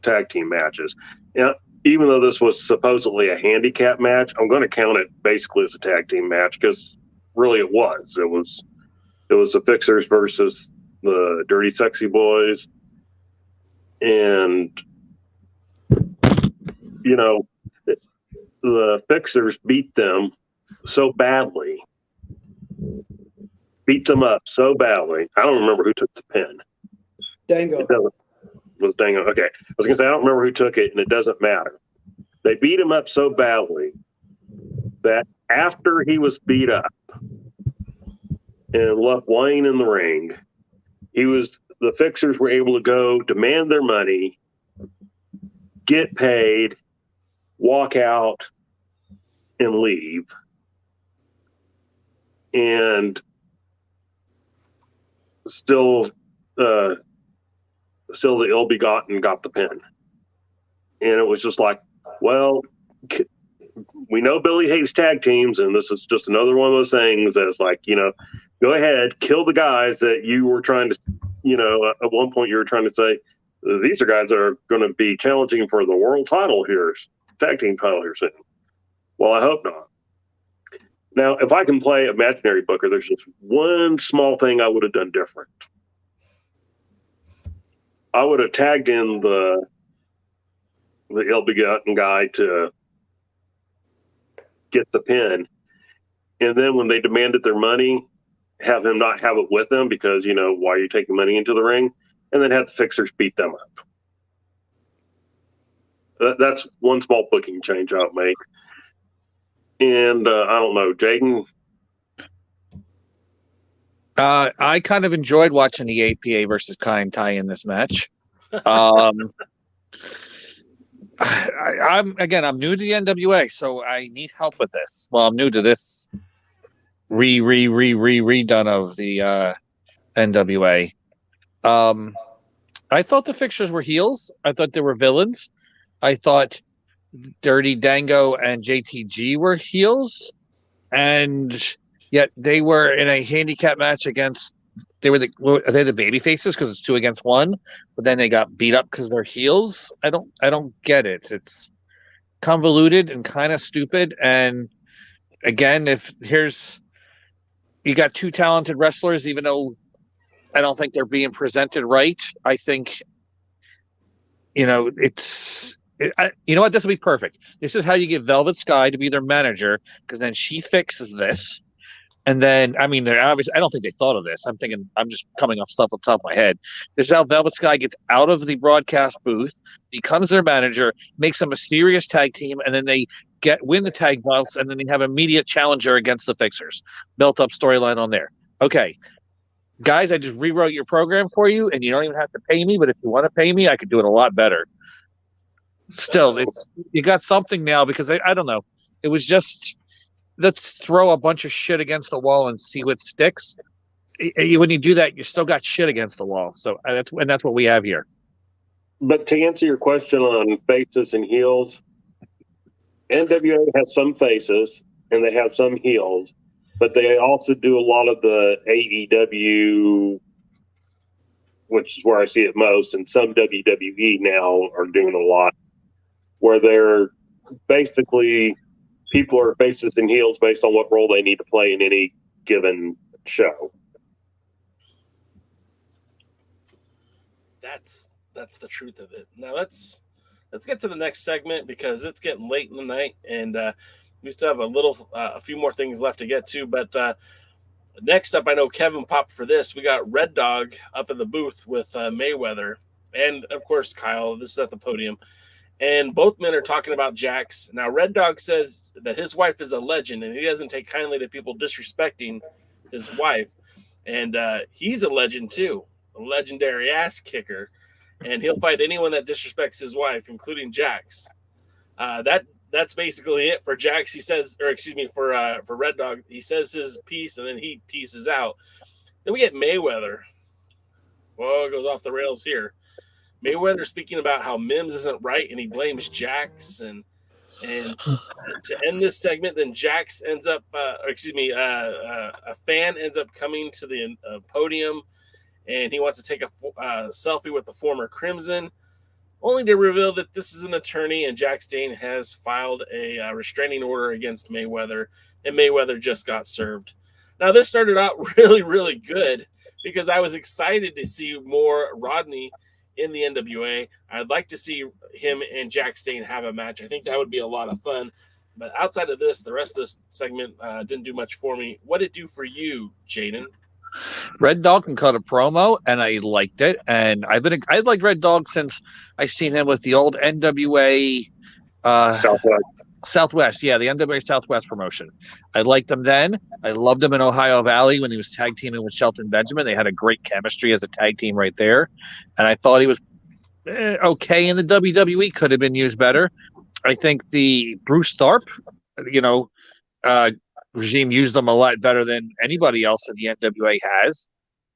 tag team matches. Yeah, even though this was supposedly a handicap match, I'm going to count it basically as a tag team match because really it was. It was the Fixers versus the Dirty Sexy Boys. And, the Fixers beat them so badly. Beat them up so badly. I don't remember who took the pin. Dango. Was Dango. Okay. I was going to say, I don't remember who took it, and it doesn't matter. They beat him up so badly that after he was beat up and left lying in the ring, the Fixers were able to go demand their money, get paid, walk out, and leave. And still the ill-begotten got the pin. And it was just like, well, we know Billy hates tag teams, and this is just another one of those things that's like, go ahead, kill the guys that you were trying to, at one point you were trying to say, these are guys that are going to be challenging for the world title here, tag team title here soon. Well, I hope not. Now, if I can play imaginary booker, there's just one small thing I would have done different. I would have tagged in the ill-begotten guy to get the pin. And then when they demanded their money, have him not have it with them because, why are you taking money into the ring? And then have the Fixers beat them up. That's one small booking change I'll make. And I don't know, Jaden. I kind of enjoyed watching the APA versus Kai tie in this match. I'm new to the NWA, so I need help with this. Well, I'm new to this redone of the NWA. I thought the Fixers were heels. I thought they were villains. I thought Dirty Dango and JTG were heels, and yet they were in a handicap match against. Are they the baby faces because it's 2 against 1, but then they got beat up because they're heels. I don't get it. It's convoluted and kind of stupid. And again, you got 2 talented wrestlers, even though I don't think they're being presented right. I think, you know what? This will be perfect. This is how you get Velvet Sky to be their manager, because then she fixes this. And then, they're obviously, I don't think they thought of this. I'm just coming off stuff on top of my head. This is how Velvet Sky gets out of the broadcast booth, becomes their manager, makes them a serious tag team, and then they win the tag belts, and then they have immediate challenger against the Fixers. Built up storyline on there. Okay. guys, I just rewrote your program for you, and you don't even have to pay me. But if you want to pay me, I could do it a lot better. Still, you got something now because I don't know. It was just let's throw a bunch of shit against the wall and see what sticks. When you do that, you still got shit against the wall. So that's what we have here. But to answer your question on faces and heels, NWA has some faces and they have some heels, but they also do a lot of the AEW, which is where I see it most, and some WWE now are doing a lot, where they're basically people are faces and heels based on what role they need to play in any given show. That's the truth of it. Now let's get to the next segment because it's getting late in the night and we still have a few more things left to get to. But next up, I know Kevin popped for this. We got Red Dog up in the booth with Mayweather and of course Kyle. This is at the podium, and both men are talking about Jax. Now Red Dog says that his wife is a legend and he doesn't take kindly to people disrespecting his wife, and he's a legend too, a legendary ass kicker. And he'll fight anyone that disrespects his wife, including Jax. That's basically it for Jax. He says, or excuse me, for Red Dog, he says his piece and then he pieces out. Then we get Mayweather. Well, it goes off the rails here. Mayweather speaking about how Mims isn't right and he blames Jax. And to end this segment, then Jax ends up, a fan ends up coming to the podium. And he wants to take a selfie with the former Crimson, only to reveal that this is an attorney and Jax Dane has filed a restraining order against Mayweather, and Mayweather just got served. Now, this started out really, really good because I was excited to see more Rodney in the NWA. I'd like to see him and Jax Dane have a match. I think that would be a lot of fun. But outside of this, the rest of this segment didn't do much for me. What did it do for you, Jaden? Red Dog can cut a promo, and I liked it. And I liked Red Dog since I seen him with the old NWA Southwest. Yeah, the NWA Southwest promotion. I liked him then. I loved him in Ohio Valley when he was tag teaming with Shelton Benjamin. They had a great chemistry as a tag team right there. And I thought he was okay in the WWE. Could have been used better. I think the Bruce Tharp, regime used them a lot better than anybody else in the NWA has.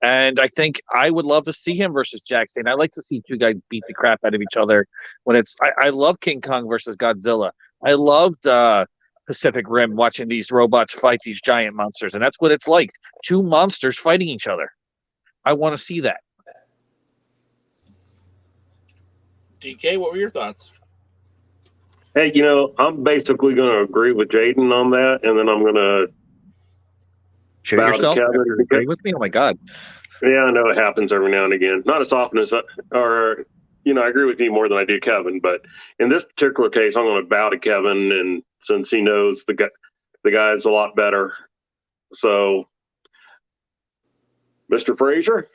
And I think I would love to see him versus Jax Dane. I like to see two guys beat the crap out of each other when it's I love King Kong versus Godzilla. I loved Pacific Rim watching these robots fight these giant monsters, and that's what it's like. Two monsters fighting each other. I want to see that. DK, what were your thoughts? Hey, I'm basically going to agree with Jaden on that, and then I'm going to show yourself after agree with me. Oh my God! Yeah, I know it happens every now and again. Not as often as, I agree with you more than I do Kevin. But in this particular case, I'm going to bow to Kevin, and since he knows the guy's a lot better, so Mr. Frazier.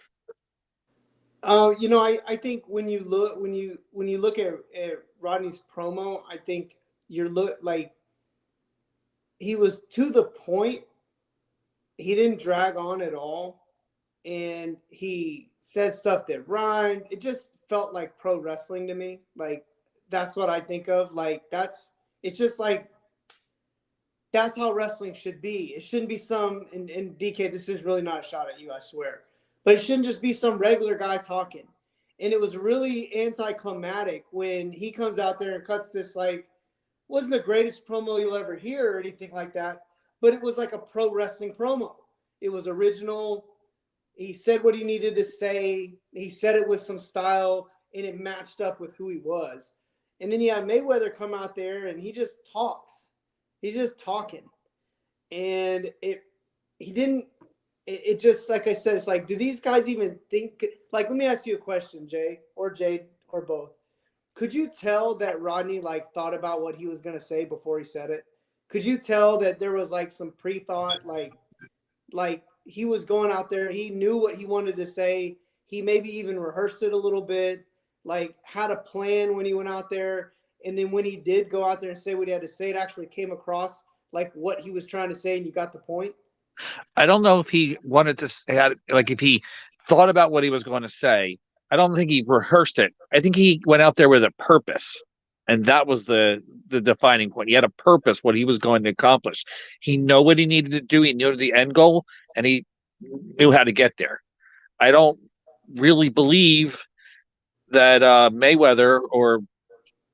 I think when you look at Rodney's promo, I think he was to the point. He didn't drag on at all, and he said stuff that rhymed. It just felt like pro wrestling to me. Like that's what I think of. It's just like that's how wrestling should be. It shouldn't be and DK, this is really not a shot at you, I swear. But it shouldn't just be some regular guy talking. And it was really anticlimactic when he comes out there and cuts this, wasn't the greatest promo you'll ever hear or anything like that, but it was like a pro wrestling promo. It was original. He said what he needed to say. He said it with some style, and it matched up with who he was. And then you have Mayweather come out there, and he just talks. He's just talking. And it just, like I said, it's like, do these guys even think? Let me ask you a question, Jay or Jade or both. Could you tell that Rodney thought about what he was going to say before he said it? Could you tell that there was some pre-thought, like he was going out there, he knew what he wanted to say. He maybe even rehearsed it a little bit, had a plan when he went out there. And then when he did go out there and say what he had to say, it actually came across like what he was trying to say and you got the point? I don't know if he wanted to like if he thought about what he was going to say. I don't think he rehearsed it. I think he went out there with a purpose, and that was the defining point. He had a purpose, what he was going to accomplish. He knew what he needed to do. He knew the end goal, and he knew how to get there. I don't really believe that Mayweather or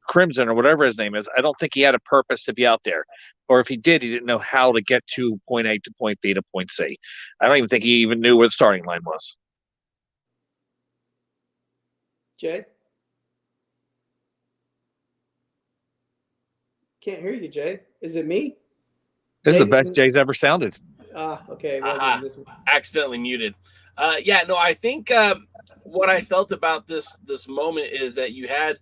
Crimson or whatever his name is, I don't think he had a purpose to be out there. Or if he did, he didn't know how to get to point A to point B to point C. I don't even think he even knew where the starting line was. Jay? Can't hear you, Jay. Is it me? This is the best Jay's ever sounded. Okay. Accidentally muted. I think what I felt about this moment is that you had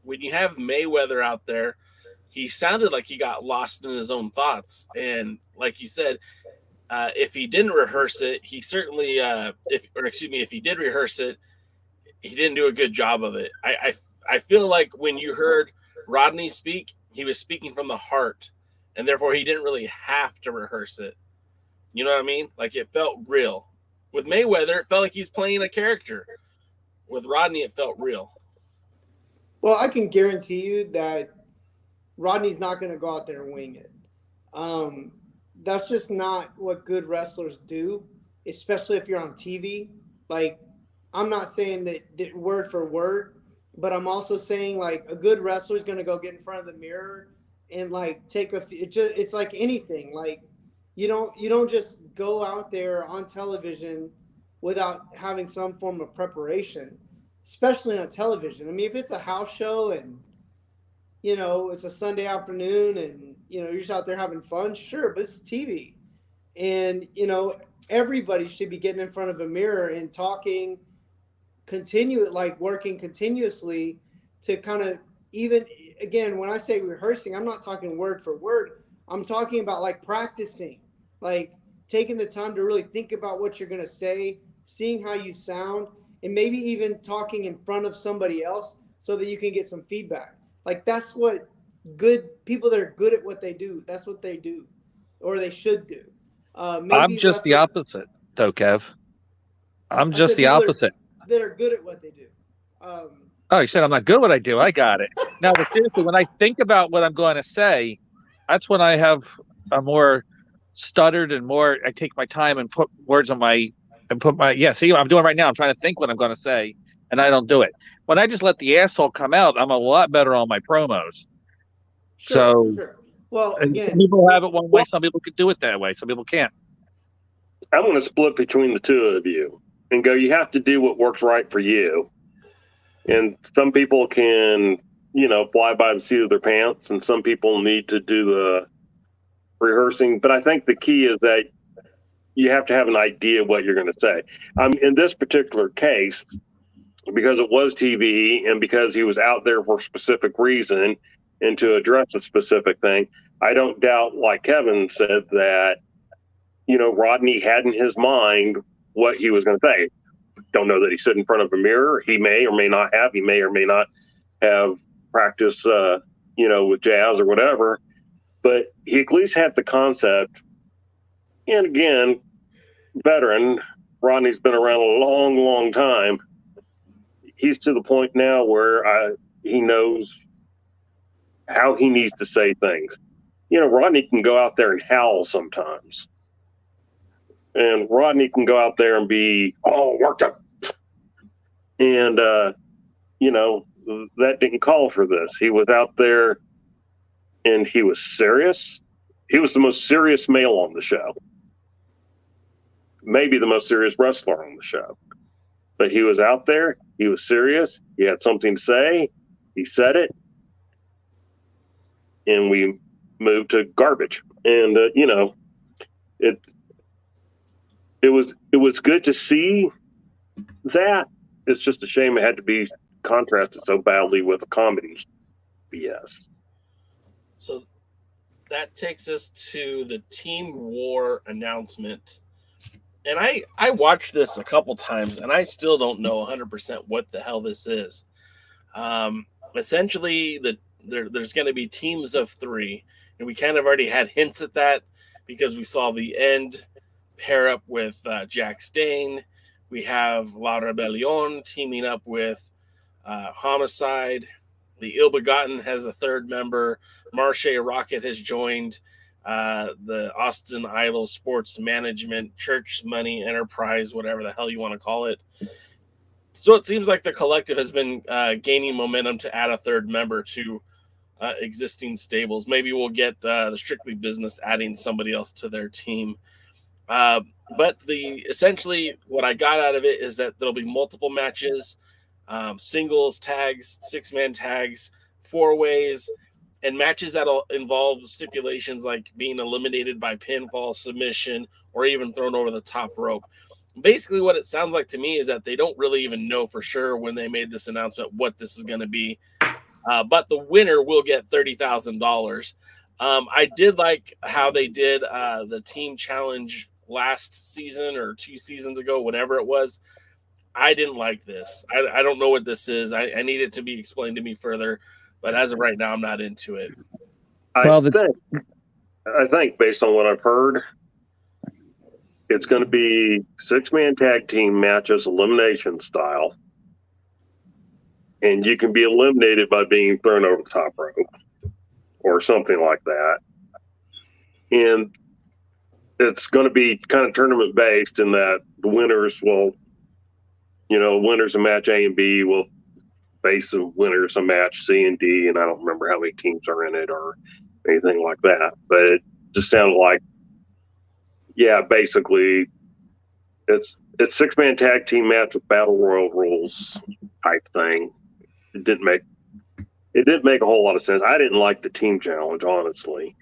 when you have Mayweather out there, he sounded like he got lost in his own thoughts. And like you said, if he didn't rehearse it, he certainly if he did rehearse it, he didn't do a good job of it. I feel like when you heard Rodney speak, he was speaking from the heart, and therefore he didn't really have to rehearse it. You know what I mean? Like, it felt real. With Mayweather, it felt like he's playing a character. With Rodney, it felt real. Well, I can guarantee you that Rodney's not going to go out there and wing it. That's just not what good wrestlers do, especially if you're on TV. Like, I'm not saying that word for word, but I'm also saying, like, a good wrestler is going to go get in front of the mirror and, like, it's like anything. Like, you don't just go out there on television without having some form of preparation, especially on television. I mean, if it's a house show and, it's a Sunday afternoon and, you're just out there having fun, sure, but it's TV. And, everybody should be getting in front of a mirror and talking working continuously to kind of, even, again, when I say rehearsing, I'm not talking word for word. I'm talking about, like, practicing, like taking the time to really think about what you're going to say, seeing how you sound, and maybe even talking in front of somebody else so that you can get some feedback. Like, that's what good people that are good at what they do, that's what they do, or they should do. I'm just the opposite, though, Kev. I'm just the opposite. That are good at what they do. Oh, you said I'm not good at what I do. I got it. No, but seriously, when I think about what I'm going to say, that's when I have a more stuttered and more. I take my time and put words on see what I'm doing right now. I'm trying to think what I'm going to say, and I don't do it. When I just let the asshole come out, I'm a lot better on my promos. Sure. Well, again, some people have it one way. Some people could do it that way. Some people can't. I'm going to split between the two of you and go, you have to do what works right for you. And some people can, fly by the seat of their pants, and some people need to do the rehearsing. But I think the key is that you have to have an idea of what you're going to say. In this particular case, because it was TV and because he was out there for a specific reason and to address a specific thing, I don't doubt, like Kevin said, that, Rodney had in his mind what he was going to say. Don't know that he stood in front of a mirror. He may or may not have. He may or may not have practiced, with jazz or whatever. But he at least had the concept. And again, veteran, Rodney's been around a long, long time. He's to the point now where he knows how he needs to say things. Rodney can go out there and howl sometimes. And Rodney can go out there and be, worked up. And, that didn't call for this. He was out there and he was serious. He was the most serious male on the show. Maybe the most serious wrestler on the show. But he was out there. He was serious. He had something to say. He said it. And we moved to garbage. And, it was good to see that. It's just a shame it had to be contrasted so badly with a comedy BS. So that takes us to the Team War announcement. And I watched this a couple times, and I still don't know 100% what the hell this is. Essentially, there's going to be teams of 3, and we kind of already had hints at that because we saw the End pair up with Jack Stain. We have La Rebellion teaming up with Homicide. The Ill Begotten has a third member. Marche Rocket has joined the Austin Idol Sports Management Church Money Enterprise, whatever the hell you want to call it. So it seems like the collective has been gaining momentum to add a third member to existing stables. Maybe we'll get the Strictly Business adding somebody else to their team. But essentially what I got out of it is that there'll be multiple matches, singles tags, 6-man tags, 4-ways, and matches that'll involve stipulations like being eliminated by pinfall, submission, or even thrown over the top rope. Basically, what it sounds like to me is that they don't really even know for sure when they made this announcement what this is going to be. But the winner will get $30,000. I did like how they did the team challenge last season or 2 seasons ago, whatever it was. I didn't like this. I don't know what this is. I need it to be explained to me further. But as of right now, I'm not into it. I think based on what I've heard, it's going to be 6-man tag team matches, elimination style. And you can be eliminated by being thrown over the top rope or something like that. And it's going to be kind of tournament based in that the winners will, winners of match A and B will face the winners of match C and D. And I don't remember how many teams are in it or anything like that. But it just sounded like, yeah, basically it's 6-man tag team match with battle royal rules type thing. It didn't make a whole lot of sense. I didn't like the team challenge, honestly.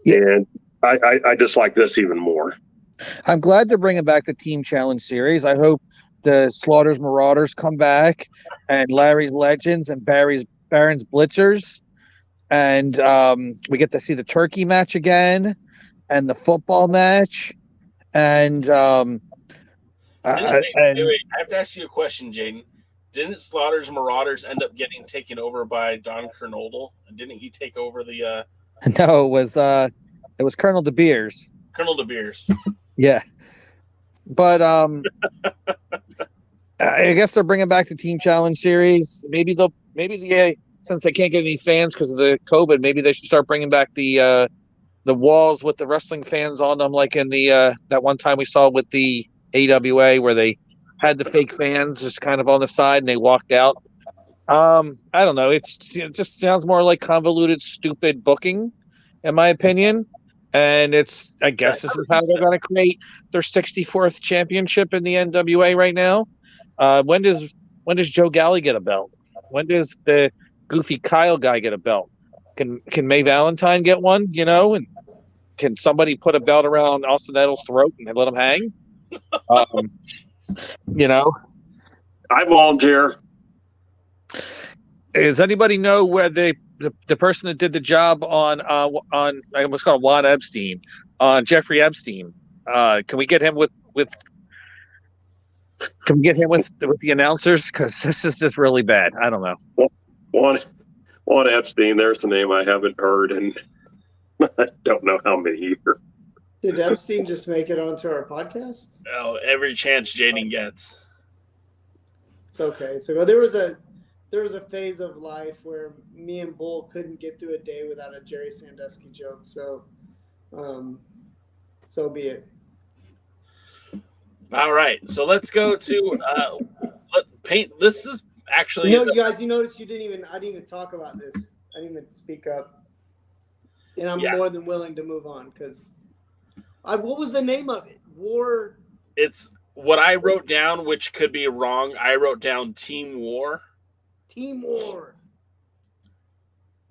Yeah. And I dislike this even more. I'm glad they're bringing back the team challenge series. I hope the Slaughter's Marauders come back, and Larry's Legends and Baron's Blitzers, and we get to see the turkey match again, and the football match, and wait, I have to ask you a question, Jaden. Didn't Slaughter's Marauders end up getting taken over by Don Kernodle? And didn't he take over the? No, it was Colonel De Beers. Colonel De Beers. Yeah, but I guess they're bringing back the team challenge series. Maybe since they can't get any fans because of the COVID, maybe they should start bringing back the walls with the wrestling fans on them, like in the that one time we saw with the AWA where they had the fake fans just kind of on the side and they walked out. I don't know. It just sounds more like convoluted, stupid booking, in my opinion. And I guess this is how they're going to create their 64th championship in the NWA right now. When does Joe Galley get a belt? When does the Goofy Kyle guy get a belt? Can May Valentine get one? And can somebody put a belt around Austin Edel's throat and let him hang? I volunteer. Does anybody know where the person that did the job on I almost call him Juan Epstein, on Jeffrey Epstein? Can we get him with the announcers? Because this is just really bad. I don't know. Juan Epstein, there's the name I haven't heard, and I don't know how many either. Did Epstein just make it onto our podcast? Oh, every chance Jaden gets. It's okay. So there was a phase of life where me and Bull couldn't get through a day without a Jerry Sandusky joke. So, so be it. All right. So let's go to paint. This is actually. You guys, you notice I didn't even talk about this. I didn't even speak up. And I'm more than willing to move on because what was the name of it? War. It's what I wrote down, which could be wrong. I wrote down Team War. Team War.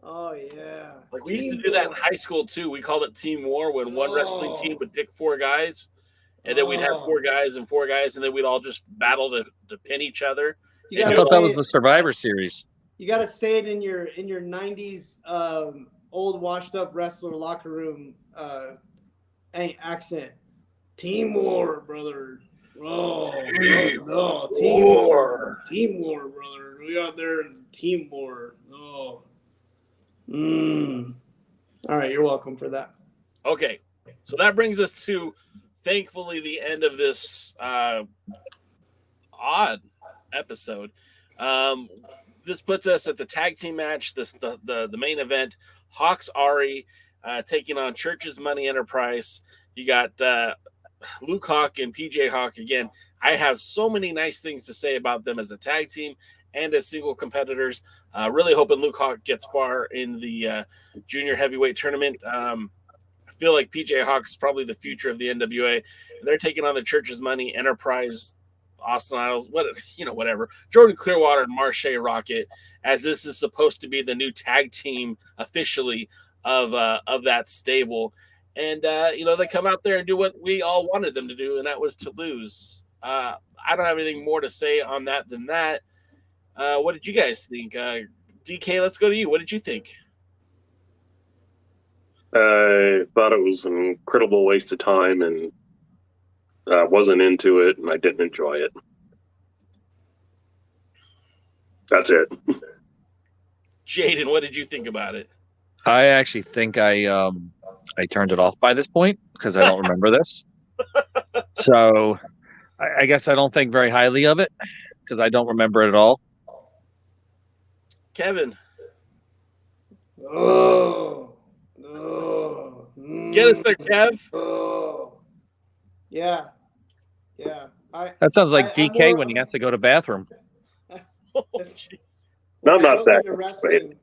Oh yeah. Like we used to do that in high school too. We called it Team War when one wrestling team would pick 4 guys, and then we'd have 4 guys, and then we'd all just battle to pin each other. I thought that was the Survivor Series. You got to say it in your 90s old washed up wrestler locker room accent. Team War, brother. Oh, Team War. Team War, brother. We out there in Team War. Oh. All right, you're welcome for that. Okay. So that brings us to, thankfully, the end of this odd episode. This puts us at the tag team match, the main event. Hawks Ari taking on Church's Money Enterprise. You got Luke Hawk and PJ Hawk again. I have so many nice things to say about them as a tag team and as single competitors. Really hoping Luke Hawk gets far in the junior heavyweight tournament. I feel like PJ Hawk is probably the future of the NWA. They're taking on the Church's Money Enterprise, Austin Idles, whatever. Jordan Clearwater and Marche Rocket, as this is supposed to be the new tag team officially of that stable. And they come out there and do what we all wanted them to do, and that was to lose. I don't have anything more to say on that than that. What did you guys think? DK, let's go to you. What did you think? I thought it was an incredible waste of time, and I wasn't into it, and I didn't enjoy it. That's it. Jaden, what did you think about it? I actually think I turned it off by this point because I don't remember this. So I guess I don't think very highly of it because I don't remember it at all. Kevin. Get us there, Kev. Yeah. That sounds like DK when he has to go to bathroom. No, I'm not that. Wrestling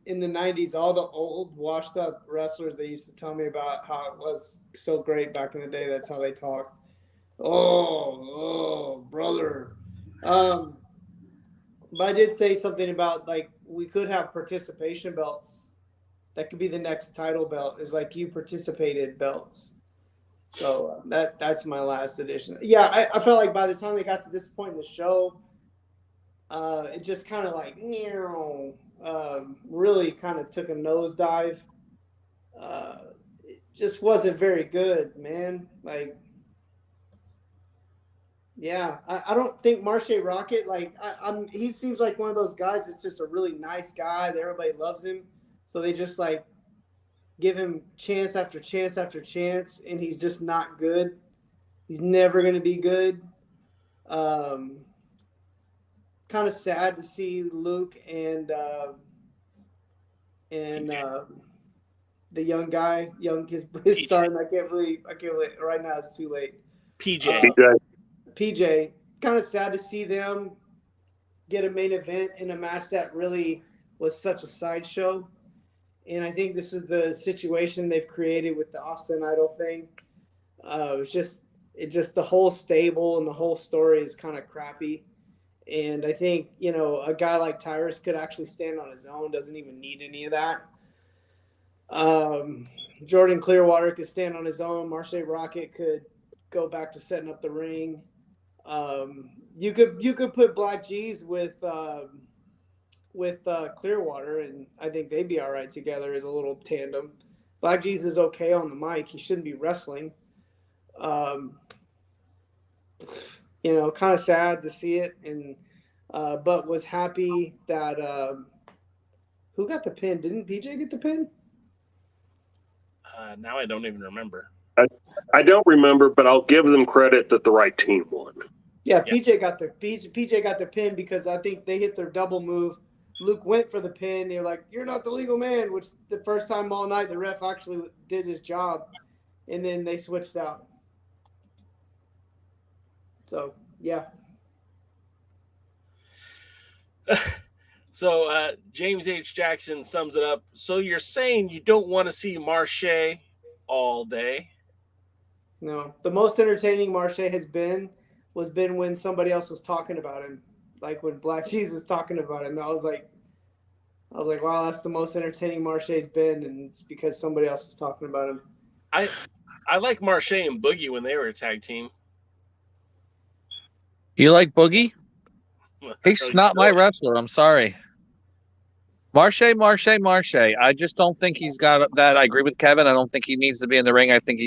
in the 90s, all the old washed up wrestlers, they used to tell me about how it was so great back in the day. That's how they talk. Oh, brother. But I did say something about, like, we could have participation belts. That could be the next title belt, is like you participated belts. So that's my last edition. Yeah, I felt like by the time they got to this point in the show, it just kind of like, really kind of took a nosedive. It just wasn't very good, man. Like, yeah, I don't think Marche Rocket, like, he seems like one of those guys that's just a really nice guy that everybody loves him. So they just, like, give him chance after chance after chance, and he's just not good. He's never going to be good. Kind of sad to see Luke and the young guy, his son. I can't believe right now it's too late. PJ. Kind of sad to see them get a main event in a match that really was such a sideshow. And I think this is the situation they've created with the Austin Idol thing. It just the whole stable and the whole story is kind of crappy. And I think, a guy like Tyrus could actually stand on his own, doesn't even need any of that. Jordan Clearwater could stand on his own. Marche Rocket could go back to setting up the ring. You could put Black G's with Clearwater, and I think they'd be all right together as a little tandem. Black G's is okay on the mic. He shouldn't be wrestling. Kind of sad to see it, and but was happy that who got the pin? Didn't PJ get the pin? Now I don't even remember. I don't remember, but I'll give them credit that the right team won. Yeah, PJ got the pin because I think they hit their double move. Luke went for the pin. They're like, "You're not the legal man," which the first time all night the ref actually did his job, and then they switched out. So yeah. So James H. Jackson sums it up. So you're saying you don't want to see Marche all day? No, the most entertaining Marche has been when somebody else was talking about him, like when Black Cheese was talking about him. I was like, wow, that's the most entertaining Marche's been, and it's because somebody else is talking about him. I like Marche and Boogie when they were a tag team. You like Boogie? He's not my wrestler. I'm sorry. Marche. I just don't think he's got that. I agree with Kevin. I don't think he needs to be in the ring. I think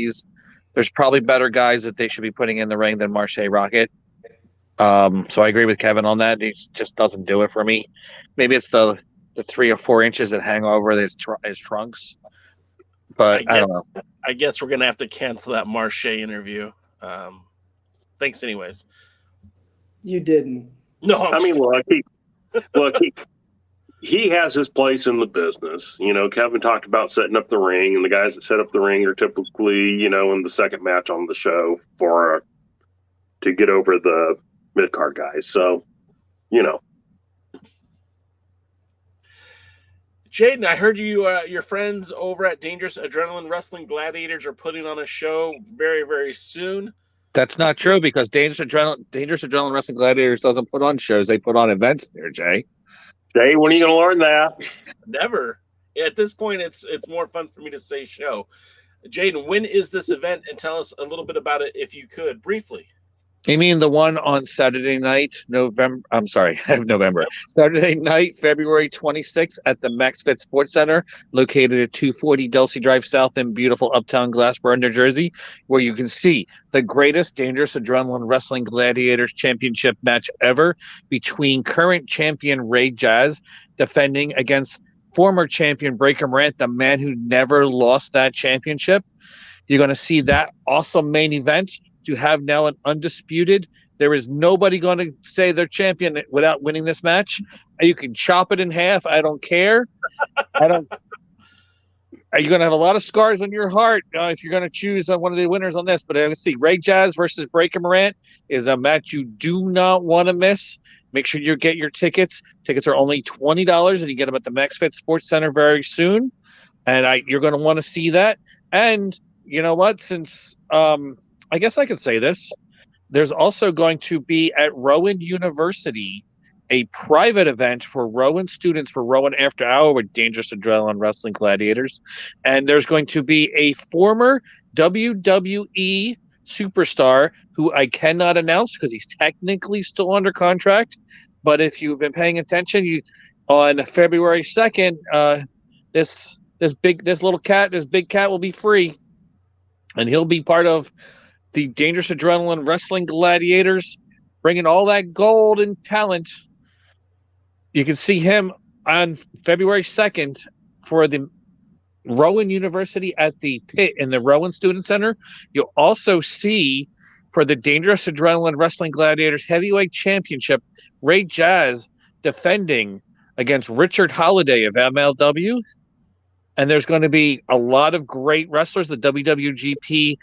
there's probably better guys that they should be putting in the ring than Marche Rocket. So I agree with Kevin on that. He just doesn't do it for me. Maybe it's the 3 or 4 inches that hang over his trunks. But I don't know. I guess we're gonna have to cancel that Marche interview. Thanks, anyways. You didn't. No, I mean, look, he has his place in the business. You know, Kevin talked about setting up the ring, and the guys that set up the ring are typically, you know, in the second match on the show to get over the mid card guys. So, you know. Jaden, I heard your friends over at Dangerous Adrenaline Wrestling Gladiators are putting on a show very, very soon. That's not true because Dangerous Adrenaline Wrestling Gladiators doesn't put on shows; they put on events there, Jay. Jay, when are you going to learn that? Never. At this point, it's more fun for me to say show. Jaden, when is this event? And tell us a little bit about it, if you could, briefly. You mean the one on Saturday night, November? I'm sorry, November. Saturday night, February 26th at the MaxFit Sports Center, located at 240 Delsey Drive South in beautiful uptown Glassboro, New Jersey, where you can see the greatest Dangerous Adrenaline Wrestling Gladiators Championship match ever between current champion Ray Jazz defending against former champion Breaker Morant, the man who never lost that championship. You're going to see that awesome main event. To have now an undisputed, there is nobody going to say they're champion without winning this match. You can chop it in half. I don't care. You're going to have a lot of scars on your heart if you're going to choose one of the winners on this. But let's see, Ray Jazz versus Breaker Morant is a match you do not want to miss. Make sure you get your tickets. Tickets are only $20, and you get them at the MaxFit Sports Center very soon. And you're going to want to see that. And you know what? Since I guess I could say this. There's also going to be at Rowan University a private event for Rowan students for Rowan After Hour with Dangerous Adrenaline Wrestling Gladiators. And there's going to be a former WWE superstar who I cannot announce because he's technically still under contract. But if you've been paying attention, on February 2nd, this big cat will be free. And he'll be part of the Dangerous Adrenaline Wrestling Gladiators, bringing all that gold and talent. You can see him on February 2nd for the Rowan University at the pit in the Rowan Student Center. You'll also see for the Dangerous Adrenaline Wrestling Gladiators Heavyweight Championship, Ray Jazz defending against Richard Holiday of MLW. And there's going to be a lot of great wrestlers. The WWGP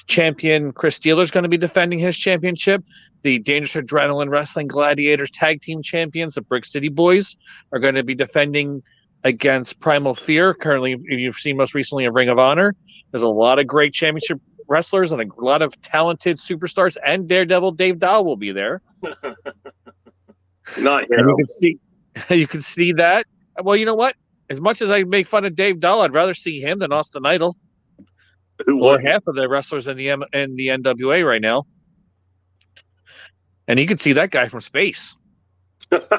champion Chris Steeler is going to be defending his championship. The Dangerous Adrenaline Wrestling Gladiators tag team champions, the Brick City Boys, are going to be defending against Primal Fear. Currently, you've seen most recently a Ring of Honor. There's a lot of great championship wrestlers and a lot of talented superstars. And Daredevil Dave Dahl will be there. Not here. You can see that. Well, you know what? As much as I make fun of Dave Dahl, I'd rather see him than Austin Idol. Or half of the wrestlers in the NWA right now. And you can see that guy from space. But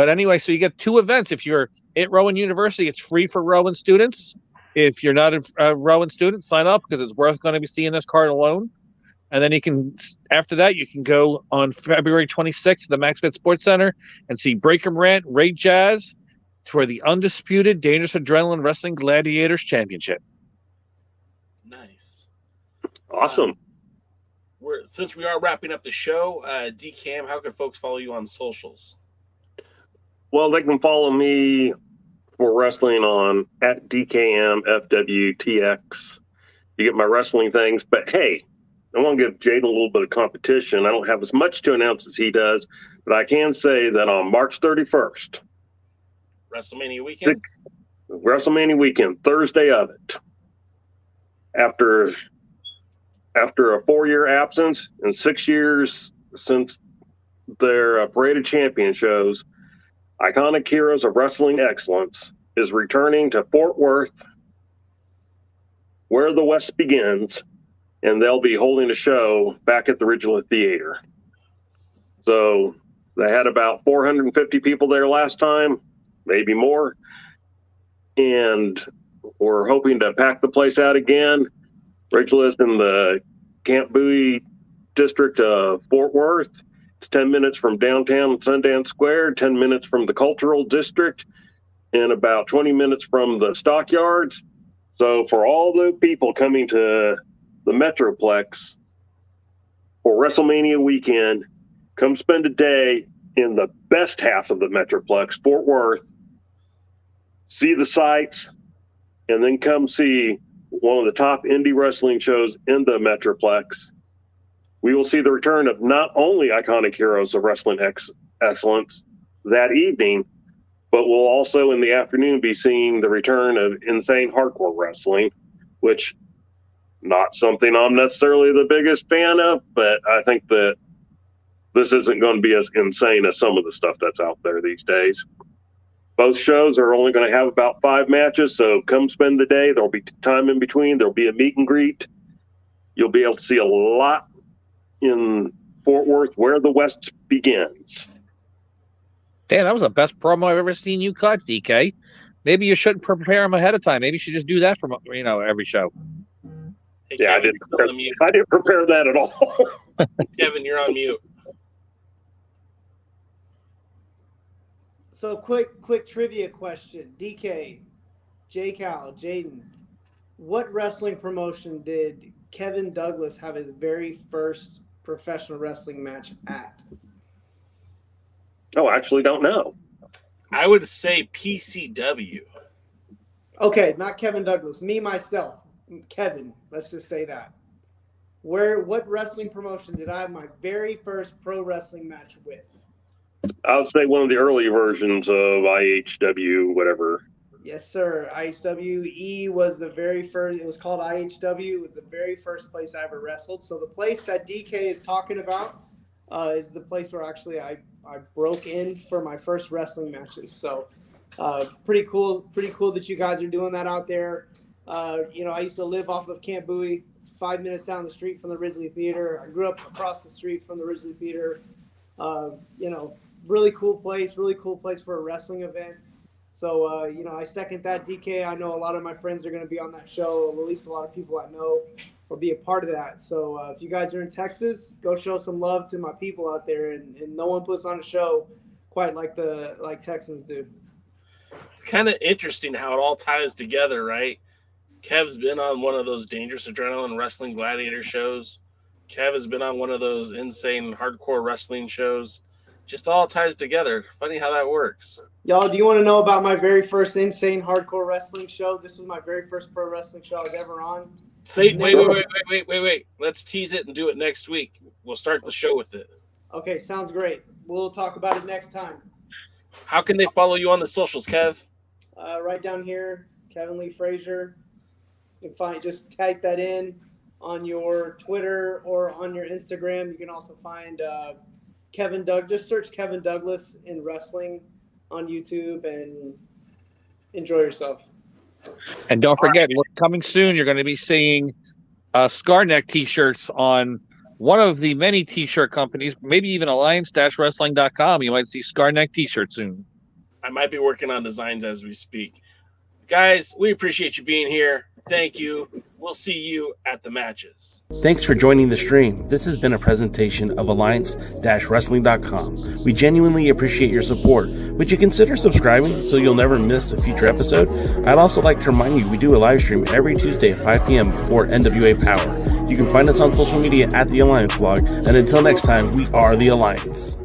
anyway, so you get two events. If you're at Rowan University, it's free for Rowan students. If you're not a Rowan student, sign up because it's worth going to be seeing this card alone. And then after that, you can go on February 26th to the MaxFit Sports Center and see Breaker Morant, Ray Jazz for the undisputed Dangerous Adrenaline Wrestling Gladiators Championship. Nice. Awesome. Since we are wrapping up the show, DCam, how can folks follow you on socials? Well, they can follow me for wrestling on at DKMFWTX. You get my wrestling things, but hey, I want to give Jaden a little bit of competition. I don't have as much to announce as he does, but I can say that on March 31st, WrestleMania weekend, Thursday of it, after a 4-year absence and 6 years since their Parade of Champions shows, Iconic Heroes of Wrestling Excellence is returning to Fort Worth, where the West begins, and they'll be holding a show back at the Ridgeland Theater. So they had about 450 people there last time, maybe more, and we're hoping to pack the place out again. Ridgeland's in the Camp Bowie district of Fort Worth. It's 10 minutes from downtown Sundance Square, 10 minutes from the Cultural District, in about 20 minutes from the stockyards. So for all the people coming to the Metroplex for WrestleMania weekend, come spend a day in the best half of the Metroplex, Fort Worth, see the sights, and then come see one of the top indie wrestling shows in the Metroplex. We will see the return of not only iconic heroes of wrestling excellence that evening, but we'll also in the afternoon be seeing the return of insane hardcore wrestling, which not something I'm necessarily the biggest fan of, but I think that this isn't going to be as insane as some of the stuff that's out there these days. Both shows are only going to have about 5 matches, so come spend the day. There'll be time in between. There'll be a meet and greet. You'll be able to see a lot in Fort Worth, where the West begins. Damn, that was the best promo I've ever seen you cut, DK. Maybe you shouldn't prepare them ahead of time. Maybe you should just do that from every show. Hey, Yeah, Kevin, I didn't prepare that at all. Kevin, you're on mute. So quick trivia question. DK, J Cal, Jaden, what wrestling promotion did Kevin Douglas have his very first professional wrestling match at? Oh, I actually don't know. I would say PCW. Okay, not Kevin Douglas. Me, myself. Kevin. Let's just say that. What wrestling promotion did I have my very first pro wrestling match with? I would say one of the early versions of IHW, whatever. Yes, sir. IHWE was the very first. It was called IHW. It was the very first place I ever wrestled. So the place that DK is talking about is the place where actually I broke in for my first wrestling matches. So pretty cool that you guys are doing that out there. I used to live off of Camp Bowie, 5 minutes down the street from the Ridgely Theater. I grew up across the street from the Ridgely Theater. Really cool place for a wrestling event. So, I second that, DK. I know a lot of my friends are going to be on that show, at least a lot of people I know will be a part of that. So if you guys are in Texas, go show some love to my people out there. And no one puts on a show quite like Texans do. It's kind of interesting how it all ties together, right? Kev's been on one of those Dangerous Adrenaline Wrestling Gladiator shows. Kev has been on one of those insane hardcore wrestling shows. Just all ties together. Funny how that works. Y'all, do you want to know about my very first insane hardcore wrestling show? This is my very first pro wrestling show I was ever on. Wait. Let's tease it and do it next week. We'll start the show with it. Okay, sounds great. We'll talk about it next time. How can they follow you on the socials, Kev? Right down here, Kevin Lee Frazier. You can just type that in on your Twitter or on your Instagram. You can also find Kevin Doug. Just search Kevin Douglas in wrestling on YouTube and enjoy yourself. And don't forget, coming soon, you're going to be seeing Scar Neck T-shirts on one of the many T-shirt companies, maybe even alliance-wrestling.com. You might see Scar Neck T-shirts soon. I might be working on designs as we speak. Guys, we appreciate you being here. Thank you. We'll see you at the matches. Thanks for joining the stream. This has been a presentation of alliance-wrestling.com. We genuinely appreciate your support. Would you consider subscribing so you'll never miss a future episode? I'd also like to remind you we do a live stream every Tuesday at 5 p.m. before NWA Power. You can find us on social media at The Alliance Blog. And until next time, we are The Alliance.